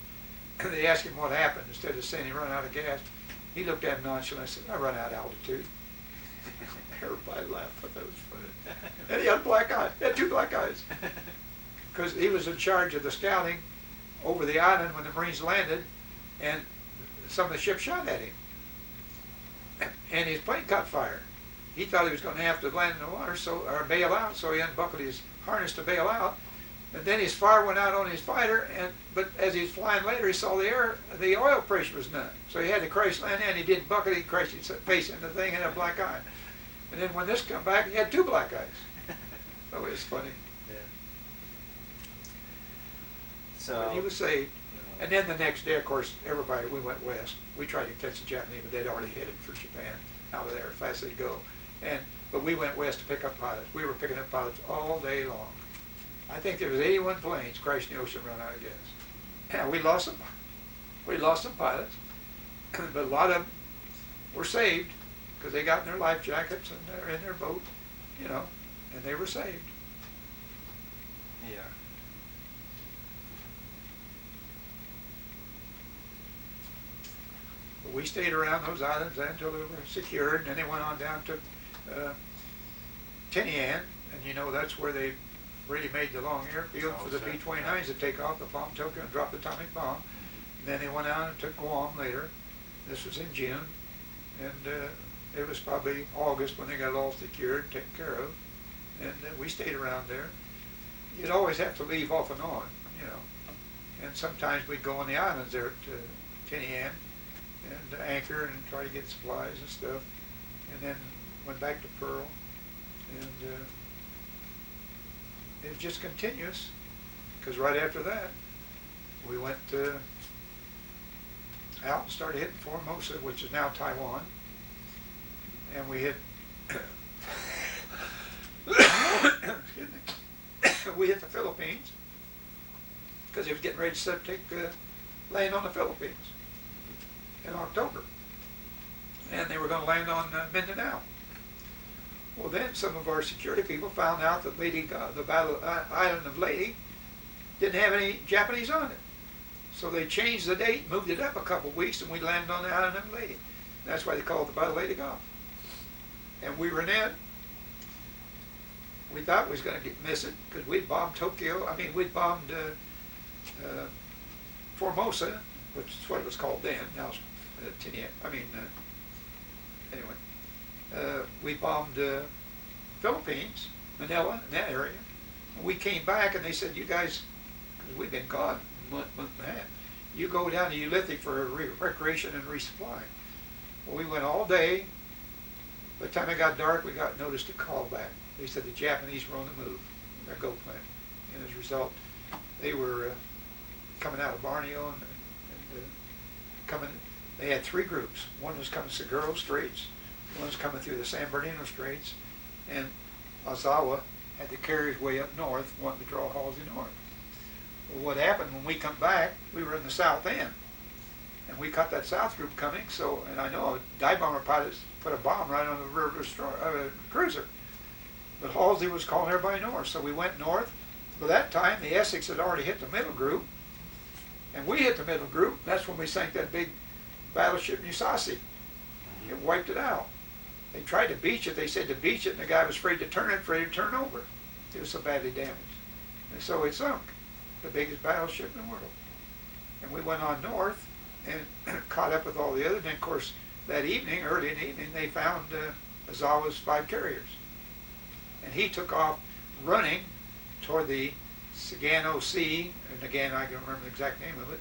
they asked him what happened. Instead of saying he ran out of gas, he looked at him nonchalantly and said, I run out of altitude. Everybody laughed, thought that was funny. And he had a black eye. He had 2 black eyes. Because he was in charge of the scouting over the island when the Marines landed, and some of the ships shot at him. And his plane caught fire. He thought he was going to have to land in the water, or bail out, so he unbuckled his harness to bail out. And then his fire went out on his fighter, but as he was flying later, he saw the oil pressure was none. So he had to crash land in. He didn't buckle, he crashed his face into the thing and had a black eye. And then when this come back, he had 2 black eyes. Oh, it was funny. Yeah. But he So. was saved. And then the next day, of course, we went west. We tried to catch the Japanese, but they'd already headed for Japan out of there as fast as they'd go. But we went west to pick up pilots. We were picking up pilots all day long. I think there was 81 planes crashed in the ocean, run out of gas. And we lost some. We lost some pilots, but a lot of them were saved because they got in their life jackets and they're in their boat, and they were saved. Yeah. But we stayed around those islands until they were secured, and then they went on down to Tinian, and that's where they really made the long airfield for the B-29s to take off the bomb Tokyo and drop the atomic bomb. And then they went out and took Guam later. This was in June, and it was probably August when they got it all secured and taken care of. And we stayed around there. You'd always have to leave off and on, And sometimes we'd go on the islands there at Tinian and anchor and try to get supplies and stuff. And then went back to Pearl. And it was just continuous, because right after that, we went out and started hitting Formosa, which is now Taiwan, and we hit excuse me, we hit the Philippines, because he was getting ready to take land on the Philippines in October, and they were going to land on Mindanao. Well, then some of our security people found out that the island of Leyte didn't have any Japanese on it. So they changed the date, moved it up a couple of weeks, and we landed on the island of Leyte. That's why they call it the Battle of Leyte Gulf. And we were in it. We thought we was going to miss it, because we'd bombed we'd bombed Formosa, which is what it was called then. Now it's we bombed Philippines, Manila, in that area. And we came back, and they said, you guys, because we've been gone a month and a half, you go down to Ulithi for recreation and resupply. Well, we went all day. By the time it got dark, we got notice to call back. They said the Japanese were on the move, their Go plan. And as a result, they were coming out of Borneo and coming. They had three groups. One was coming Seguro Straits, one was coming through the San Bernardino Straits, and Ozawa had the carriers way up north, wanting to draw Halsey north. Well, what happened when we come back, we were in the south end, and we caught that south group coming, and I know a dive bomber pilot put a bomb right on the rear cruiser. But Halsey was calling everybody north, so we went north. By that time, the Essex had already hit the middle group, and we hit the middle group. That's when we sank that big battleship Musashi. It wiped it out. They tried to beach it. They said to beach it, and the guy was afraid to turn over. It was so badly damaged. And so it sunk, the biggest battleship in the world. And we went on north and caught up with all the others. And of course, that evening, early in the evening, they found Ozawa's 5 carriers. And he took off running toward the Sagano Sea, and again, I can remember the exact name of it,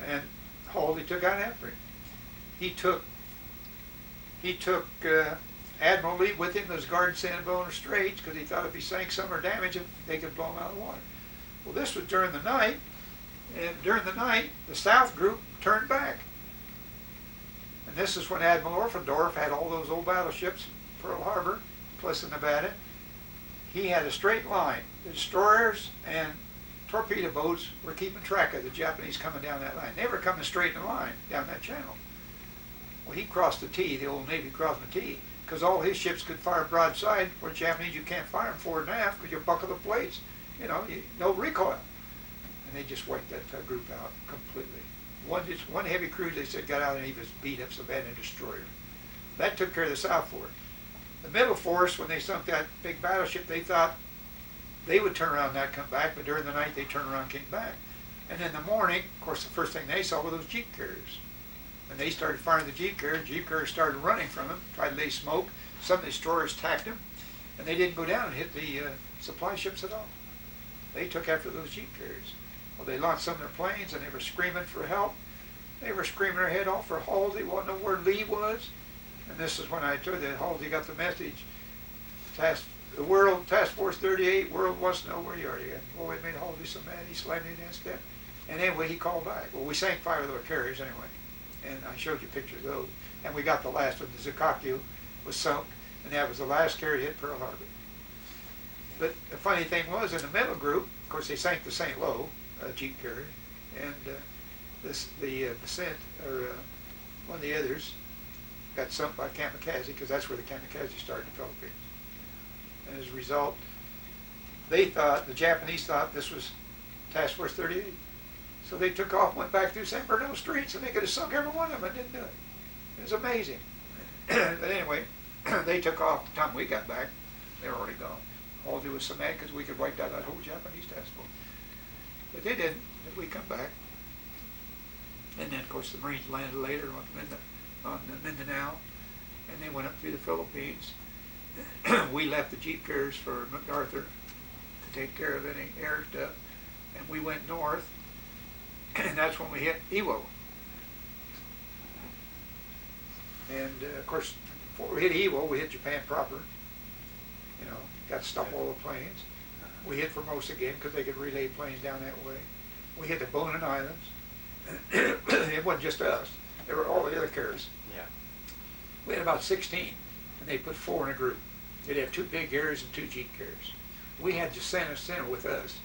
and Halsey took out after him. He took Admiral Lee with him that was guarding San Bernardino Straits, because he thought if he sank some or damaged him, they could blow him out of the water. Well, this was during the night, and during the night, the South group turned back. And this is when Admiral Orfendorf had all those old battleships, Pearl Harbor, plus in Nevada. He had a straight line. The destroyers and torpedo boats were keeping track of the Japanese coming down that line. They were coming straight in a line down that channel. Well, he crossed the T, the old Navy crossed the T, because all his ships could fire broadside, where Japanese you can't fire them forward and aft because you buckle the plates. No recoil. And they just wiped that group out completely. One heavy cruise, they said, got out and he was beat up so bad in a destroyer. That took care of the South Force. The Middle Force, when they sunk that big battleship, they thought they would turn around and not come back, but during the night they turned around and came back. And in the morning, of course, the first thing they saw were those Jeep carriers. And they started firing the Jeep carriers. Jeep carriers started running from them, tried to lay smoke. Some of the destroyers attacked them, and they didn't go down and hit the supply ships at all. They took after those Jeep carriers. Well, they launched some of their planes, and they were screaming for help. They were screaming their head off for Halsey, wanted to know where Lee was. And this is when I told you that Halsey got the message. Task Force 38, world wants to know where you are. And boy, it made Halsey so mad, he slammed it against that. And anyway, he called back. Well, we sank 5 of their carriers anyway. And I showed you pictures of those. And we got the last one, the Zukakyu, was sunk. And that was the last carrier to hit Pearl Harbor. But the funny thing was, in the middle group, of course, they sank the St. Lo, Jeep carrier. And the Descent, or one of the others, got sunk by kamikaze, because that's where the kamikaze started in the Philippines. And as a result, the Japanese thought this was Task Force 38. So they took off, went back through San Bernardino Straits, and they could have sunk every one of them and didn't do it. It was amazing. But anyway, they took off. By the time we got back, they were already gone. Halsey was so mad because we could wipe out that whole Japanese task force. But they didn't. Then we come back. And then, of course, the Marines landed later on Mindanao, and they went up through the Philippines. We left the Jeep carriers for MacArthur to take care of any air stuff, and we went north, and that's when we hit Iwo. And of course, before we hit Iwo, we hit Japan proper, You know, got to stop all the planes. We hit Formosa again because they could relay planes down that way. We hit the Bonin Islands. It wasn't just us. There were all the other carriers. Yeah. We had about 16, and they put 4 in a group. They'd have 2 big carriers and 2 jeep carriers. We had Jacinto Center with us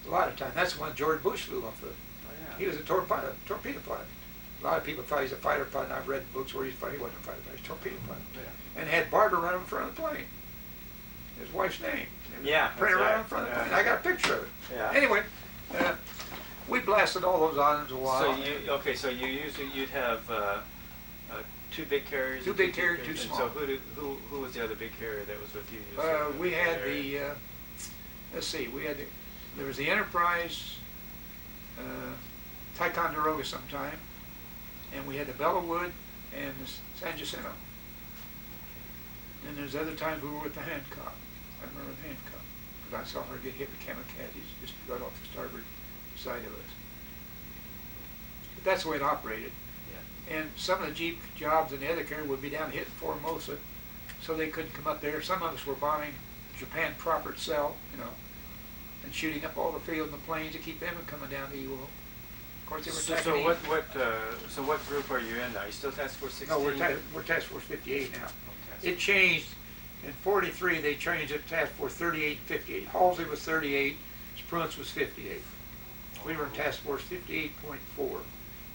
a lot of time. That's the one George Bush flew off of. Oh, yeah. He was a torpedo pilot. A lot of people thought he was a fighter pilot, and I've read books where he wasn't a fighter pilot, he was a torpedo pilot. Yeah. And had Barbara run in front of the plane. His wife's name. Yeah, Printed that's right right. in front of the Yeah. plane. I got a picture of it. Yeah. Anyway, we blasted all those islands a while. So you usually you'd have 2 big carriers. 2 and big jeep carriers, 2 and small. So who was the other big carrier that was with you? We had area? let's see, there was the Enterprise, Ticonderoga sometime, and we had the Bellawood and the San Jacinto. And there's other times we were with the Hancock. I remember the Hancock, because I saw her get hit with kamikazes just right off the starboard side of us. But that's the way it operated. Yeah. And some of the Jeep jobs in the other carrier would be down hitting Formosa, so they couldn't come up there. Some of us were bombing Japan proper itself, you know, and shooting up all the field and the planes to keep them from coming down to Ewell. Of course, they were So attacking what group are you in now? You still Task Force 16? No, we're Task Force 58 now. Oh, Task It changed. In 43, they changed it to Task Force 38 and 58. Halsey was 38, Spruance was 58. We were in Task Force 58.4.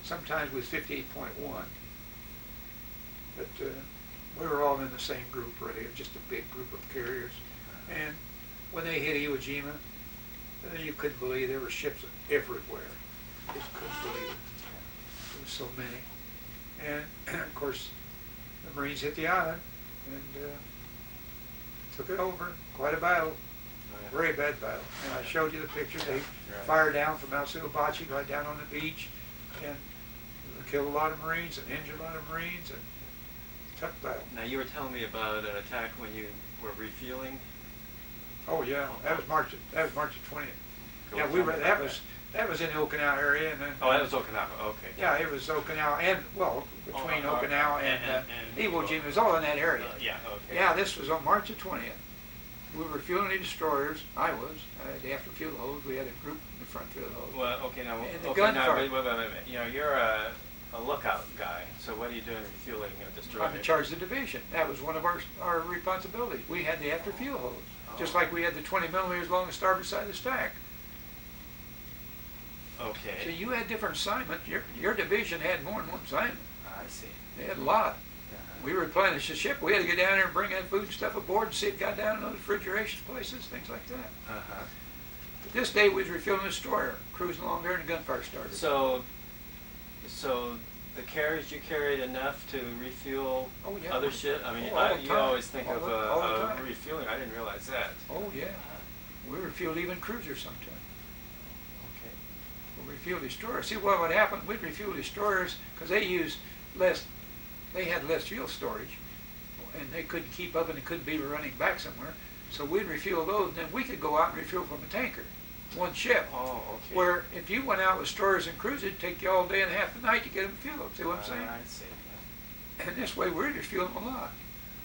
Sometimes it was 58.1. But we were all in the same group, really. It was just a big group of carriers. And when they hit Iwo Jima, you couldn't believe there were ships everywhere. Just couldn't believe it. There was so many. And of course, the Marines hit the island and took it over. Quite a battle. Oh, yeah. Very bad battle. And I showed you the pictures. They Right. fired down from Mount Suibachi right down on the beach and killed a lot of Marines and injured a lot of Marines, and tough battle. Now you were telling me about an attack when you were refueling. Oh yeah, that was March the 20th. Go Yeah, tell we me were. about That was in the Okinawa area, and then. Oh, that was Okinawa. Okay. Yeah, it was Okinawa and between Okinawa and Iwo Jima. It was all in that area. Yeah. Okay. Yeah, this was on March the 20th. We were fueling the destroyers. I had the after fuel hose. We had a group in the front fuel hose. Well, okay, now, And the okay, now, gunfire. wait a minute. You know, you're a lookout guy, so what are you doing refueling a destroyer? I'm in charge of the division. That was one of our responsibilities. We had the after fuel hose, just like we had the 20 millimeters along the starboard side of the stack. Okay. So you had different assignments. Your division had more than one assignment. I see. They had a lot. Uh-huh. We replenished the ship. We had to get down there and bring that food and stuff aboard and see it got down in those refrigeration places, things like that. Uh-huh. But this day we was refueling the destroyer, cruising along there, and the gunfire started. So the carriers you carried enough to refuel Oh, yeah. other shit? I mean, Oh, all the you time. always think All of the time. refueling. I didn't realize that. Oh yeah, we refueled even cruisers sometimes. Okay. We refueled destroyers. See what would happen? We'd refuel destroyers because they used less. They had less fuel storage, and they couldn't keep up, and they couldn't be running back somewhere. So we'd refuel those, and then we could go out and refuel from a tanker, one ship. Oh, okay. Where if you went out with destroyers and cruisers, it'd take you all day and half the night to get them fueled. See what I'm saying? I see. Yeah. And this way we're refueling a lot.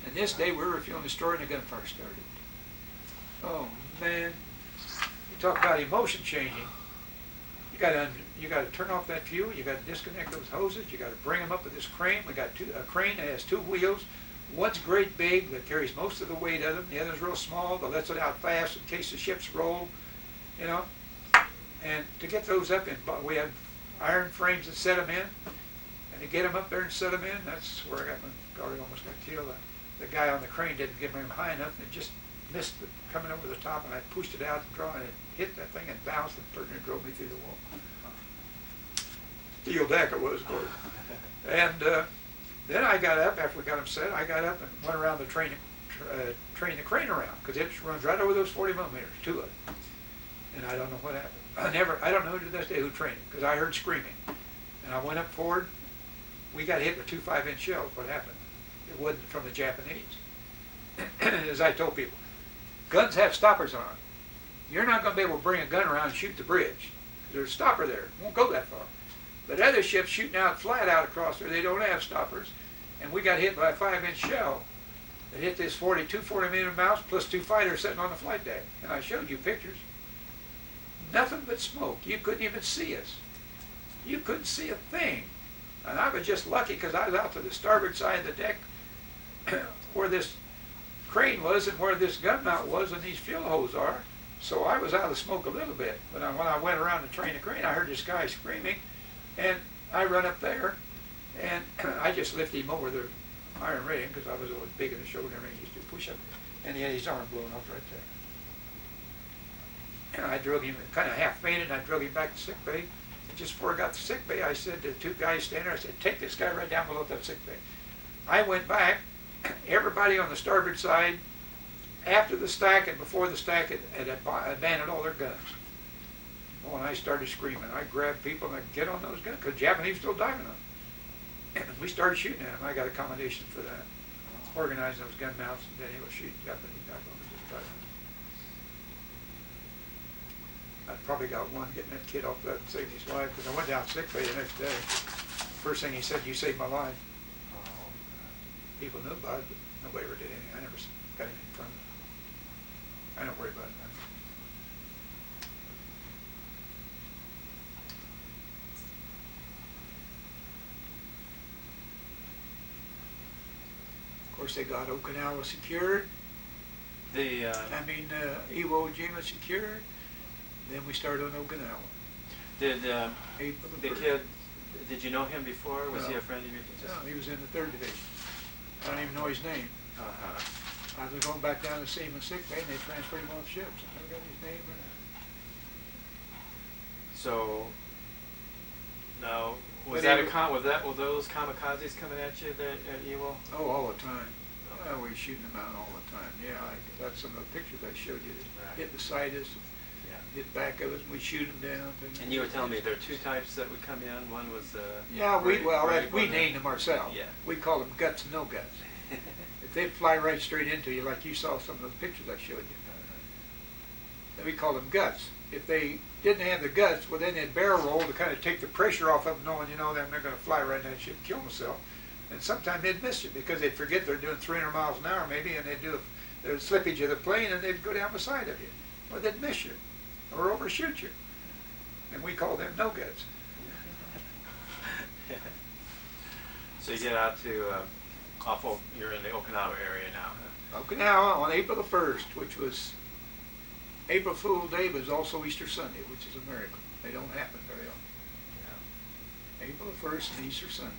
And this day we're refueling the destroyer, and the gunfire started. Oh man, you talk about emotion changing. You got to turn off that fuel. You got to disconnect those hoses. You got to bring them up with this crane. We got a crane that has 2 wheels. One's great big that carries most of the weight of them. The other's real small that lets it out fast in case the ships roll, you know. And to get those up in, we had iron frames that set them in, and to get them up there and set them in, that's where I almost got killed. The guy on the crane didn't get him high enough, and it just missed it coming over the top, and I pushed it out and it hit that thing and bounced and turned and drove me through the wall. Steel deck it was, of course. And then I got up, after we got them set, I got up and went around to train the crane around, because it runs right over those 40 millimeters, 2 of them. And I don't know what happened. I don't know to this day who trained it, because I heard screaming. And I went up forward. We got hit with 2 5-inch shells. What happened? It wasn't from the Japanese. As I told people, guns have stoppers on them. You're not going to be able to bring a gun around and shoot the bridge. There's a stopper there. It won't go that far. But other ships shooting out flat out across there, they don't have stoppers. And we got hit by a 5-inch shell It hit this 40mm mouse plus 2 fighters sitting on the flight deck. And I showed you pictures. Nothing but smoke. You couldn't even see us. You couldn't see a thing. And I was just lucky because I was out to the starboard side of the deck where this crane was and where this gun mount was and these fuel hoses are. So I was out of the smoke a little bit. But when I went around to train the crane, I heard this guy screaming. And I run up there and I just lifted him over the iron railing because I was always big in the shoulder and everything. He used to push up. And he had his arm blown off right there. And I drug him, kind of half fainted, and I drug him back to sick bay. And just before I got to sick bay, I said to the 2 guys standing there, I said, take this guy right down below that sick bay. I went back, everybody on the starboard side, after the stack and before the stack, had abandoned all their guns. Oh, and I started screaming. I grabbed people and I get on those guns, because Japanese were still diving on. And we started shooting at them. I got accommodation for that. Organizing those gun mounts, and then he was shooting Japanese dive-bombers just diving. I probably got one getting that kid off that and saved his life, because I went down sick bay the next day. First thing he said, you saved my life. People knew about it, but nobody ever did anything. I never got anything from it. I don't worry about it. Of course, they got Okinawa secured. Iwo Jima secured. Then we started on Okinawa. Did the kid? Did you know him before? Was he a friend of yours? No, he was in the 3rd division. I don't even know his name. I was going back down to see him in sick bay, and they transferred him off ships. I never got his name. So now, were those kamikazes coming at you there at Iwo? Oh, all the time. Oh, we were shooting them out all the time. Yeah, that's some of the pictures I showed you. Right. Hit beside us, hit back of us, and we shoot them down. And you were telling me there are 2 types that would come in. One was we named them ourselves. Yeah. We call them guts and no guts. If they'd fly right straight into you, like you saw some of those pictures I showed you, then we call them guts. If they didn't have the guts, well, then they'd barrel roll to kind of take the pressure off of them, knowing, that they're going to fly right into that ship and kill themselves. And sometimes they'd miss you because they'd forget they're doing 300 miles an hour maybe, and they'd do the slippage of the plane, and they'd go down beside of you. Or they'd miss you or overshoot you. And we call them no guts. So you get out to you're in the Okinawa area now. Huh? Okinawa on April the 1st, which was April Fool's Day, was also Easter Sunday, which is a miracle. They don't happen very often. Yeah. April the 1st and Easter Sunday.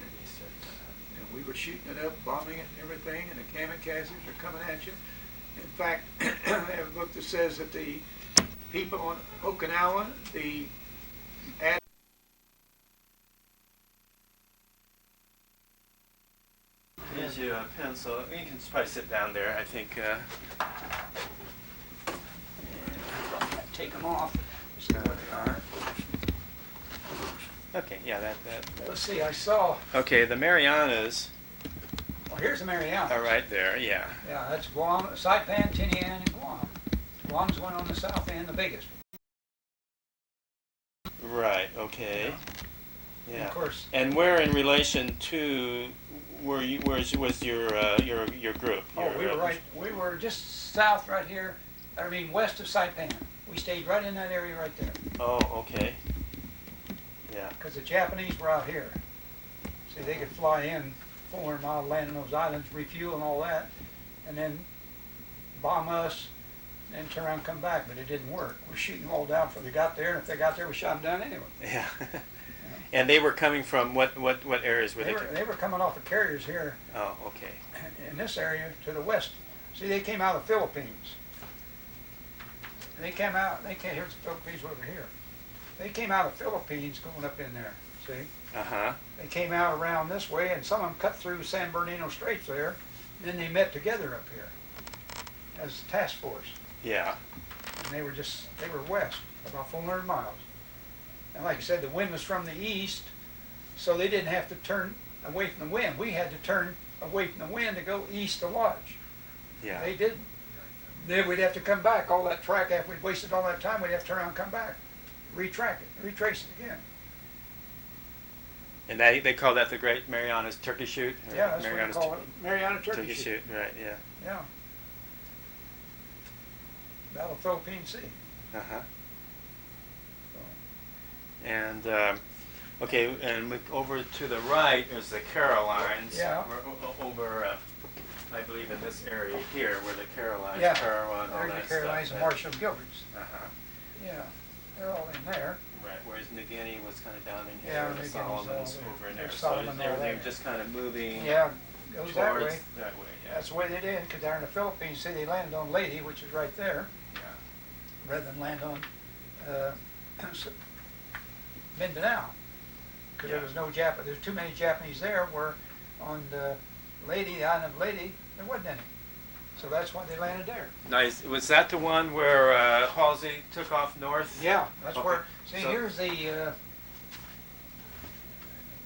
And we were shooting it up, bombing it and everything, and the kamikazes are coming at you. In fact, I have a book that says that the people on Okinawa, Here's your pencil. You can probably sit down there, I think. Take them off. Okay, yeah, that. Let's see, I saw. Okay, the Marianas. Well, here's the Marianas. Are right there, yeah. Yeah, that's Guam, Saipan, Tinian, and Guam. Guam's one on the south end, the biggest. Right, okay. Yeah. And of course. And where in relation to was your group? We were just south right here, west of Saipan. We stayed right in that area right there. Oh, okay. Yeah. Because the Japanese were out here. See, they could fly in 400 miles, land on those islands, refuel and all that, and then bomb us, and then turn around and come back, but it didn't work. We're shooting them all down before they got there, and if they got there, we shot them down anyway. Yeah. And they were coming from what areas were they? They were coming off the carriers here. Oh, okay. In this area to the west. See, they came out of the Philippines. Here's the Philippines over here. They came out of the Philippines going up in there, see? Uh-huh. They came out around this way, and some of them cut through San Bernardino Straits there, and then they met together up here as a task force. Yeah. And they were west, about 400 miles. And like I said, the wind was from the east, so they didn't have to turn away from the wind. We had to turn away from the wind to go east to Lodge. Yeah. They didn't. Then we'd have to come back. All that track, after we'd wasted all that time, we'd have to turn around and come back, retrace it again. And they call that the Great Marianas Turkey Shoot? Or Yeah, that's Marianas what they call it, Mariana Turkey Shoot. Shoot. Right, yeah. Yeah. Battle of Philippine Sea. Uh-huh. So, And, okay, and over to the right is the Carolines. Yeah. We're over, I believe, in this area here, where the Carolines Yeah, are on all there's that the Carolines stuff. and Marshall Gilberts. Uh-huh. Yeah, they're all in there. Right, whereas New Guinea was kind of down in here, Yeah, and New the Guinea's all Solomons there. over in there. There's So Solomon all everything there. just kind of moving Yeah, goes that towards way. that way, yeah. That's the way they did, because they're in the Philippines. See, they landed on Leyte, which is right there, Yeah. rather than land on Mindanao. Because Yeah. there was no Japanese, there's too many Japanese there, where on the Leyte, the island of Leyte, there wasn't any. So that's why they landed there. Nice. Was that the one where Halsey took off north? Yeah, that's Okay. where, see, So- here's the,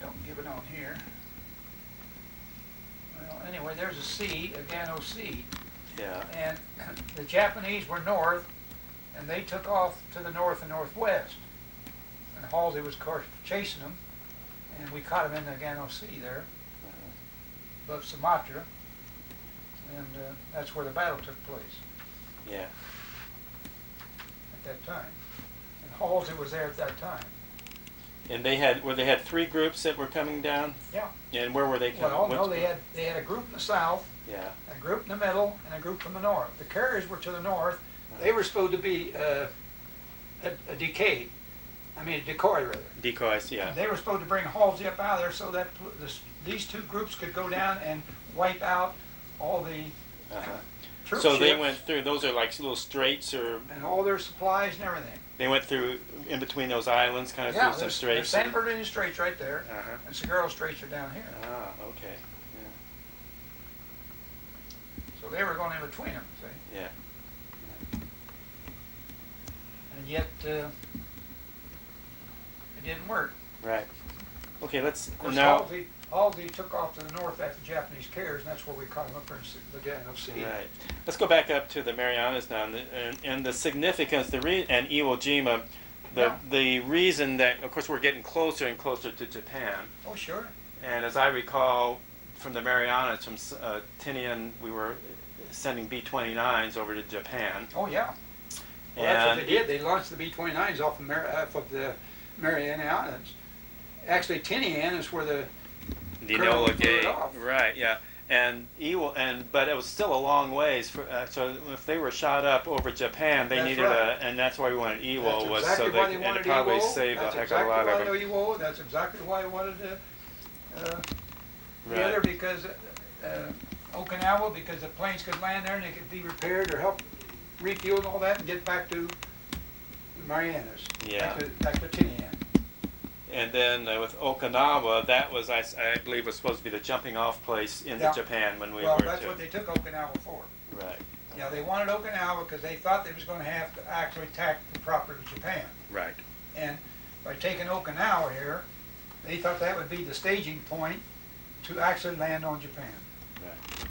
don't give it on here. Well, anyway, there's a C, a Gano C, Yeah. and the Japanese were north, and they took off to the north and northwest. And Halsey was, of course, chasing them, and we caught him in the Gano Sea there, above Sumatra, and that's where the battle took place Yeah. at that time. And Halsey was there at that time. And they had three groups that were coming down. Yeah. And where were they coming? Well, no, they had a group in the south, Yeah. a group in the middle, and a group from the north. The carriers were to the north. They were supposed to be a decoy rather. Decoys. Yeah. They were supposed to bring Halsey up out of there so that these two groups could go down and wipe out all the Uh-huh. troop So they ships went through. Those are like little straits, or and all their supplies and everything. they went through in between those islands, kind of Yeah, through some there's straits. San Bernardino Straits right there, Uh-huh. and Seguro Straits are down here. Ah, okay. So they were going in between them, see? Yeah. And yet, it didn't work. Right. Okay. Let's Of course, now. Halsey took off to the north after Japanese carriers, and that's where we caught him up there in the Gano Sea. Right. Let's go back up to the Marianas now, and the significance, and Iwo Jima, the reason that, of course, we're getting closer and closer to Japan. Oh, sure. And as I recall, from the Marianas, from Tinian, we were sending B-29s over to Japan. Oh, yeah. Well, that's what they did. They launched the B-29s off of the Mariana Islands. Actually, Tinian is where the Enola Colonel blew it Gay, off. right? Yeah, but it was still a long ways. So if they were shot up over Japan, they That's needed right. and that's why we wanted Iwo, That's was exactly so why they they and wanted it probably Iwo. saved a That's heck exactly of a lot why of them. Iwo. That's exactly why I wanted to Right. together, because Okinawa, because the planes could land there and they could be repaired or help refuel and all that and get back to the Marianas. Yeah. Back to Tinian. And then with Okinawa, that was I believe was supposed to be the jumping off place into Yeah. Japan when we Well, were that's to. what they took Okinawa for. Right. Yeah, they wanted Okinawa because they thought they was going to have to actually attack the property of Japan. Right. And by taking Okinawa here, they thought that would be the staging point to actually land on Japan. Right.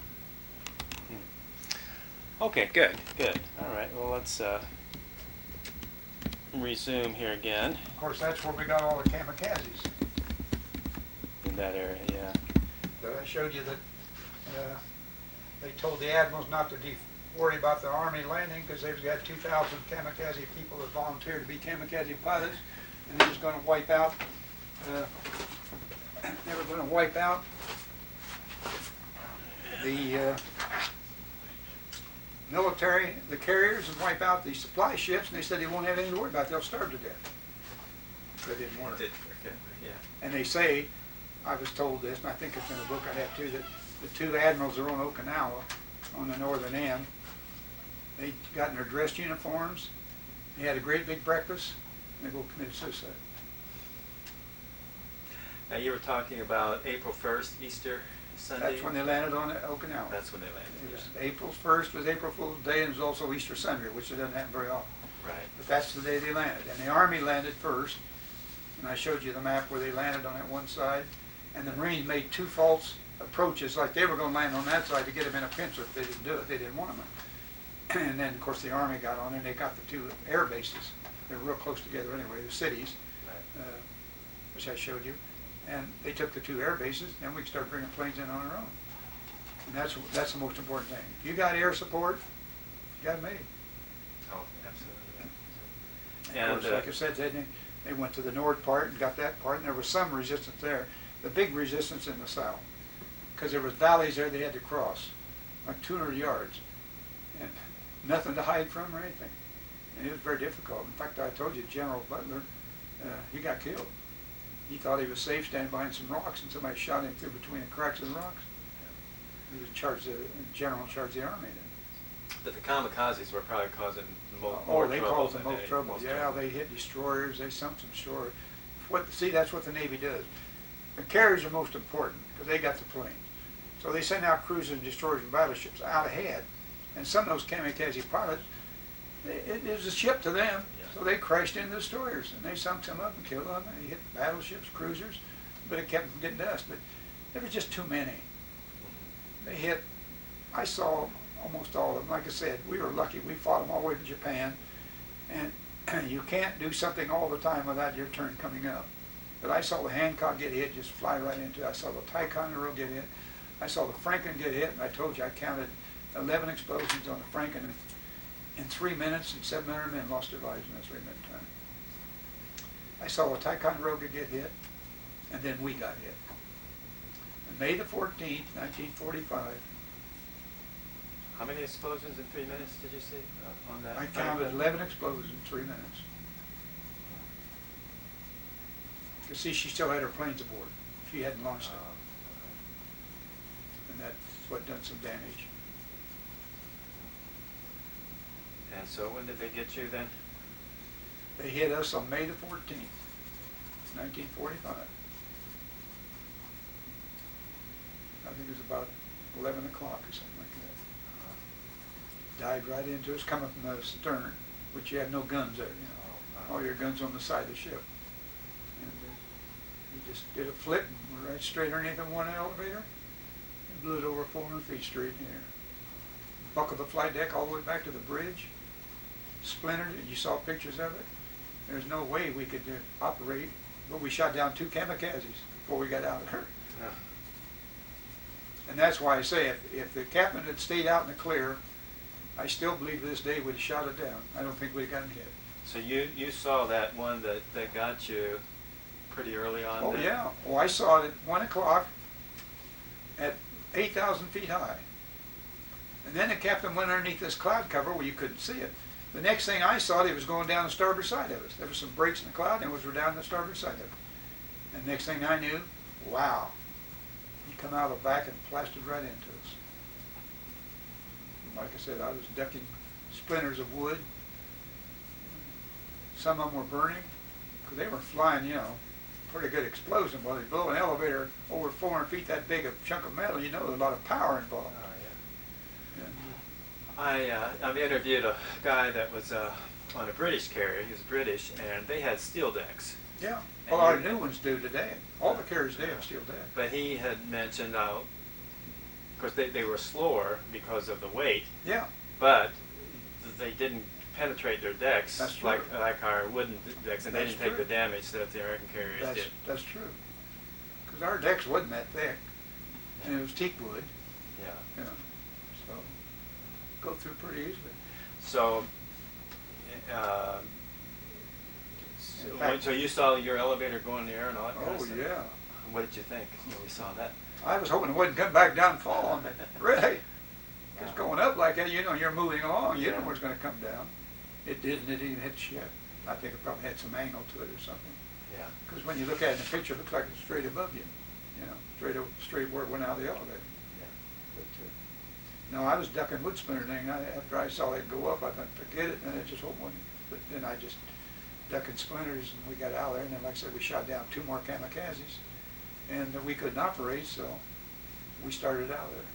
Okay. Good. All right. Well, let's resume here again Of course, that's where we got all the kamikazes. in that area. Yeah. But I showed you that they told the admirals not to worry about the Army landing because they've got 2,000 kamikaze people that volunteered to be kamikaze pilots, and they was going to wipe out. They were going to wipe out the military, the carriers, and wipe out the supply ships. And they said they won't have anything to worry about; they'll starve to death. That didn't work. Okay. Yeah. And they say, I was told this, and I think it's in the book I have too, that the two admirals that are on Okinawa, on the northern end, they got in their dress uniforms, they had a great big breakfast, and they go commit suicide. Now you were talking about April 1st, Easter Sunday. That's when they landed on Okinawa. That's when they landed. It was April 1st was April Fool's Day, and it was also Easter Sunday, which it doesn't happen very often. Right. But that's the day they landed. And the Army landed first, and I showed you the map where they landed on that one side, and the Marines made two false approaches, like they were going to land on that side to get them in a pincer. If they didn't do it, they didn't want them. And then, of course, the Army got on, and they got the two air bases. They were real close together anyway, the cities, which I showed you. And they took the 2 air bases, and we started bringing planes in on our own. And that's the most important thing. If you got air support, you got it made. Oh, absolutely. And of course, like I said, they went to the north part and got that part, and there was some resistance there. The big resistance in the south, because there was valleys there they had to cross, like 200 yards, and nothing to hide from or anything. And it was very difficult. In fact, I told you, General Butler, he got killed. He thought he was safe standing behind some rocks, and somebody shot him through between the cracks of the rocks. He was general in charge of the army then. But the kamikazes were probably causing more they trouble. caused the most trouble. Yeah, they hit destroyers. They sunk some destroyers. See, that's what the Navy does. The carriers are most important because they got the planes. So they send out cruisers and destroyers and battleships out ahead, and some of those kamikaze pilots, it was a ship to them. So they crashed into the destroyers, and they sunk some up and killed them. They hit battleships, cruisers, but it kept them from getting dust. But there was just too many. They hit, I saw almost all of them. Like I said, we were lucky. We fought them all the way to Japan, and you can't do something all the time without your turn coming up. But I saw the Hancock get hit, just fly right into it. I saw the Ticonderoga get hit. I saw the Franklin get hit, and I told you I counted 11 explosions on the Franklin. In 3 minutes, and 700 men lost their lives in that 3-minute time. I saw the Ticonderoga get hit, and then we got hit. On May the 14th, 1945, how many explosions in 3 minutes did you see on that? I counted 11 explosions in 3 minutes. You see, she still had her planes aboard. She hadn't launched them. And that's what done some damage. And so when did they get you then? They hit us on May the 14th, 1945. I think it was about 11 o'clock or something like that. Dived right into us, coming from the stern, which you had no guns there, you know. All your guns on the side of the ship. And you just did a flip and were right straight underneath the one elevator and blew it over 400 feet straight in the air. Buckled the flight deck all the way back to the bridge. Splintered it. You saw pictures of it. There's no way we could operate, but we shot down 2 kamikazes before we got out of there. Yeah. And that's why I say if the captain had stayed out in the clear, I still believe to this day we'd have shot it down. I don't think we'd have gotten hit. So you saw that one that got you pretty early on? Oh then? yeah. Well, I saw it at 1 o'clock at 8,000 feet high. And then the captain went underneath this cloud cover where you couldn't see it. The next thing I saw, it was going down the starboard side of us. There were some breaks in the cloud, and it was down the starboard side of it. And the next thing I knew, wow, he come out of the back and plastered right into us. Like I said, I was ducking splinters of wood. Some of them were burning, because they were flying, you know, pretty good explosion. Well, they blow an elevator over 400 feet, that big a chunk of metal, you know, there's a lot of power involved. Oh, yeah. I've interviewed a guy that was on a British carrier. He was British, and they had steel decks. Yeah. And Well, our new ones do today. All the carriers today Yeah. have steel decks. But he had mentioned, of course, they were slower because of the weight, Yeah. but they didn't penetrate their decks That's true. like our wooden decks, and they That's didn't take true. the damage that the American carriers did. That's true. Because our decks wasn't that thick, and it was teak wood, Yeah. you know, so go through pretty easily. So, In fact- so you saw your elevator go in the air and all that kind of Oh stuff? yeah. What did you think when you saw that? I was hoping it wouldn't come back down and fall on me. Really? Because going up like that, you know, you're moving along, you know where it's going to come down. It didn't. It didn't hit the ship. I think it probably had some angle to it or something. Yeah. Because when you look at it in the picture, it looks like it's straight above you. You know, straight where it went out of the elevator. But, no, I was ducking wood splinter thing. After I saw it go up, I thought, forget it. And it just went. But then I just ducking splinters, and we got out of there. And then, like I said, we shot down 2 more kamikazes, and we couldn't operate, so we started out there.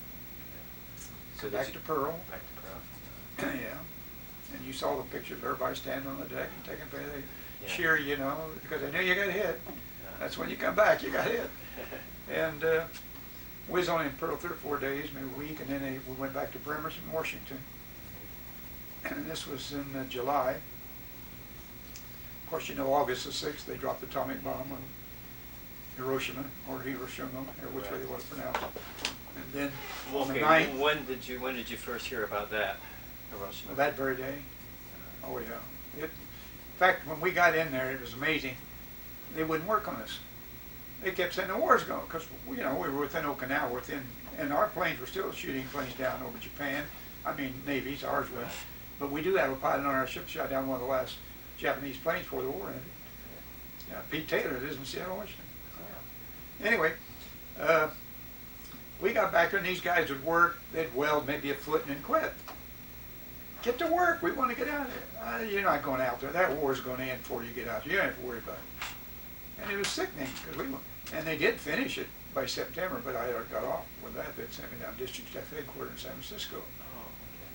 So Back to Pearl. Back to Pearl. Yeah. And you saw the pictures of everybody standing on the deck and taking pictures. They Yeah. cheer, you know, because they knew you got hit. Yeah. That's when you come back, you got hit. And we was only in Pearl 3 or 4 days, maybe a week, and then we went back to Bremerton, Washington. And this was in July. Of course, you know, August the 6th, they dropped the atomic bomb on Hiroshima, or Hiroshima, or which way you want to pronounce it. And then on the Okay, 9th, when did you first hear about that, Hiroshima? that very day. Oh yeah. In fact, when we got in there, it was amazing. They wouldn't work on us. They kept saying the war's going, because we were within Okinawa, and our planes were still shooting planes down over Japan. I mean, navies, ours was. But we do have a pilot on our ship shot down one of the last Japanese planes before the war ended. Yeah, Pete Taylor lives in Seattle, Washington. Anyway, we got back there and these guys would work. They'd weld maybe a foot and then quit. Get to work. We want to get out of there. You're not going out there. That war's going to end before you get out there. You don't have to worry about it. And it was sickening because and they did finish it by September, but I got off with that. They'd sent me down district staff headquarters in San Francisco. Oh,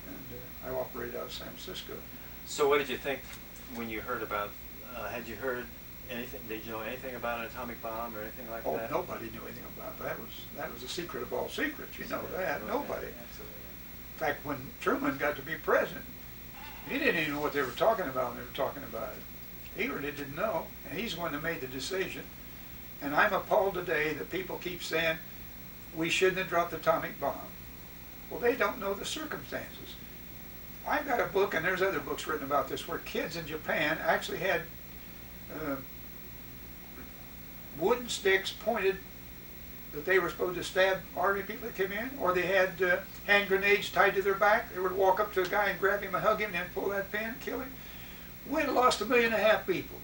okay. And I operated out of San Francisco. So what did you think when you heard about, had you heard anything, did you know anything about an atomic bomb or anything like that? Oh, nobody knew anything about that. That was the secret of all secrets. You know that. Nobody. Absolutely. In fact, when Truman got to be president, he didn't even know what they were talking about when they were talking about it. He really didn't know, and he's the one that made the decision. And I'm appalled today that people keep saying we shouldn't have dropped the atomic bomb. Well, they don't know the circumstances. I've got a book, and there's other books written about this, where kids in Japan actually had wooden sticks pointed that they were supposed to stab army people that came in, or they had hand grenades tied to their back. They would walk up to a guy and grab him and hug him and then pull that pin and kill him. We'd have lost 1.5 million people,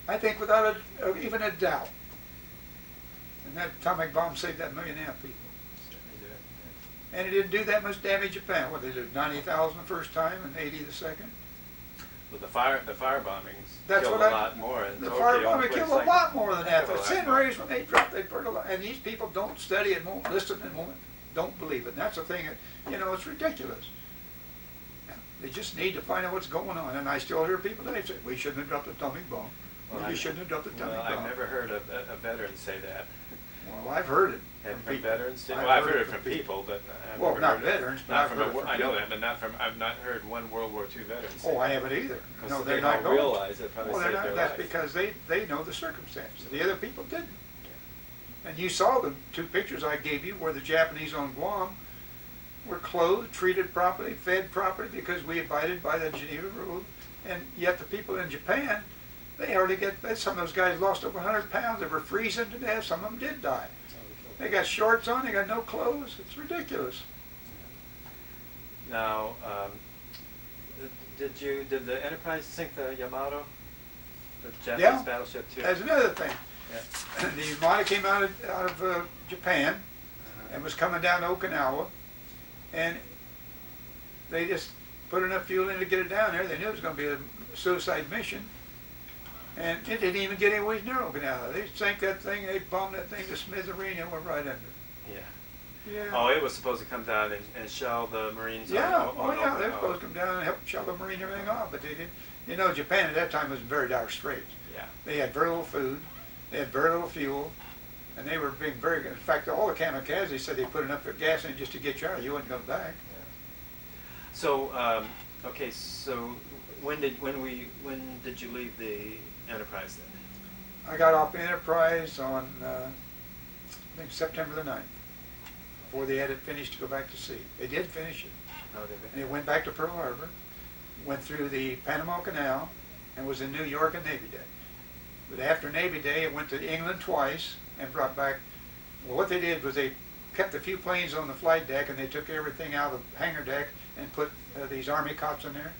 I think, without even a doubt. And that atomic bomb saved that 1.5 million people. And it didn't do that much damage to Japan. Well, they did 90,000 the first time and 80 the second. Well, the fire bombings That's killed what a lot more. In The Tokyo, fire bombing places killed a like lot more than that. The killed a lot incinerator, when they dropped, they burned a lot. And these people don't study and won't listen and don't believe it. And that's the thing that, it's ridiculous. They just need to find out what's going on. And I still hear people today say, we shouldn't have dropped the atomic bomb. Well, You shouldn't have dropped the atomic bomb. I've never heard a veteran say that. Well, I've heard it. From veterans? I've Well, I've heard heard it it from from people, but I've Well, never not heard it- veterans, but not I've from heard it from I know people. that, but not from. I've not heard one World War II veteran say Oh, I that. haven't either. Because No, they they're not don't going. realize it probably Well, saved their that's life. because they know the circumstances. The other people didn't. And you saw the 2 pictures I gave you where the Japanese on Guam were clothed, treated properly, fed properly because we abided by the Geneva Rules. And yet the people in Japan, they hardly get fed. Some of those guys lost over 100 pounds. They were freezing to death. Some of them did die. They got shorts on. They got no clothes. It's ridiculous. Now, did the Enterprise sink the Yamato, the Japanese battleship too? That's another thing. Yeah. The Yamato came out of Japan and was coming down to Okinawa, and they just put enough fuel in to get it down there. They knew it was going to be a suicide mission, and it didn't even get anywhere near Okinawa. They sank that thing, they bombed that thing to smithereens and went right under. Yeah. Yeah. Oh, it was supposed to come down and shell the Marines. Yeah, on they were supposed to come down and help shell the Marine and everything off, but they didn't. Japan at that time was in very dire straits. Yeah. They had very little food, they had very little fuel, and they were being very good. In fact, all the kamikazes said they put enough gas in it just to get you out. You wouldn't go back. Yeah. So, okay, so when did you leave the Enterprise then? I got off Enterprise on, I think, September the 9th, before they had it finished to go back to sea. They did finish it. Oh, did And it went back to Pearl Harbor, went through the Panama Canal, and was in New York on Navy Day. But after Navy Day, it went to England twice and brought back, well, what they did was they kept a few planes on the flight deck and they took everything out of the hangar deck and put these Army cots in there.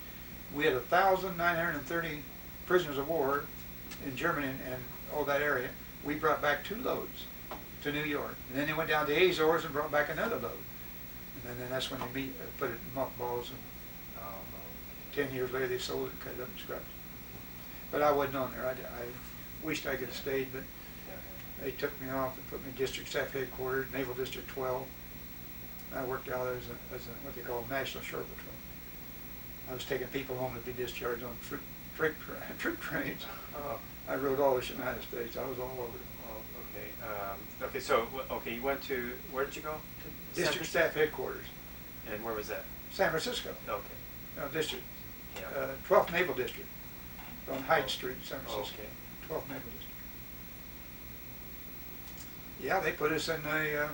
We had 1,930 prisoners of war in Germany and all that area. We brought back 2 loads to New York. And then they went down to Azores and brought back another load. And then that's when they put it in mothballs. And 10 years later they sold it, cut it up and scrapped it. But I wasn't on there. I wished I could have stayed, but they took me off and put me in District Staff Headquarters, Naval District 12. I worked out there as a what they call National Shore Patrol. I was taking people home to be discharged on troop trains. I rode all the United States. I was all over it. Oh, okay. So you went to, where did you go? To District Staff Headquarters. And where was that? San Francisco. Okay. No, District. Yeah. 12th Naval District on Hyde Street, San Francisco. Okay. 12th Naval District. Yeah, they put us in a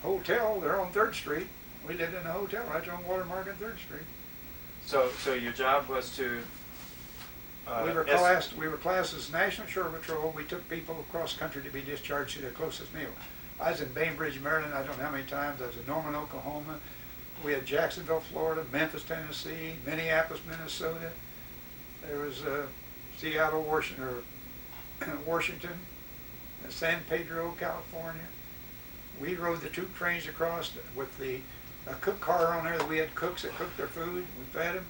hotel. They're on 3rd Street. We lived in a hotel right on Watermark and 3rd Street. So your job was to. We were classed as National Shore Patrol. We took people across country to be discharged to their closest meal. I was in Bainbridge, Maryland. I don't know how many times. I was in Norman, Oklahoma. We had Jacksonville, Florida, Memphis, Tennessee, Minneapolis, Minnesota. There was Seattle, Washington, San Pedro, California. We rode the troop trains across with a cook car on there that we had cooks that cooked their food. We fed them.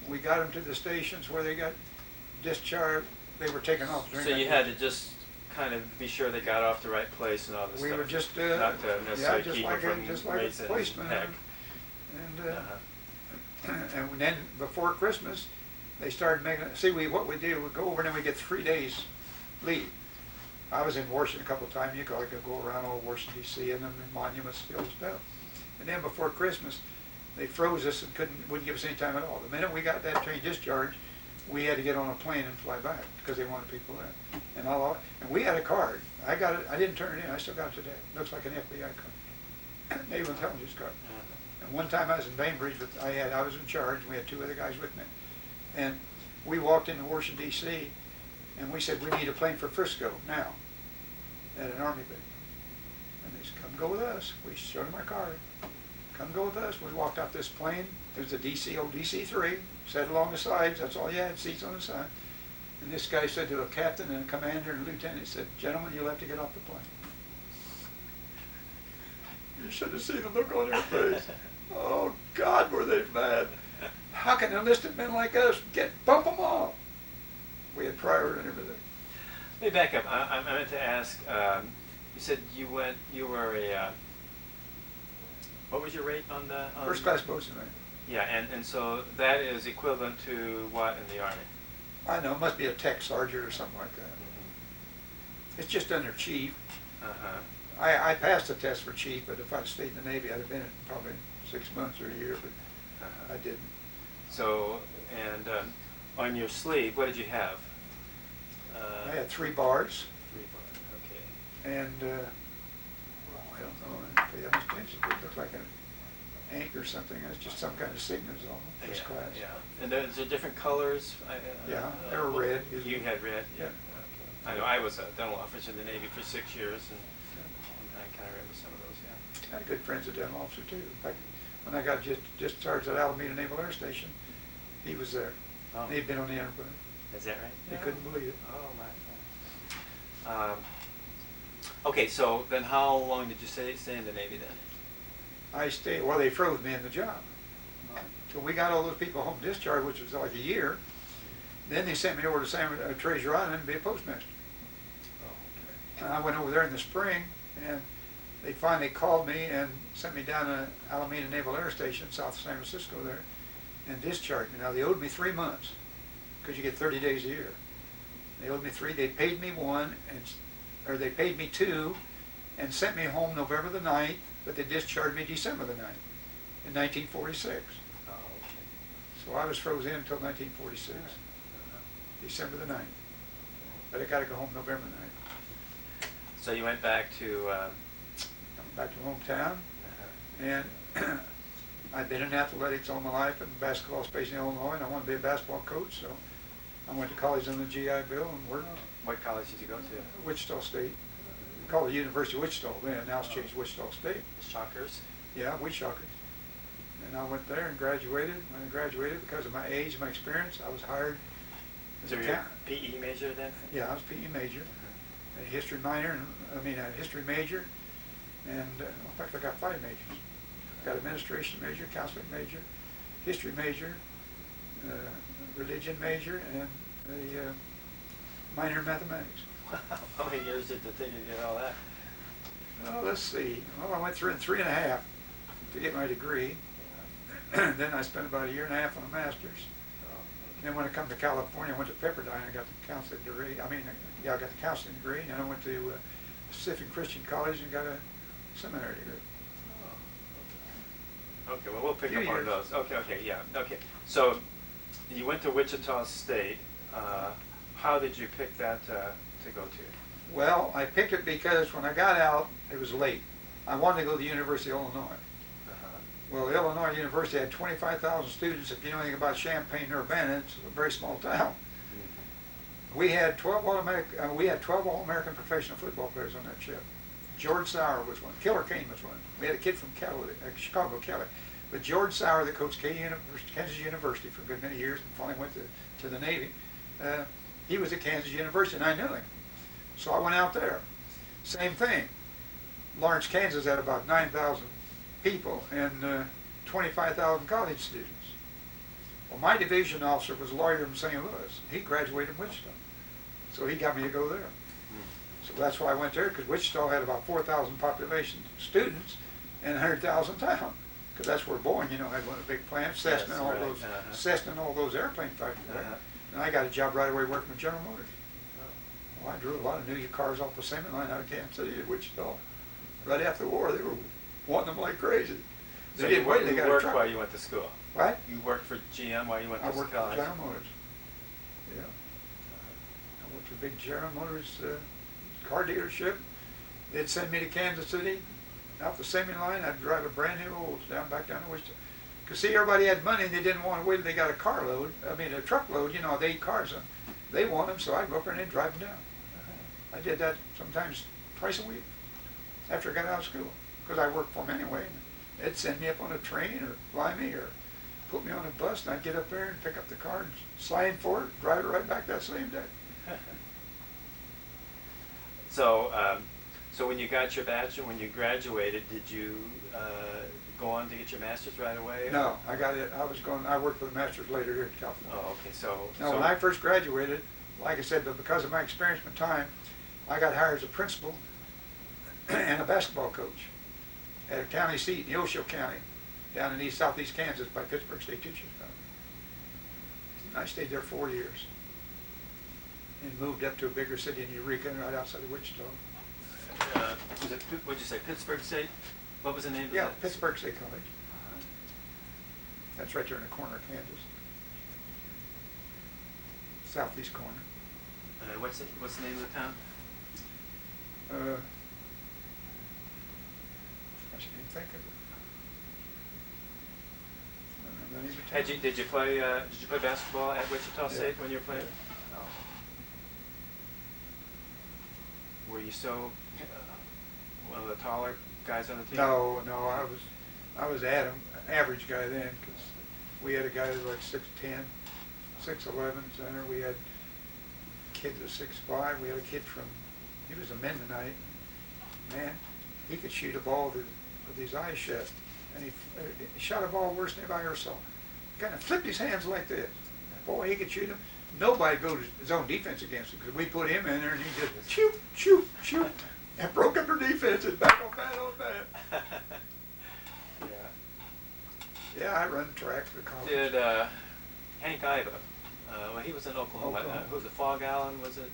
We got them to the stations where they got discharged. They were taken off during. So you had to just kind of be sure they got off the right place and all this we stuff. were just not to necessarily keep them from just like a raising policeman. heck. And then before Christmas, they started making. See, what we do, we go over and then we get 3 days leave. I was in Washington a couple of times. You could go around all Washington D.C. and the monuments, still stuff. And then before Christmas, they froze us and wouldn't give us any time at all. The minute we got that train discharged, we had to get on a plane and fly back because they wanted people in. And we had a card. I got it. I didn't turn it in. I still got it today. Looks like an FBI card, Naval Intelligence card. And one time I was in Bainbridge, I was in charge. We had 2 other guys with me, and we walked into Washington D.C. and we said we need a plane for Frisco now, at an Army base. And they said, "Come go with us." We showed them our card. "Come go with us." We walked off this plane. There's a DC-3, sat along the sides. That's all you had, seats on the side. And this guy said to a captain and a commander and a lieutenant, he said, "Gentlemen, you'll have to get off the plane." You should have seen the look on their face. Oh, God, were they mad. How can enlisted men like us bump them off? We had prior and everything. Let me back up. I meant to ask, you said you were a, what was your rate on the? First class boatswain rate. Yeah, and so that is equivalent to what in the Army? I know, it must be a tech sergeant or something like that. Mm-hmm. It's just under chief. Uh-huh. I passed the test for chief, but if I'd stayed in the Navy, I'd have been in probably 6 months or a year, but I didn't. So, and on your sleeve, what did you have? I had 3 bars. 3 bars, okay. And, I don't know, I must it looked like an ink or something. It's just some kind of signals on first class. Yeah. And there's different colors? Yeah, they were red. You had red? Yeah. Okay. I know I was a dental officer in the Navy for 6 years, and I kind of remember some of those, yeah. I had good friends at dental officer too. In fact, when I got discharged at Alameda Naval Air Station, he was there. Oh. He'd been on the Entrprise. Is that right? He couldn't believe it. Oh, my God. Okay, so then how long did you stay in the Navy then? I stayed, well, they froze me in the job. So we got all those people home discharged, which was like a year. Then they sent me over to Treasure Island to be a postmaster. And I went over there in the spring, and they finally called me and sent me down to Alameda Naval Air Station, south of San Francisco there, and discharged me. Now, they owed me 3 months, because you get 30 days a year. They owed me 3. They paid me 1, or they paid me 2, and sent me home November the 9th, but they discharged me December the 9th in 1946. Oh, okay. So I was frozen in until 1946, December the 9th. But I got to go home November 9th. So you went back to... Back to hometown, and I've been in athletics all my life, and basketball space in Illinois, and I wanted to be a basketball coach, so I went to college on the GI Bill and worked. What college did you go to? Wichita State. We called it University of Wichita then. Now it's changed to Wichita State. Shockers? Yeah, we Shockers. And I went there and graduated. When I graduated, because of my age and my experience, I was hired as So a you were a PE major then? Yeah, I was PE major, a history minor, a history major, and in fact I got 5 majors. Got administration major, counseling major, history major, religion major, and a minor in mathematics. Wow. How many years did it take you to get all that? Oh, let's see. Well, I went through in 3.5 to get my degree. Then I spent about 1.5 years on a master's. And then when I come to California, I went to Pepperdine. I got the counseling degree. I got the counseling degree. And then I went to Pacific Christian College and got a seminary degree. Okay, well, we'll pick Few up on years. those. Okay, yeah, okay. So you went to Wichita State. How did you pick that to go to? Well, I picked it because when I got out, it was late. I wanted to go to the University of Illinois. Well, Illinois University had 25,000 students. If you know anything about Champaign, Urbana, it's a very small town. We had 12 All-American professional football players on that ship. George Sauer was one. Killer Kane was one. We had a kid from Chicago, Kelly. But George Sauer, that coached Kansas University for a good many years and finally went to the Navy, he was at Kansas University, and I knew him. So I went out there. Same thing. Lawrence, Kansas had about 9,000 people and 25,000 college students. Well, my division officer was a lawyer from St. Louis. He graduated in Wichita. So he got me to go there. So that's why I went there, because Wichita had about 4,000 population students and 100,000 town. Because that's where Boeing, had one of the big plants, Cessna, Cessna and all those airplane factories. And I got a job right away working with General Motors. Well, I drove a lot of new cars off the assembly line out of Kansas City to Wichita. Right after the war, they were wanting them like crazy. So you worked while you went to school? What? You worked for GM while you went to college? I worked for General Motors. Yeah. I worked for big General Motors car dealership. They'd send me to Kansas City, out the assembly line. I'd drive a brand new Olds back down to Wichita. Because see, everybody had money and they didn't want to wait till they got a a truckload, they 8 cars. They want them, so I'd go up there and they'd drive them down. I did that sometimes twice a week after I got out of school, because I worked for them anyway. They'd send me up on a train or fly me or put me on a bus, and I'd get up there and pick up the car and sign for it, drive it right back that same day. So, so when you got your bachelor, when you graduated, did you go on to get your master's right away? No, I got it. I worked for the master's later here in California. Oh, okay. So when I first graduated, like I said, but because of my experience and time, I got hired as a principal and a basketball coach at a county seat in Neosho County, down in southeast Kansas by Pittsburgh State Teachers College. I stayed there 4 years and moved up to a bigger city in Eureka, right outside of Wichita. What'd you say, Pittsburgh State? What was the name of that? Yeah, Pittsburgh State College. That's right there in the corner of Kansas. Southeast corner. What's the name of the town? I shouldn't even think of it. Did you play basketball at Wichita State when you were playing? No. Were you so one of the taller guys on the team? No, I was average guy then, because we had a guy that was like 6'10", 6'11" center. We had kids at 6'5". We had a kid he was a Mennonite. Man, he could shoot a ball with his eyes shut. And he shot a ball worse than anybody ever saw. Kind of flipped his hands like this. Boy, he could shoot him. Nobody go to his own defense against him, because we put him in there and he just shoot, shoot, shoot, and broke up their defense and back on that. Yeah, I run track for college. Did Hank Iva, well, he was in Oklahoma. Who was it, Fog Allen? Was it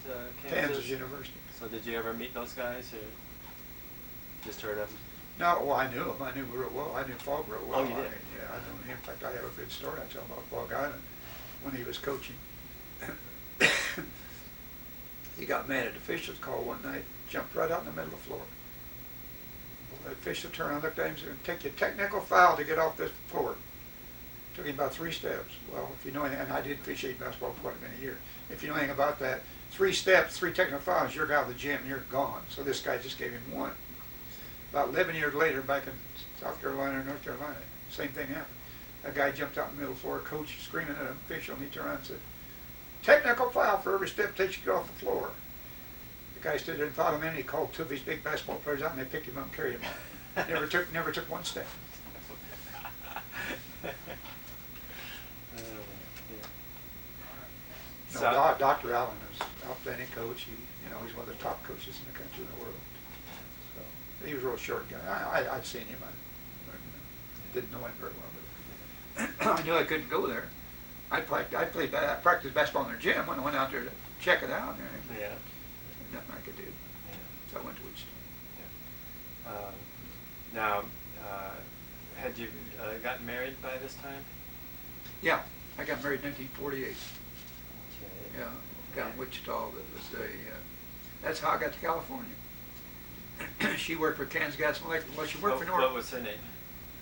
Kansas University. So did you ever meet those guys, or just heard of them? No, well, I knew him. I knew real well. I knew Fog real well. Oh, you did? I know him. In fact, I have a good story I tell about Fog Island when he was coaching. He got mad at the officials call one night, jumped right out in the middle of the floor. Well, the official turned and looked at him and said, "Take your technical foul to get off this floor." Took him about 3 steps. Well, if you know anything, and I did officiate basketball for quite many years. If you know anything about that, 3 steps, 3 technical fouls, you're out of the gym, you're gone. So this guy just gave him 1. About 11 years later, back in South Carolina or North Carolina, same thing happened. A guy jumped out in the middle of the floor, coach screaming at an official, and he turned around and said, "Technical foul for every step takes you off the floor." The guy stood there and thought him in. He called 2 of his big basketball players out, and they picked him up and carried him off. Never took 1 step. No, Dr. Allen is an outstanding coach. He's one of the top coaches in the country and the world. So he was a real short guy. I'd seen him. I didn't know him very well, but I knew I couldn't go there. I practiced basketball in their gym when I went out there to check it out. Yeah. Nothing I could do. Yeah. So I went to Wichita. Yeah. Now, had you gotten married by this time? Yeah, I got married in 1948. Okay. Yeah, down in Wichita. That was That's how I got to California. She worked for Kansas Gas and Electric. Well, she worked for North. What was her name?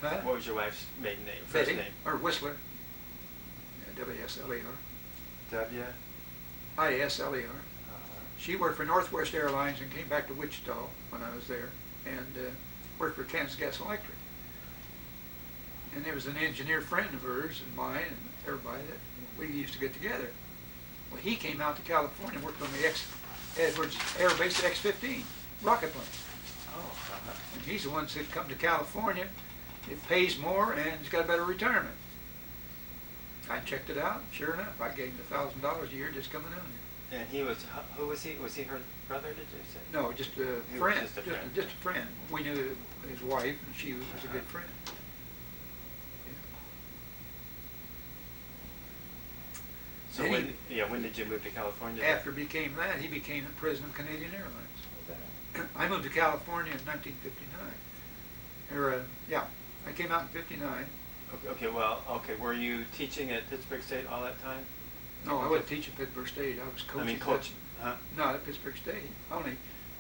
Huh? What was your wife's maiden name? First Betty, name? or Whistler. Yeah, W-S-L-E-R. W. I-S-L-E-R. She worked for Northwest Airlines and came back to Wichita when I was there, and worked for Kansas Gas and Electric. And there was an engineer friend of hers and mine and everybody that we used to get together. Well, he came out to California and worked on the Edwards Air Base X-15 rocket plane. Oh. And he's the one that said, come to California, it pays more and it's got a better retirement. I checked it out, sure enough, I gave him $1,000 a year just coming down here. And he was, who was he? Was he her brother, did you say? No, just a He was friend, just a friend. just a friend. We knew his wife and she was a good friend. So Then when did you move to California? After became that, he became the president of Canadian Airlines. I moved to California in 1959. I came out in 59. Okay, were you teaching at Pittsburgh State all that time? No, I wasn't teaching at Pittsburgh State. I was coaching. I mean, coaching, huh? Not at Pittsburgh State.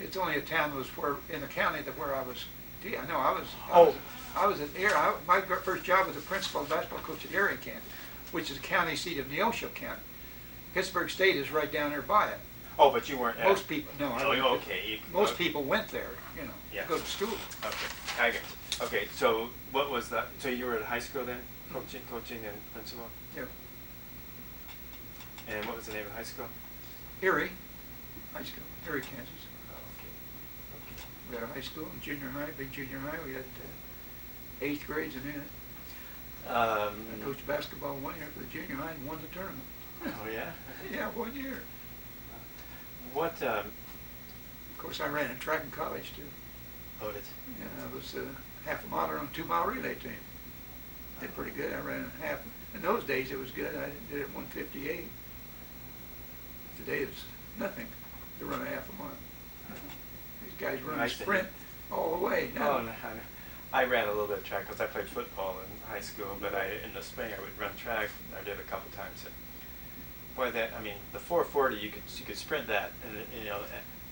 It's only a town that was in the county where I was. Yeah, no, I was at Erie. My first job was a principal basketball coach at Erie, Kansas, which is the county seat of Neosho County. Pittsburgh State is right down there by it. Oh, but you weren't. Most people, no. Okay. Most people went there, Yeah. to go to school. Okay, I get you. Okay, so what was that? So you were at high school then, coaching and principal? Yeah. And what was the name of high school? Erie High School, Erie, Kansas. Oh, okay. We had a high school and junior high, big junior high. We had 8th grades in it. I coached basketball 1 year for the junior high and won the tournament. Oh yeah? Yeah, 1 year. What, Of course, I ran in track in college too. oh, did Yeah, I was half a miler on a 2-mile relay team. Did pretty good. I ran a half. In those days, it was good. I did it 1:58. Today, it's nothing to run a half a mile. These guys run a sprint all the way. Now, Oh, no, I ran a little bit of track because I played football in high school, but in the spring I would run track. I did a couple times. Boy, the 440 you could sprint that, and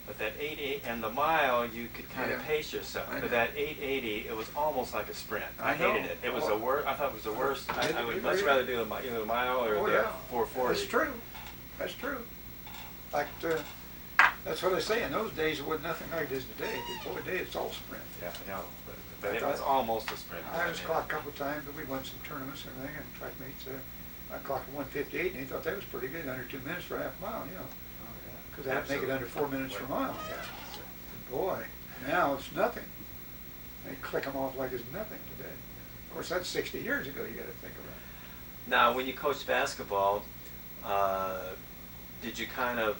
but that 880 and the mile you could kind of pace yourself. But that 880, it was almost like a sprint. I hated it. It was the worst. I thought it was the worst. I would much rather do either the mile or the 440. That's true. That's true. In fact, that's what I say. In those days, it was nothing like this today. Before today, it's all sprint. Yeah, I know. But it was almost a sprint. I was clocked a couple of times, but we won some tournaments and everything, and track mates. I clocked 1:58, and he thought that was pretty good, under 2 minutes for a half mile, Oh, yeah. because I had to make it under 4 minutes per mile. Yeah. Boy, now it's nothing. They click them off like it's nothing today. Of course, that's 60 years ago. You got to think about it. Now, when you coached basketball, did you kind of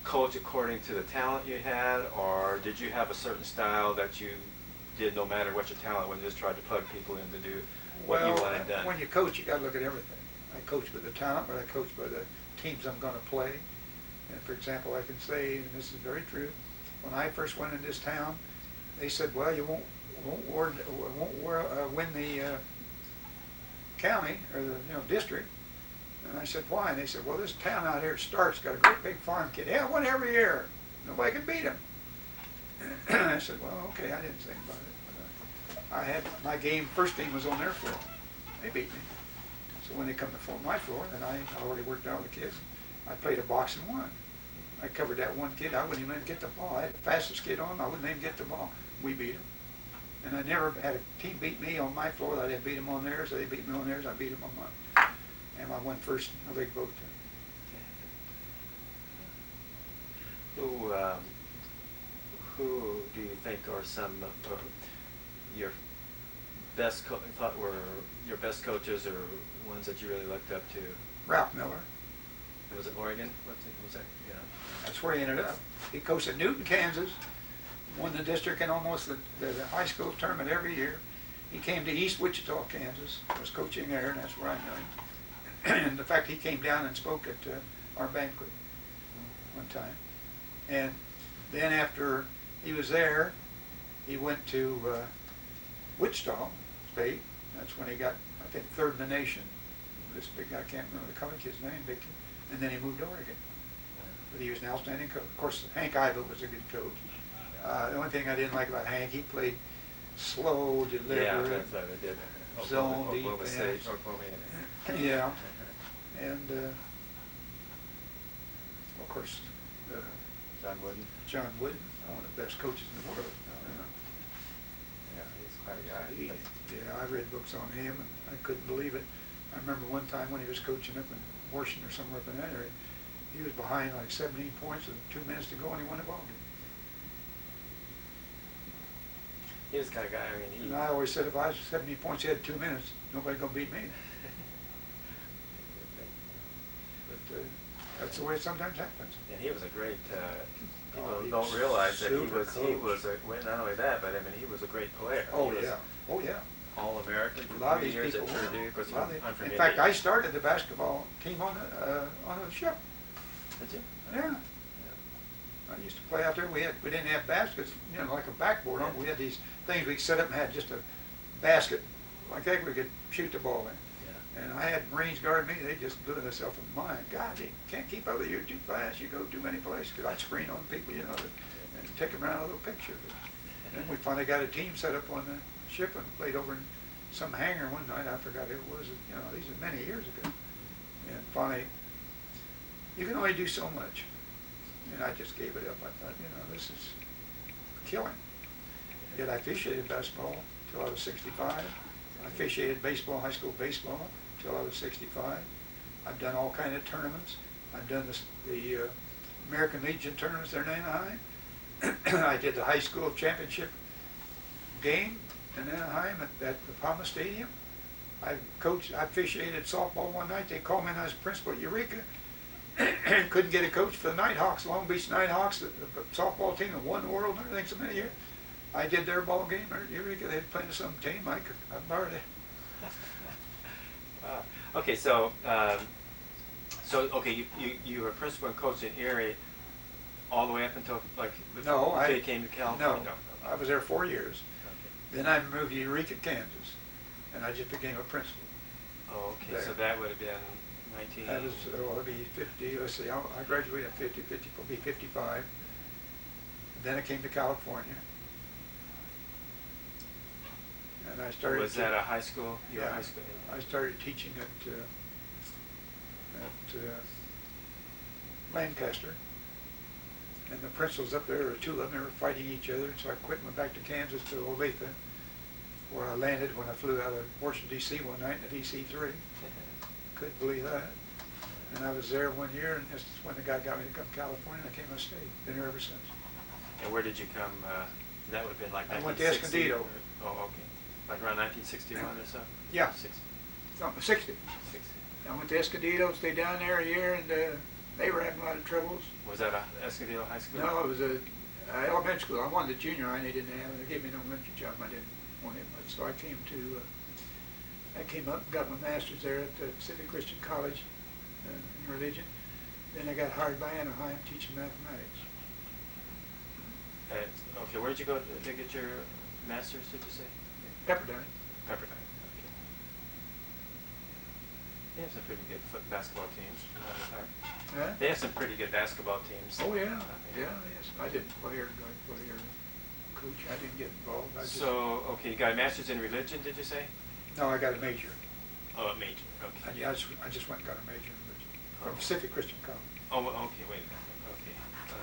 coach according to the talent you had, or did you have a certain style that you did no matter what your talent was, just tried to plug people in to do what you wanted done? When you coach, you got to look at everything. I coach by the talent, but I coach by the teams I'm going to play. And for example, I can say, and this is very true, when I first went in this town, they said, well, you won't win the county or the district. And I said, why? And they said, well, this town out here, Stark's got a great big farm kid. Yeah, won every year. Nobody could beat him. And I said, well, okay, I didn't think about it. But I had my first team was on their floor. They beat me. So when they come to form my floor, then I already worked out with the kids. I played a box and won. I covered that one kid. I wouldn't even get the ball. I had the fastest kid on. I wouldn't even get the ball. We beat him. And I never had a team beat me on my floor. I didn't beat them on theirs. They beat me on theirs. I beat them on mine. And I won first. I think both times. Who do you think are some of your best thought were your best coaches, or ones that you really looked up to? Ralph Miller. Was it Oregon? Was that? Yeah. That's where he ended up. He coached at Newton, Kansas. Won the district and almost the high school tournament every year. He came to East Wichita, Kansas. Was coaching there, and that's where I knew him. And the fact he came down and spoke at our banquet one time. And then after he was there, he went to Wichita State. That's when he got, I think, third in the nation. This big guy, I can't remember the college kid's name, big kid. And then he moved to Oregon. but he was an outstanding coach. Of course, Hank Iva was a good coach. The only thing I didn't like about Hank, he played slow, deliberate, Yeah, that's what I did. zone Oklahoma State, defense. Oklahoma. Yeah, and of course, John Wooden. John Wooden, one of the best coaches in the world. Yeah, he's quite a guy. Yeah, I read books on him, and I couldn't believe it. I remember one time when he was coaching up in Washington or somewhere up in that area, he was behind like 17 points with 2 minutes to go, and he won the ball game. He was the kind of guy, I mean, And I always said if I was 17 points, he had 2 minutes, nobody gonna beat me. But that's the way it sometimes happens. And he was a great, people he don't was realize that he super was, well, not only that, but I mean, he was a great player. Oh, He was yeah, oh, yeah. All-American A for lot of 3 these years at people Purdue. were. Of course, A lot of I'm from in fact, India. I started the basketball team on a ship. Did you? Yeah. I used to play out there. We didn't have baskets, you know, like a backboard on. We had these things we set up and had just a basket like that we could shoot the ball in. Yeah. And I had Marines guard me. They just blew themselves in mind. God, you can't keep up with you. You're too fast. You go too many places. Because I'd screen on people, you know, and take them around a little picture. And then we finally got a team set up on the ship and played over in some hangar one night. I forgot who it was. You know, these are many years ago. And finally, you can only do so much. And I just gave it up. I thought, you know, this is killing. Yet I officiated basketball till I was 65. I officiated baseball, high school baseball, till I was 65. I've done all kind of tournaments. I've done the American Legion tournaments there in Anaheim. I did the high school championship game in Anaheim at the Palma Stadium. I officiated softball one night. They called me and I was principal at Eureka. Couldn't get a coach for the Nighthawks, Long Beach Nighthawks, the softball team that won the world and everything so many years. I did their ball game at Eureka. They had playing some team. I borrowed it. Wow. Okay, so okay, you were principal and coach in Erie all the way up until like No, until you came to California. No, I was there 4 years. Okay. Then I moved to Eureka, Kansas, and I just became a principal. Oh, okay. There. So that would have been 19. That was, it'd be 50, let's see, I graduated at 50, will be 55. Then I came to California. And I started. Was that a high school? You were Yeah, high school. I started teaching at Lancaster. And the principals up there, two of them, they were fighting each other. So I quit and went back to Kansas to Olathe, where I landed when I flew out of Washington, D.C. one night in a DC-3. Couldn't believe that. And I was there 1 year, and this is when the guy got me to come to California, and I came and stayed. Been here ever since. And where did you come? That would have been like I went to 1960. Escondido. Oh, okay. Like around 1961 or so? Yeah. 60. 60. 60. I went to Escondido, stayed down there a year, and they were having a lot of troubles. Was that a Escondido High School? No, it was a elementary school. I wanted a junior high, and they didn't have it. They gave me an elementary job. I didn't want it much, so I came up and got my master's there at the Pacific Christian College in religion. Then I got hired by Anaheim teaching mathematics. Okay, where did you go to get your master's, did you say? Pepperdine. Pepperdine, okay. They have some pretty good basketball teams. Huh? They have some pretty good basketball teams. Oh yeah, yes. I didn't play or coach. I didn't get involved. So, okay, you got a master's in religion, did you say? No, I got a major. Oh, a major, okay. I just went and got a major in religion from Oh. Pacific Christian College. Oh, okay, wait a minute. Okay,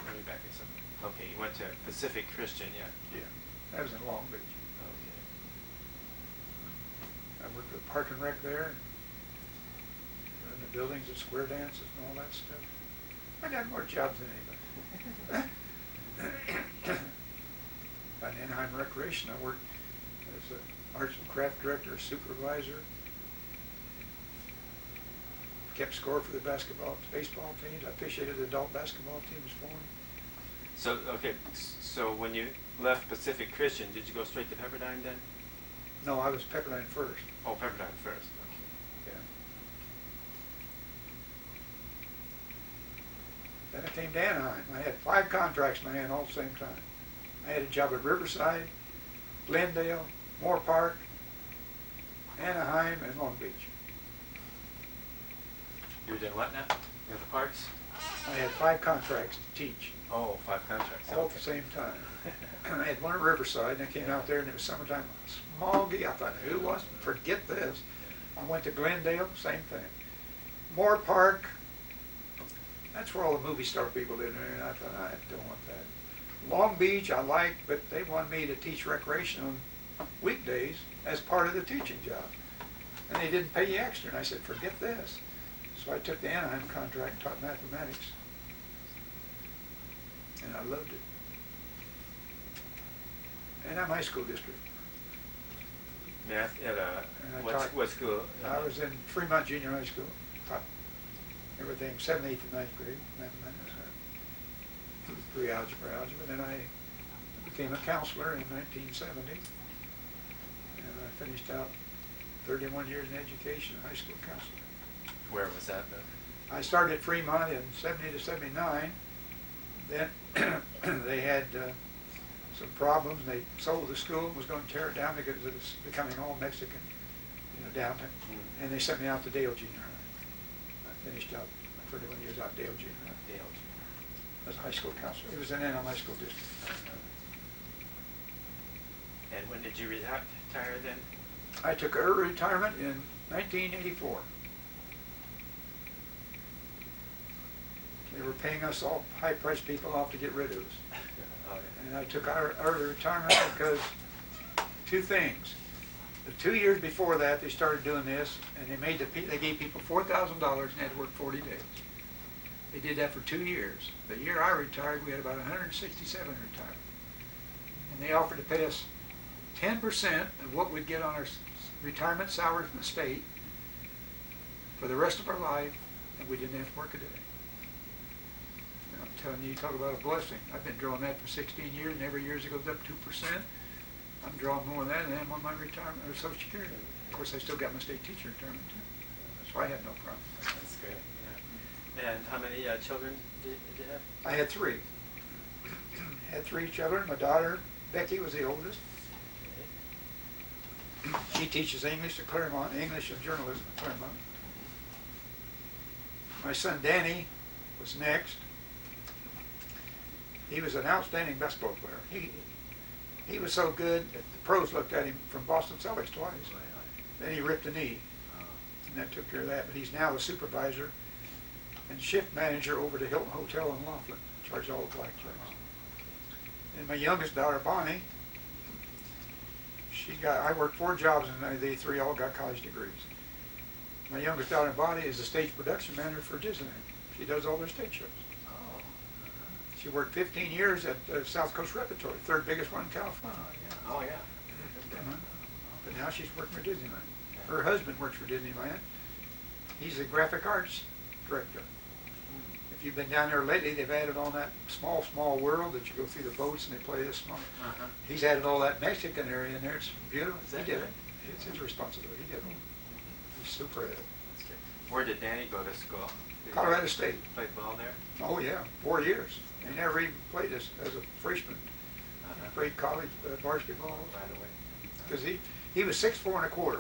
let me back this up. Okay, you went to Pacific Christian, yeah? Yeah, that was in Long Beach. Okay. I worked with Park and Rec there, in the buildings and square dances and all that stuff. I got more jobs than anybody. At Anaheim Recreation, I worked as an arts and craft director, supervisor. Kept score for the baseball teams. I officiated the adult basketball teams for them. So, okay, so when you left Pacific Christian, did you go straight to Pepperdine then? No, I was Pepperdine first. Oh, Pepperdine first, okay. Yeah. Then I came to Anaheim. I had 5 contracts in my hand all at the same time. I had a job at Riverside, Glendale, Moore Park, Anaheim, and Long Beach. You were doing what now? You were the parks? I had 5 contracts to teach, Oh, 5 contracts. all at the same time. I had one at Riverside, and I came out there, and it was summertime, smoggy. I thought, who wants to forget this? I went to Glendale, same thing. Moore Park, that's where all the movie star people live there, and I thought, I don't want that. Long Beach, I liked, but they wanted me to teach recreation on weekdays as part of the teaching job. And they didn't pay you extra, and I said, forget this. So I took the Anaheim contract and taught mathematics. And I loved it. Anaheim High School District. Math at And I what school? I was in Fremont Junior High School, taught everything, 7th, 8th, and 9th grade, mathematics. Pre-algebra, algebra. Then I became a counselor in 1970. And I finished out 31 years in education, high school counselor. Where was that? I started at Fremont in 70 to 79. Then they had some problems. They sold the school and was going to tear it down because it was becoming all Mexican, downtown. And they sent me out to Dale Junior High. I finished out 31 years out at Dale Junior High. Dale. As a high school counselor. It was in Anaheim High School District. And when did you retire then? I took early retirement in 1984. They were paying us all high-priced people off to get rid of us. Oh, yeah. And I took early retirement because 2 things. The 2 years before that, they started doing this, and they gave people $4,000 and had to work 40 days. They did that for 2 years. The year I retired, we had about 167 retired. And they offered to pay us 10% of what we'd get on our retirement salary from the state for the rest of our life, and we didn't have to work a day. And I'm telling you, talk about a blessing. I've been drawing that for 16 years, and every year it goes up 2%. I'm drawing more than that, and I'm on my retirement or Social Security. Of course, I still got my state teacher retirement too, so I had no problem. That's great. Yeah. And how many children did you have? I had 3. Had 3 children. My daughter, Becky, was the oldest. She teaches English at Claremont, English and journalism at Claremont. My son Danny was next. He was an outstanding basketball player. He was so good that the pros looked at him from Boston Celtics twice. Then he ripped a knee, and that took care of that. But he's now the supervisor and shift manager over the Hilton Hotel in Laughlin, charges all the blackjacks. And my youngest daughter, Bonnie, I worked 4 jobs, and they 3 all got college degrees. My youngest daughter, Bonnie, is the stage production manager for Disneyland. She does all their stage shows. Oh. She worked 15 years at South Coast Repertory, 3rd biggest one in California. Oh, yeah. But now she's working for Disneyland. Her husband works for Disneyland. He's a graphic arts director. If you've been down there lately, they've added on that small world that you go through the boats and they play this small. He's added all that Mexican area in there. It's beautiful. He did it. It's his responsibility. He did it. He's super at it. Where did Danny go to school? Colorado State. Played ball there? Oh yeah, 4 years. He never even played as a freshman. He played college basketball Right away. because he was 6'4" ¼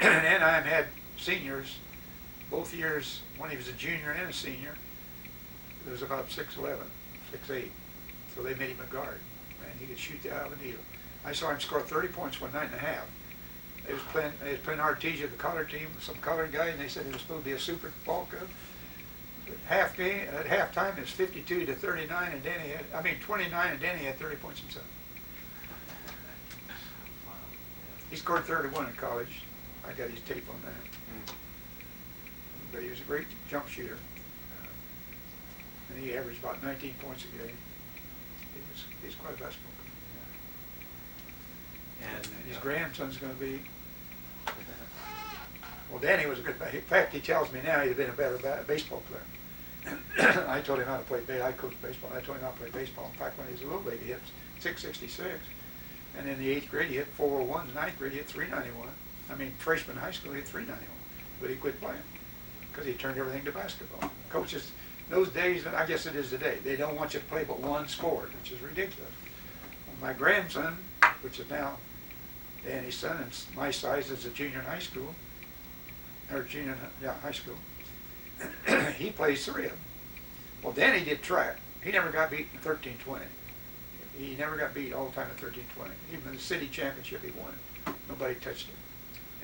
and Anaheim had seniors both years when he was a junior and a senior. It was about 6'11", 6'8", so they made him a guard, and he could shoot the eye of a needle. I saw him score 30 points one night and a half. They was playing Artesia, the colored team, with some colored guy, and they said it was supposed to be a super ball club. At halftime, it was 52 to 39, and 29, and Danny had 30 points himself. He scored 31 in college. I got his tape on that. But he was a great jump shooter. And he averaged about 19 points a game. He's quite a basketball player. And his grandson's going to be... Well, Danny was a good... In fact, he tells me now he'd have been a better baseball player. I told him how to play baseball. I coached baseball. I told him how to play baseball. In fact, when he was a little baby, he hit 666. And in the 8th grade, he hit 401s. 9th grade, he hit 391. Freshman high school, he hit 391. But he quit playing because he turned everything to basketball. Coaches, those days, and I guess it is today, they don't want you to play but one sport, which is ridiculous. Well, my grandson, which is now Danny's son, and my size is a junior in high school, high school. he plays 3 of them. Well, then he did track. He never got beat in 13-20. He never got beat all the time at 13-20. Even the city championship, he won it. Nobody touched him.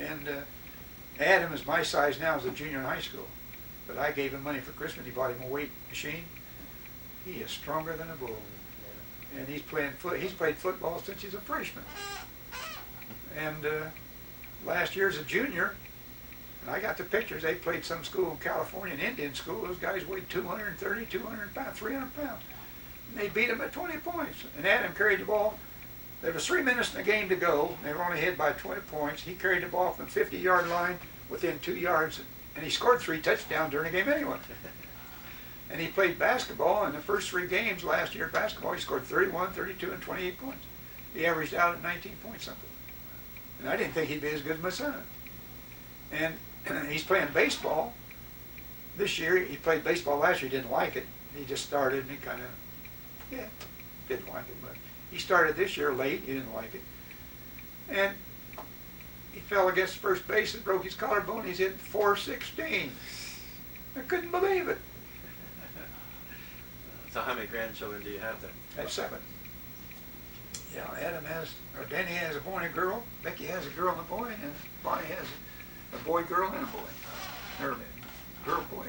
And Adam is my size now as a junior in high school. But I gave him money for Christmas. He bought him a weight machine. He is stronger than a bull. And he's played football since he's a freshman. And last year as a junior, and I got the pictures, they played some school in California, an Indian school. Those guys weighed 230, 200 pounds, 300 pounds. And they beat them at 20 points. And Adam carried the ball. There was 3 minutes in the game to go. They were only ahead by 20 points. He carried the ball from the 50-yard line within 2 yards, and he scored 3 touchdowns during the game anyway. And he played basketball in the first 3 games last year. Basketball, he scored 31, 32, and 28 points. He averaged out at 19 points something. And I didn't think he'd be as good as my son. And he's playing baseball this year. He played baseball last year. He didn't like it. He just started and he kind of, didn't like it. But he started this year late. He didn't like it. And he fell against first base and broke his collarbone. He's hitting .416. I couldn't believe it. So how many grandchildren do you have then? I have 7. Yeah, Adam has, or Danny has a boy and a girl. Becky has a girl and a boy, and Bonnie has a boy, girl, and a boy. Or girl, boy.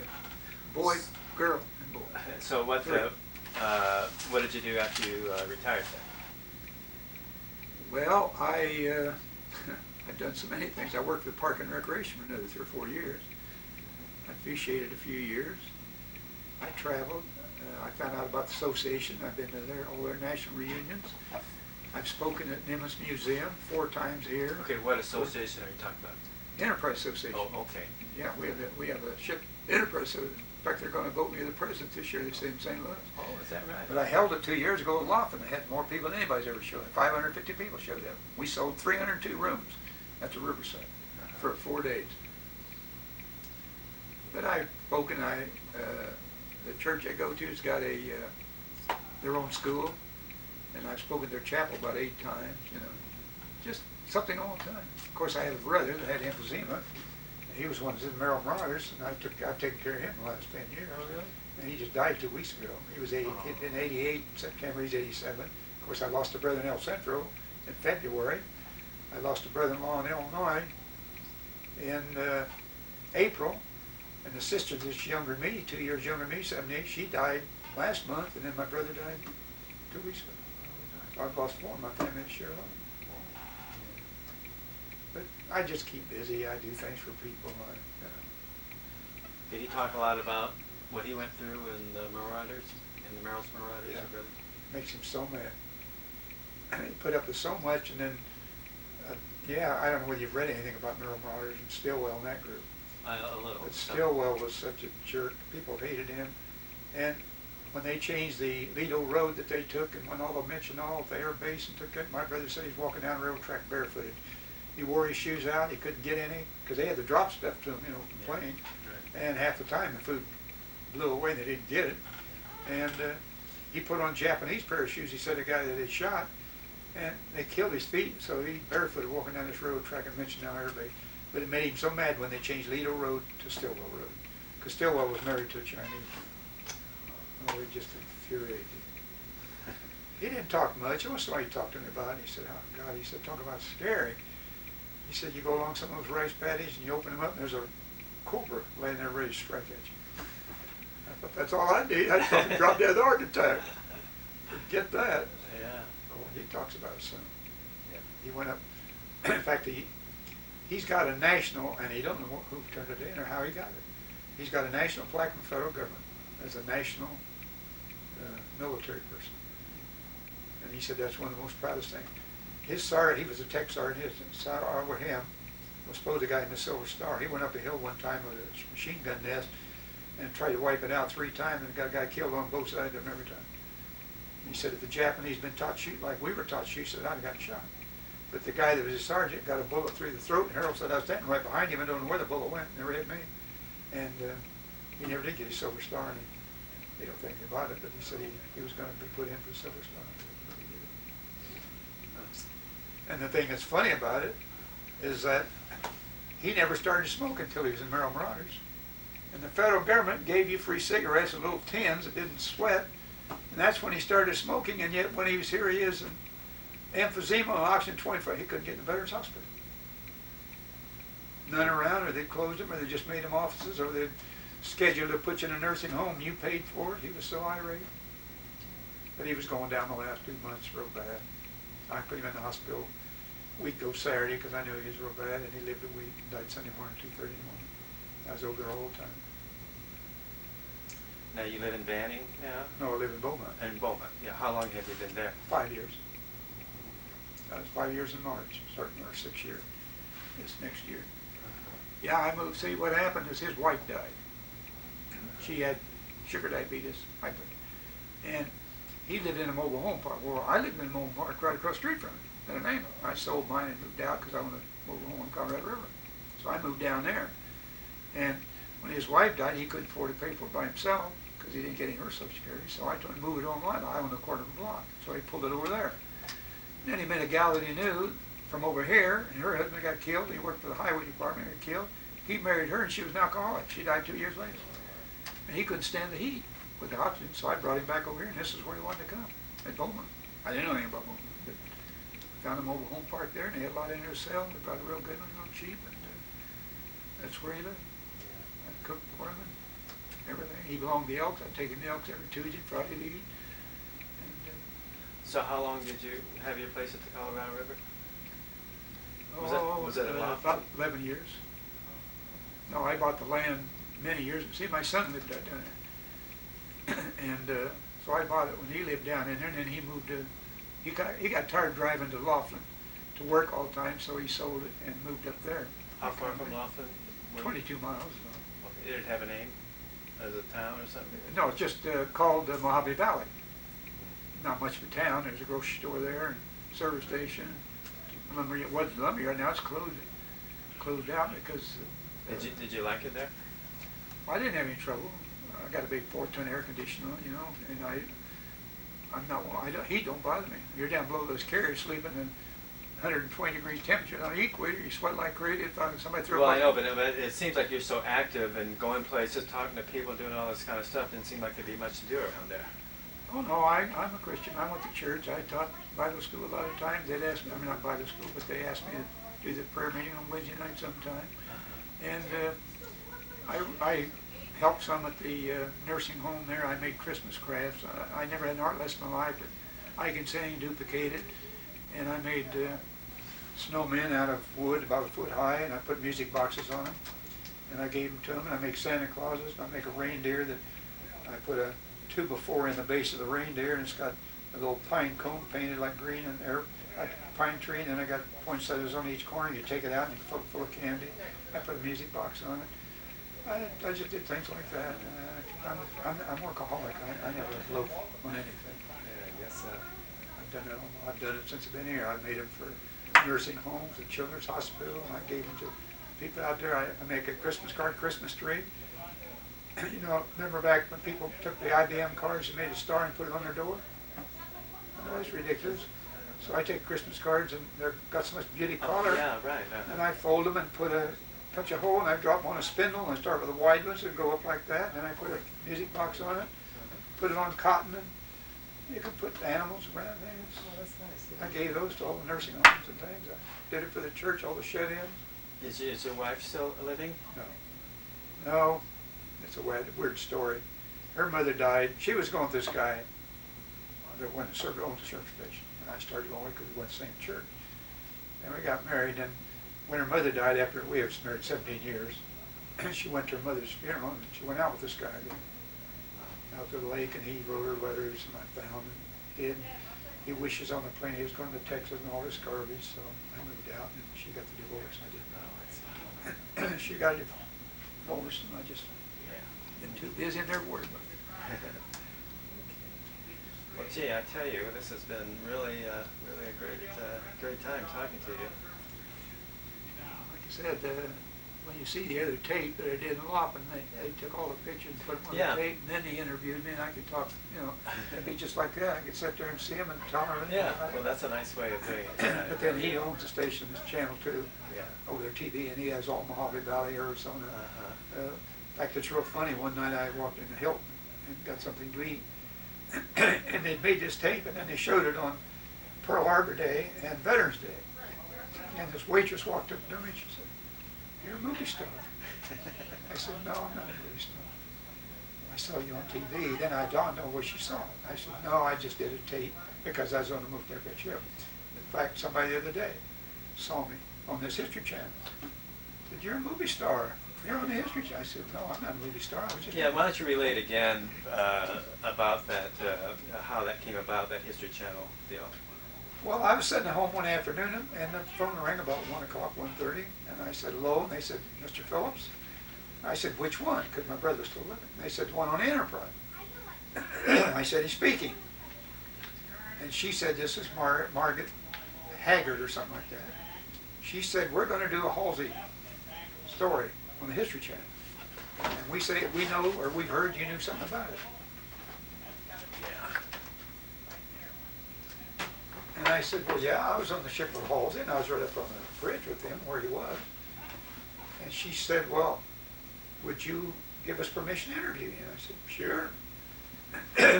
Boy, girl, and boy. So what did you do after you retired then? Well, I've done so many things. I worked with Park and Recreation for another 3 or 4 years. I officiated a few years. I traveled. I found out about the association. I've been to all their national reunions. I've spoken at Nimitz Museum 4 times here. Okay, what association are you talking about? Entrprise Association. Oh, okay. Yeah, we have a ship, Entrprise. In fact, they're going to vote me the president this year. They say in St. Louis. Oh, is that right? But I held it 2 years ago in Laughlin. They had more people than anybody's ever showed. 550 people showed up. We sold 302 rooms at the Riverside for 4 days. But I've spoken. The church I go to has got their own school, and I've spoken to their chapel about 8 times. Just something all the time. Of course, I have a brother that had emphysema. He was one that was in Merrill Marauders, and I've taken care of him the last 10 years. Oh, really? And he just died 2 weeks ago. He was 80. He'd been 88 in September. He's 87. Of course, I lost a brother in El Centro in February. I lost a brother-in-law in Illinois in April. And the sister that's younger than me, 2 years younger than me, 78, she died last month, and then my brother died 2 weeks ago. So I've lost 4 of my family this year alone. But I just keep busy. I do things for people. Did he talk a lot about what he went through in the Marauders, in the Merrill's Marauders? Yeah. Brother? Makes him so mad. He put up with so much, and then, I don't know whether you've read anything about Merrill Marauders and Stillwell in that group. A little. But Stillwell was such a jerk. People hated him. And when they changed the Lido Road that they took, and when all the mentioned all at the air base and took it, my brother said he's walking down the railroad track barefooted. He wore his shoes out. He couldn't get any because they had to drop stuff to him, the plane. Right. And half the time the food blew away. They didn't get it. And he put on a Japanese pair of shoes. He said a guy that had shot, and they killed his feet. So he barefooted walking down this railroad track and mentioned down air base. But it made him so mad when they changed Lido Road to Stillwell Road, because Stillwell was married to a Chinese. Oh, it just infuriated him. He didn't talk much. Once in a while he talked to me about it. He said, "Oh God," he said, "talk about scary." He said, "You go along some of those rice paddies and you open them up, and there's a cobra laying there ready to strike at you." I thought, that's all I need. I'd probably drop dead of the heart attack. Forget that. Yeah. Oh, he talks about his son. Yeah. He went up. In fact, he's got a national, and he don't know who turned it in or how he got it. He's got a national plaque from the federal government as a national military person. And he said that's one of the most proudest things. His sergeant, he was a tech sergeant, his sergeant with him was supposed to guy in the Silver Star. He went up a hill one time with a machine gun nest and tried to wipe it out 3 times, and got a guy killed on both sides of him every time. He said if the Japanese been taught to shoot like we were taught to shoot, he said I'd have gotten shot. But the guy that was his sergeant got a bullet through the throat, and Harold said I was standing right behind him and don't know where the bullet went. Never hit me. And he never did get his Silver Star, and they don't think about it, but he said he was going to be put in for the Silver Star. And the thing that's funny about it is that he never started smoking until he was in Merrill Marauders. And the federal government gave you free cigarettes in little tins that didn't sweat. And that's when he started smoking, and yet when he was here, he is in emphysema on oxygen 24. He couldn't get in the Veterans Hospital. None around, or they closed him, or they just made him offices, or they scheduled to put you in a nursing home. You paid for it. He was so irate. But he was going down the last 2 months real bad. I put him in the hospital a week ago Saturday because I knew he was real bad, and he lived a week and died Sunday morning, 2:30 in the morning. I was over there all the time. Now you live in Banning now? No, I live in Beaumont. In Beaumont. Yeah. How long have you been there? 5 years. That was 5 years in March, starting our 6th year this next year. Yeah, I moved. See, what happened is his wife died. She had sugar diabetes, and he lived in a mobile home park. Well, I lived in a mobile home park right across the street from him. Had a name. I sold mine and moved out because I wanted a mobile home on Colorado River. So I moved down there. And when his wife died, he couldn't afford to pay for it by himself because he didn't get any of her Social Security. So I told him to move it online. I own a quarter of a block. So he pulled it over there. And then he met a gal that he knew from over here, and her husband got killed. He worked for the highway department, got killed. He married her, and she was an alcoholic. She died 2 years later. And he couldn't stand the heat with the oxygen, so I brought him back over here, and this is where he wanted to come, at Beaumont. I didn't know anything about Beaumont, but found a mobile home park there, and they had a lot in there to sell. They brought a real good one, real cheap, and that's where he lived. I cooked for him and everything. He belonged to the Elks. I'd take him to the Elks every Tuesday, Friday to eat. And, So how long did you have your place at the Colorado River? Was that a lot? About 11 years. No, I bought the land many years. See, my son lived down there. And so I bought it when he lived down in there, and then he moved to, he got tired of driving to Laughlin to work all the time, so he sold it and moved up there. How far from Laughlin? 22 miles. Did it have a name as a town or something? No, it's just called Mojave Valley. Not much of a town. There's a grocery store there and service station. It wasn't lumberyard. Now it's closed out because. Did you like it there? I didn't have any trouble. I got a big 4-ton air conditioner, you know, and heat don't bother me. You're down below those carriers sleeping in 120 degree temperature on the equator. You sweat like crazy. If somebody threw. Well, I know, but it seems like you're so active and going places, talking to people, doing all this kind of stuff. Didn't seem like there'd be much to do around there. Oh no, I'm a Christian. I went to church. I taught Bible school a lot of times. They'd ask me, I mean not Bible school, but they asked me to do the prayer meeting on Wednesday night sometime. And I helped some at the nursing home there. I made Christmas crafts. I never had an art lesson in my life, but I can sing, duplicate it. And I made snowmen out of wood about a foot high, and I put music boxes on them. And I gave them to them. And I make Santa Clauses. And I make a reindeer that I put a 2x4 in the base of the reindeer, and it's got a little pine cone painted like green and a pine tree, and then I got poinsettias on each corner. You take it out and you fill it full of candy. I put a music box on it. I just did things like that. I'm workaholic. I never loaf on anything. Yeah, I guess so. I've done it since I've been here. I've made them for nursing homes, a children's hospital. I gave them to people out there. I make a Christmas card, Christmas tree. You know, remember back when people took the IBM cards and made a star and put it on their door? I know it's ridiculous. So I take Christmas cards and they've got so much beauty color. Yeah, right. And I fold them and punch a hole, and I drop them on a spindle, and I start with the wide ones and go up like that. And then I put a music box on it, put it on cotton, and you can put animals around things. Oh, that's nice. Yeah. I gave those to all the nursing homes and things. I did it for the church, all the shut-ins. Is your wife still living? No, it's a weird story. Her mother died. She was going with this guy that went to serve on the service station. And I started going because we went to the same church. And we got married, and when her mother died, after we were married 17 years, she went to her mother's funeral, and she went out with this guy again, out to the lake, and he wrote her letters, and I found him. He wishes on the plane he was going to Texas and all this garbage, so I moved out, and she got the divorce. I didn't know. She got a divorce, and I just been too busy in their word book. Well, gee, I tell you, this has been really a great time talking to you. Like I said, when you see the other tape that I did in Laughlin, they took all the pictures and put them on the tape, and then they interviewed me, and I could talk, you know, it'd be just like that. I could sit there and see him and tell him. Yeah, well, that's a nice way of doing it. But then he owns the station, this channel 2, yeah, over there TV, and he has all Mojave Valley, Arizona, In fact, it's real funny. One night I walked into Hilton and got something to eat, and they'd made this tape, and then they showed it on Pearl Harbor Day and Veterans Day. And this waitress walked up to me and she said, "You're a movie star." I said, "No, I'm not a movie star. I saw you on TV." Then I don't know where she saw it. I said, "No, I just did a tape because I was on the Movie Decorate show." In fact, somebody the other day saw me on this History Channel. Said, "You're a movie star. You're on the History Channel." I said, "No, I'm not a movie star. I was just..." Yeah, why don't you relate again about that, how that came about, that History Channel deal? Well, I was sitting at home one afternoon, and the phone rang about 1 o'clock, 1:30, and I said, "Hello," and they said, "Mr. Phillips?" I said, "Which one?" Because my brother's still living. They said, "The one on Entrprise." I said, "He's speaking." And she said, "This is Margaret Haggard," or something like that. She said, "We're going to do a Halsey story on the History Channel. And we say we know, or we've heard you knew something about it." And I said, "Well, yeah, I was on the ship with Halsey, and I was right up on the bridge with him where he was." And she said, "Well, would you give us permission to interview you?" And I said, "Sure."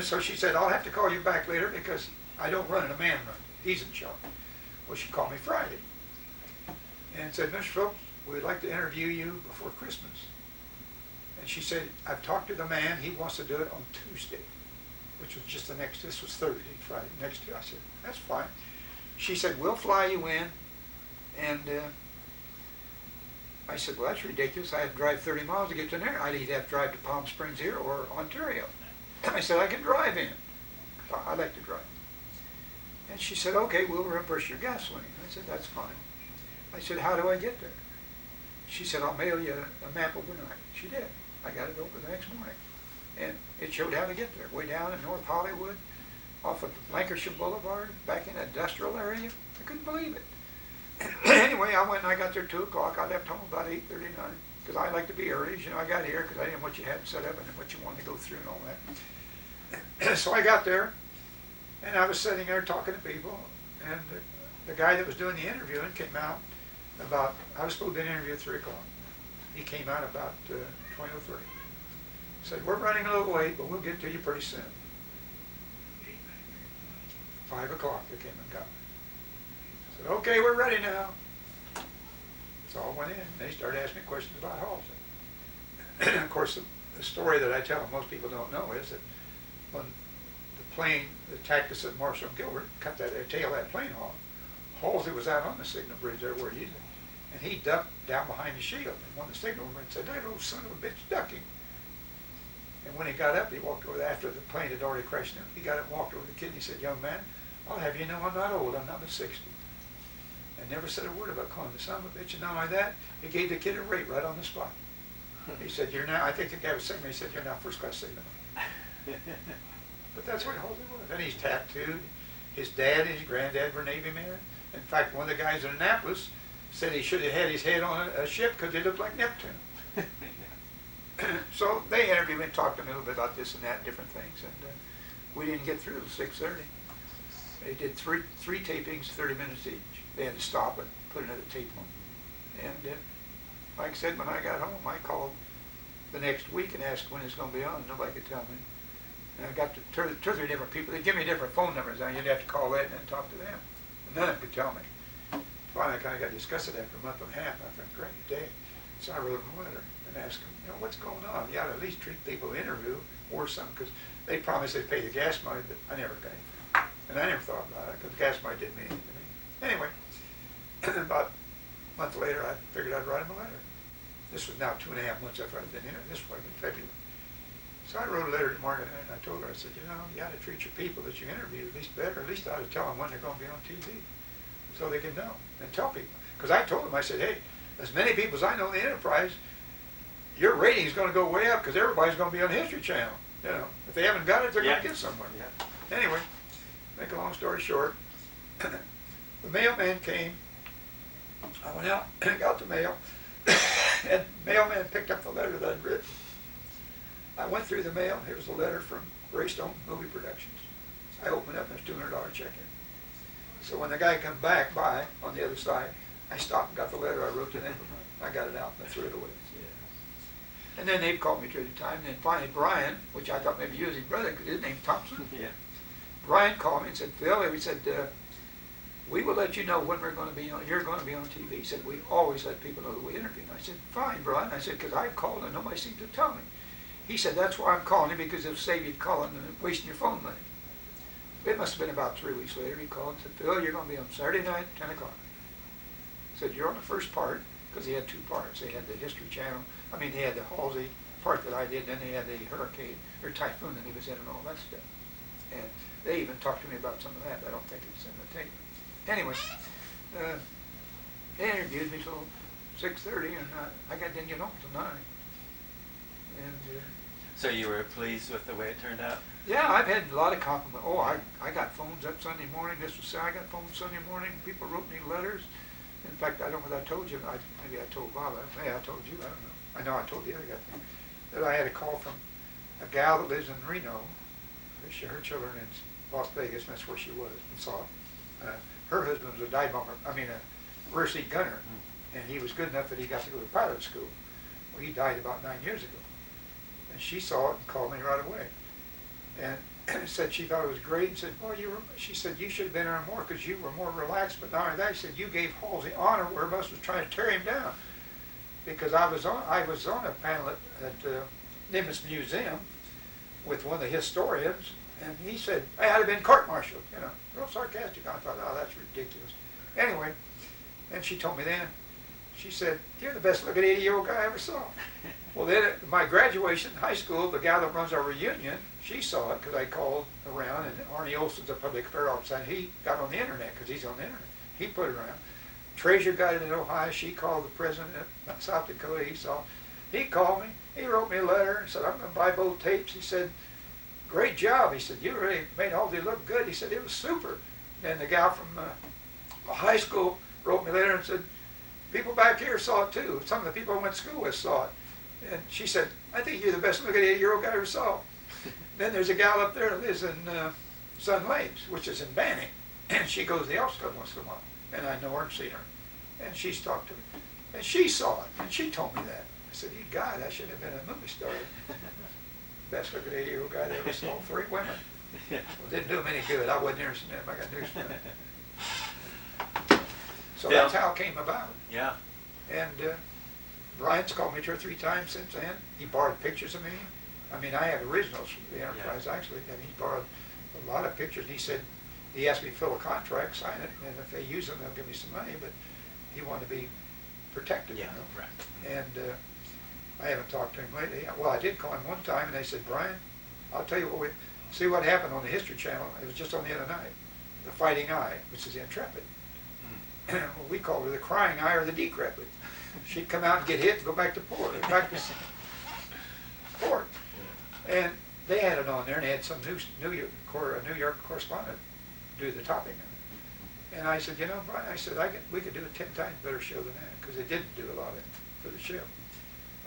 So she said, "I'll have to call you back later because I don't run it, a man runs it. He's in charge." Well, she called me Friday and said, "Mr. Phillips, we'd like to interview you before Christmas." And she said, "I've talked to the man. He wants to do it on Tuesday," which was just this was Thursday, Friday, next Tuesday. I said, "That's fine." She said, "We'll fly you in." And I said, "Well, that's ridiculous. I have to drive 30 miles to get to there. I'd either have to drive to Palm Springs here or Ontario." I said, "I can drive in. I like to drive." And she said, "Okay, we'll reimburse your gasoline." I said, "That's fine." I said, "How do I get there?" She said, "I'll mail you a map overnight." She did. I got it over the next morning. And it showed how to get there. Way down in North Hollywood, off of Lancashire Boulevard, back in the industrial area. I couldn't believe it. Anyway, I went and I got there 2 o'clock. I left home about 8:39 because I like to be early. You know, I got here because I didn't know what you had set up and what you wanted to go through and all that. So I got there, and I was sitting there talking to people, and the guy that was doing the interviewing came out about, I was supposed to be interviewed at 3 o'clock. He came out about 20:30. Said, "We're running a little late, but we'll get to you pretty soon." 5 o'clock they came and got me. I said, "Okay, we're ready now." So I went in, and they started asking me questions about Halsey. Of course, the story that I tell them most people don't know is that when the plane attacked us at Marshall and Gilbert, cut that tail of that plane off, Halsey was out on the signal bridge there where he is, and he ducked down behind the shield. And one of the signalmen said, "That old son of a bitch ducking." And when he got up, he walked over there after the plane had already crashed him. He got up and walked over to the kid and he said, "Young man, I'll have you know I'm not old, I'm not but 60. And never said a word about calling the son of a bitch. And not only that, he gave the kid a rate right on the spot. He said, "You're now," I think the guy was saying, he said, "You're now first class signalman." But that's what Halsey was. And he's tattooed. His dad and his granddad were Navy men. In fact, one of the guys in Annapolis said he should have had his head on a ship because he looked like Neptune. So they interviewed me and talked to me a little bit about this and that and different things. And we didn't get through till 6:30. They did three tapings, 30 minutes each. They had to stop it, put another tape on. And like I said, when I got home, I called the next week and asked when it's going to be on. Nobody could tell me. And I got to two or three different people. They give me different phone numbers. Now you'd have to call that and then talk to them. And none of them could tell me. Finally, I kind of got to discuss it after a month and a half. I thought, great day. So I wrote them a letter and asked them, what's going on? You ought to at least treat people to interview or something, because they promised they'd pay the gas money, but I never got anything. And I never thought about it, because the gas money didn't mean anything to me. Anyway, about a month later, I figured I'd write them a letter. This was now 2.5 months after I'd been interviewed. This was like in February. So I wrote a letter to Margaret, and I told her, I said, you got to treat your people that you interview at least better. At least I ought to tell them when they're going to be on TV, so they can know and tell people. Because I told them, I said, hey, as many people as I know in the Enterprise, your rating is going to go way up because everybody's going to be on the History Channel. If they haven't got it, they're going to get somewhere. Yeah. Anyway, make a long story short, the mailman came. I went out and got the mail, and the mailman picked up the letter that I'd written. I went through the mail. Here was a letter from Greystone Movie Productions. I opened it up, and there's $200 check in. So when the guy come back by on the other side, I stopped and got the letter I wrote to them. I got it out and I threw it away. And then they've called me 2 at a time. And then finally Brian, which I thought maybe you was his brother, because his name's Thompson. Yeah. Brian called me and said, Phil, he said, we will let you know when we're going to be on, you're going to be on TV. He said, we always let people know that we interview. And I said, fine, Brian. I said, because I've called and nobody seems to tell me. He said, that's why I'm calling you, because it'll save you calling and wasting your phone money. It must have been about 3 weeks later. He called and said, Phil, you're going to be on Saturday night, 10 o'clock. He said, you're on the first part, because he had 2 parts. They had the History Channel. I mean, they had the Halsey part that I did, then they had the hurricane, or typhoon that he was in and all that stuff. And they even talked to me about some of that. I don't think it's in the tape. Anyway, they interviewed me till 6:30, and I didn't get home till 9. And So you were pleased with the way it turned out? yeah, I've had a lot of compliments. Oh, I got phones up Sunday morning. This was I got phones Sunday morning. People wrote me letters. In fact, I don't know whether I told you. Maybe I told Bob. Maybe I told you. I don't know. I know I told the other guy that I had a call from a gal that lives in Reno. Her children in Las Vegas. And that's where she was and saw it. Her husband was a dive bomber. I mean, a rear seat gunner, and he was good enough that he got to go to pilot school. Well, he died about 9 years ago, and she saw it and called me right away, and said she thought it was great, and said, "Well, she said you should have been on more because you were more relaxed." But not only that, she said you gave Halsey honor where most was trying to tear him down, because I was on a panel at Nimitz Museum with one of the historians. And he said, hey, I'd have been court-martialed, real sarcastic. I thought, oh, that's ridiculous. Anyway, and she told me then, she said, you're the best looking 80-year-old guy I ever saw. Well, then at my graduation in high school, the gal that runs our reunion, she saw it because I called around, and Arnie Olson's a public affairs officer, and he got on the internet because he's on the internet. He put it around. Treasure got it in Ohio. She called the president of South Dakota. He called me. He wrote me a letter and said, I'm going to buy both tapes. He said, great job. He said, you really made Halsey look good. He said, it was super. Then the gal from high school wrote me later and said, people back here saw it too. Some of the people I went to school with saw it. And she said, I think you're the best looking 80-year-old guy I ever saw. Then there's a gal up there that lives in Sun Lakes, which is in Banning. And she goes to the Elks Club once in a while. And I know her and seen her. And she's talked to me. And she saw it. And she told me that. I said, you God, I should have been a movie star. Best looking 80-year-old guy that ever saw. 3 women. Well, didn't do him any good. I wasn't interested in them. I got news for them. So Yeah. that's how it came about. Yeah. And Brian's called me 2 or 3 times since then. He borrowed pictures of me. I mean, I have originals from the Entrprise, actually, and he borrowed a lot of pictures. He said, he asked me to fill a contract, sign it, and if they use them, they'll give me some money, but he wanted to be protected, Yeah, right. And I haven't talked to him lately. Well, I did call him one time, and they said, Brian, I'll tell you what see what happened on the History Channel. It was just on the other night. The Fighting Eye, which is the Intrepid. Well, we called her the Crying Eye or the Decrepit. She'd come out and get hit and go back to port. And they had it on there, and they had some New York correspondent do the topping. And I said, Brian, I said, we could do a 10 times better show than that, because they didn't do a lot of it for the show.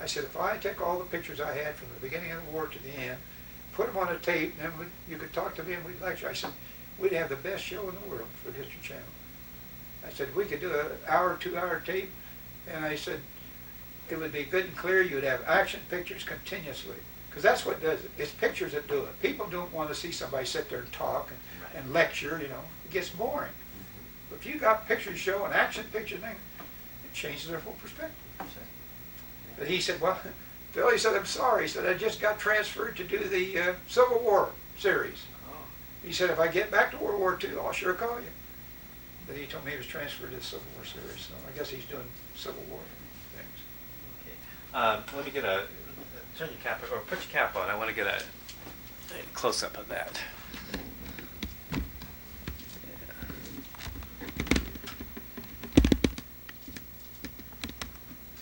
I said, if I take all the pictures I had from the beginning of the war to the end, put them on a tape, and then you could talk to me and we'd lecture. I said, we'd have the best show in the world for the History Channel. I said, we could do an hour, 2-hour tape, and I said, it would be good and clear. You'd have action pictures continuously, because that's what does it. It's pictures that do it. People don't want to see somebody sit there and talk and lecture, It gets boring. But if you got pictures show an action picture thing, it changes their whole perspective. But he said, well, Phil, he said, I'm sorry. He said, I just got transferred to do the Civil War series. He said, if I get back to World War II, I'll sure call you. But he told me he was transferred to the Civil War series, so I guess he's doing Civil War things. Okay. Let me get turn your cap, or put your cap on. I want to get a close-up of that.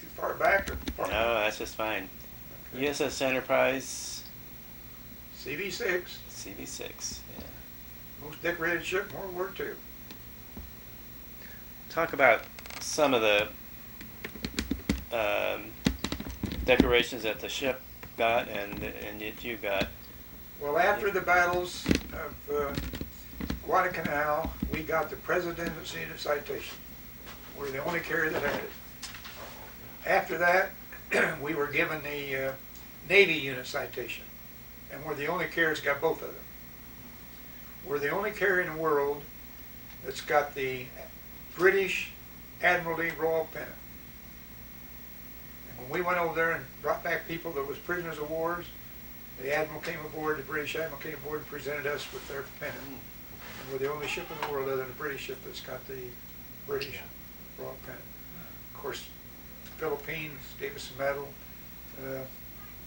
Too far back or far back? No, that's just fine. Okay. USS Enterprise. CV6. CV6, yeah. Most decorated ship in World War II. Talk about some of the decorations that the ship got and that you got. Well, after the battles of Guadalcanal, we got the President's Unit Citation. We're the only carrier that had it. After that, we were given the Navy unit citation, and we're the only carrier that's got both of them. We're the only carrier in the world that's got the British Admiralty Royal Pennant. And when we went over there and brought back people that was prisoners of wars, the Admiral came aboard, the British Admiral came aboard and presented us with their pennant. And we're the only ship in the world other than the British ship that's got the British Royal Pennant. Of course, the Philippines gave us a medal.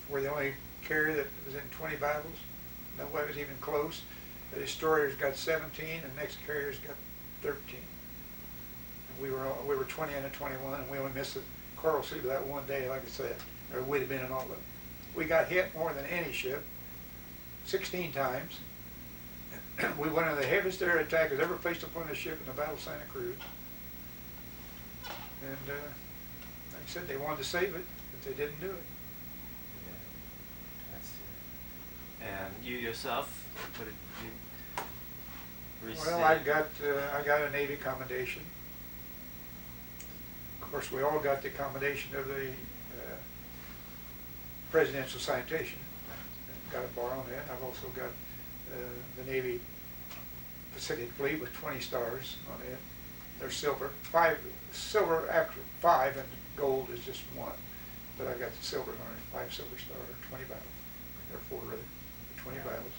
We're the only carrier that was in 20 battles. Nobody was even close. The destroyers got 17, and the next carriers got 13. And we were 20 and 21, and we only missed the Coral Sea by that one day, like I said. Or we'd have been in all of them. We got hit more than any ship, 16 times. We went on the heaviest air attack that's ever placed upon a ship in the Battle of Santa Cruz. And like I said, they wanted to save it, but they didn't do it. Yeah. That's it. And you yourself, what did you receive? Well, I got a Navy commendation. Of course, we all got the commendation of the Presidential Citation. Got a bar on that. I've also got the Navy Pacific Fleet with 20 stars on it. They're silver. Silver after 5, and gold is just 1. But I got the silver on it, 5 silver star, 20 battles. Or 4 rather, 20 battles.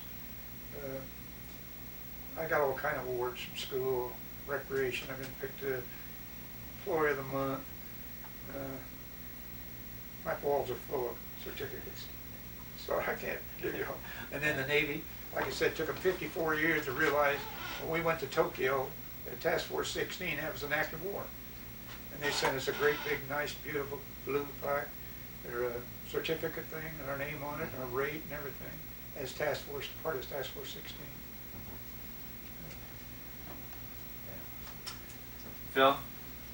I got all kind of awards from school, recreation. I've been picked Employee of the Month. My walls are full of certificates, so I can't give you all. And then the Navy, like I said, took them 54 years to realize when we went to Tokyo, at Task Force 16, that was an act of war. And they sent us a great big, nice, beautiful blue plaque, their certificate thing, and our name on it, and our rate and everything, as Task Force, part of Task Force 16. Phil,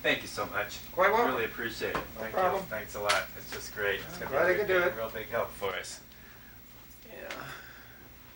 thank you so much. Quite welcome. Really appreciate it. No Thank problem. you. Thanks a lot. It's just great. It's I'm going glad I to could be do a it. real big help for us.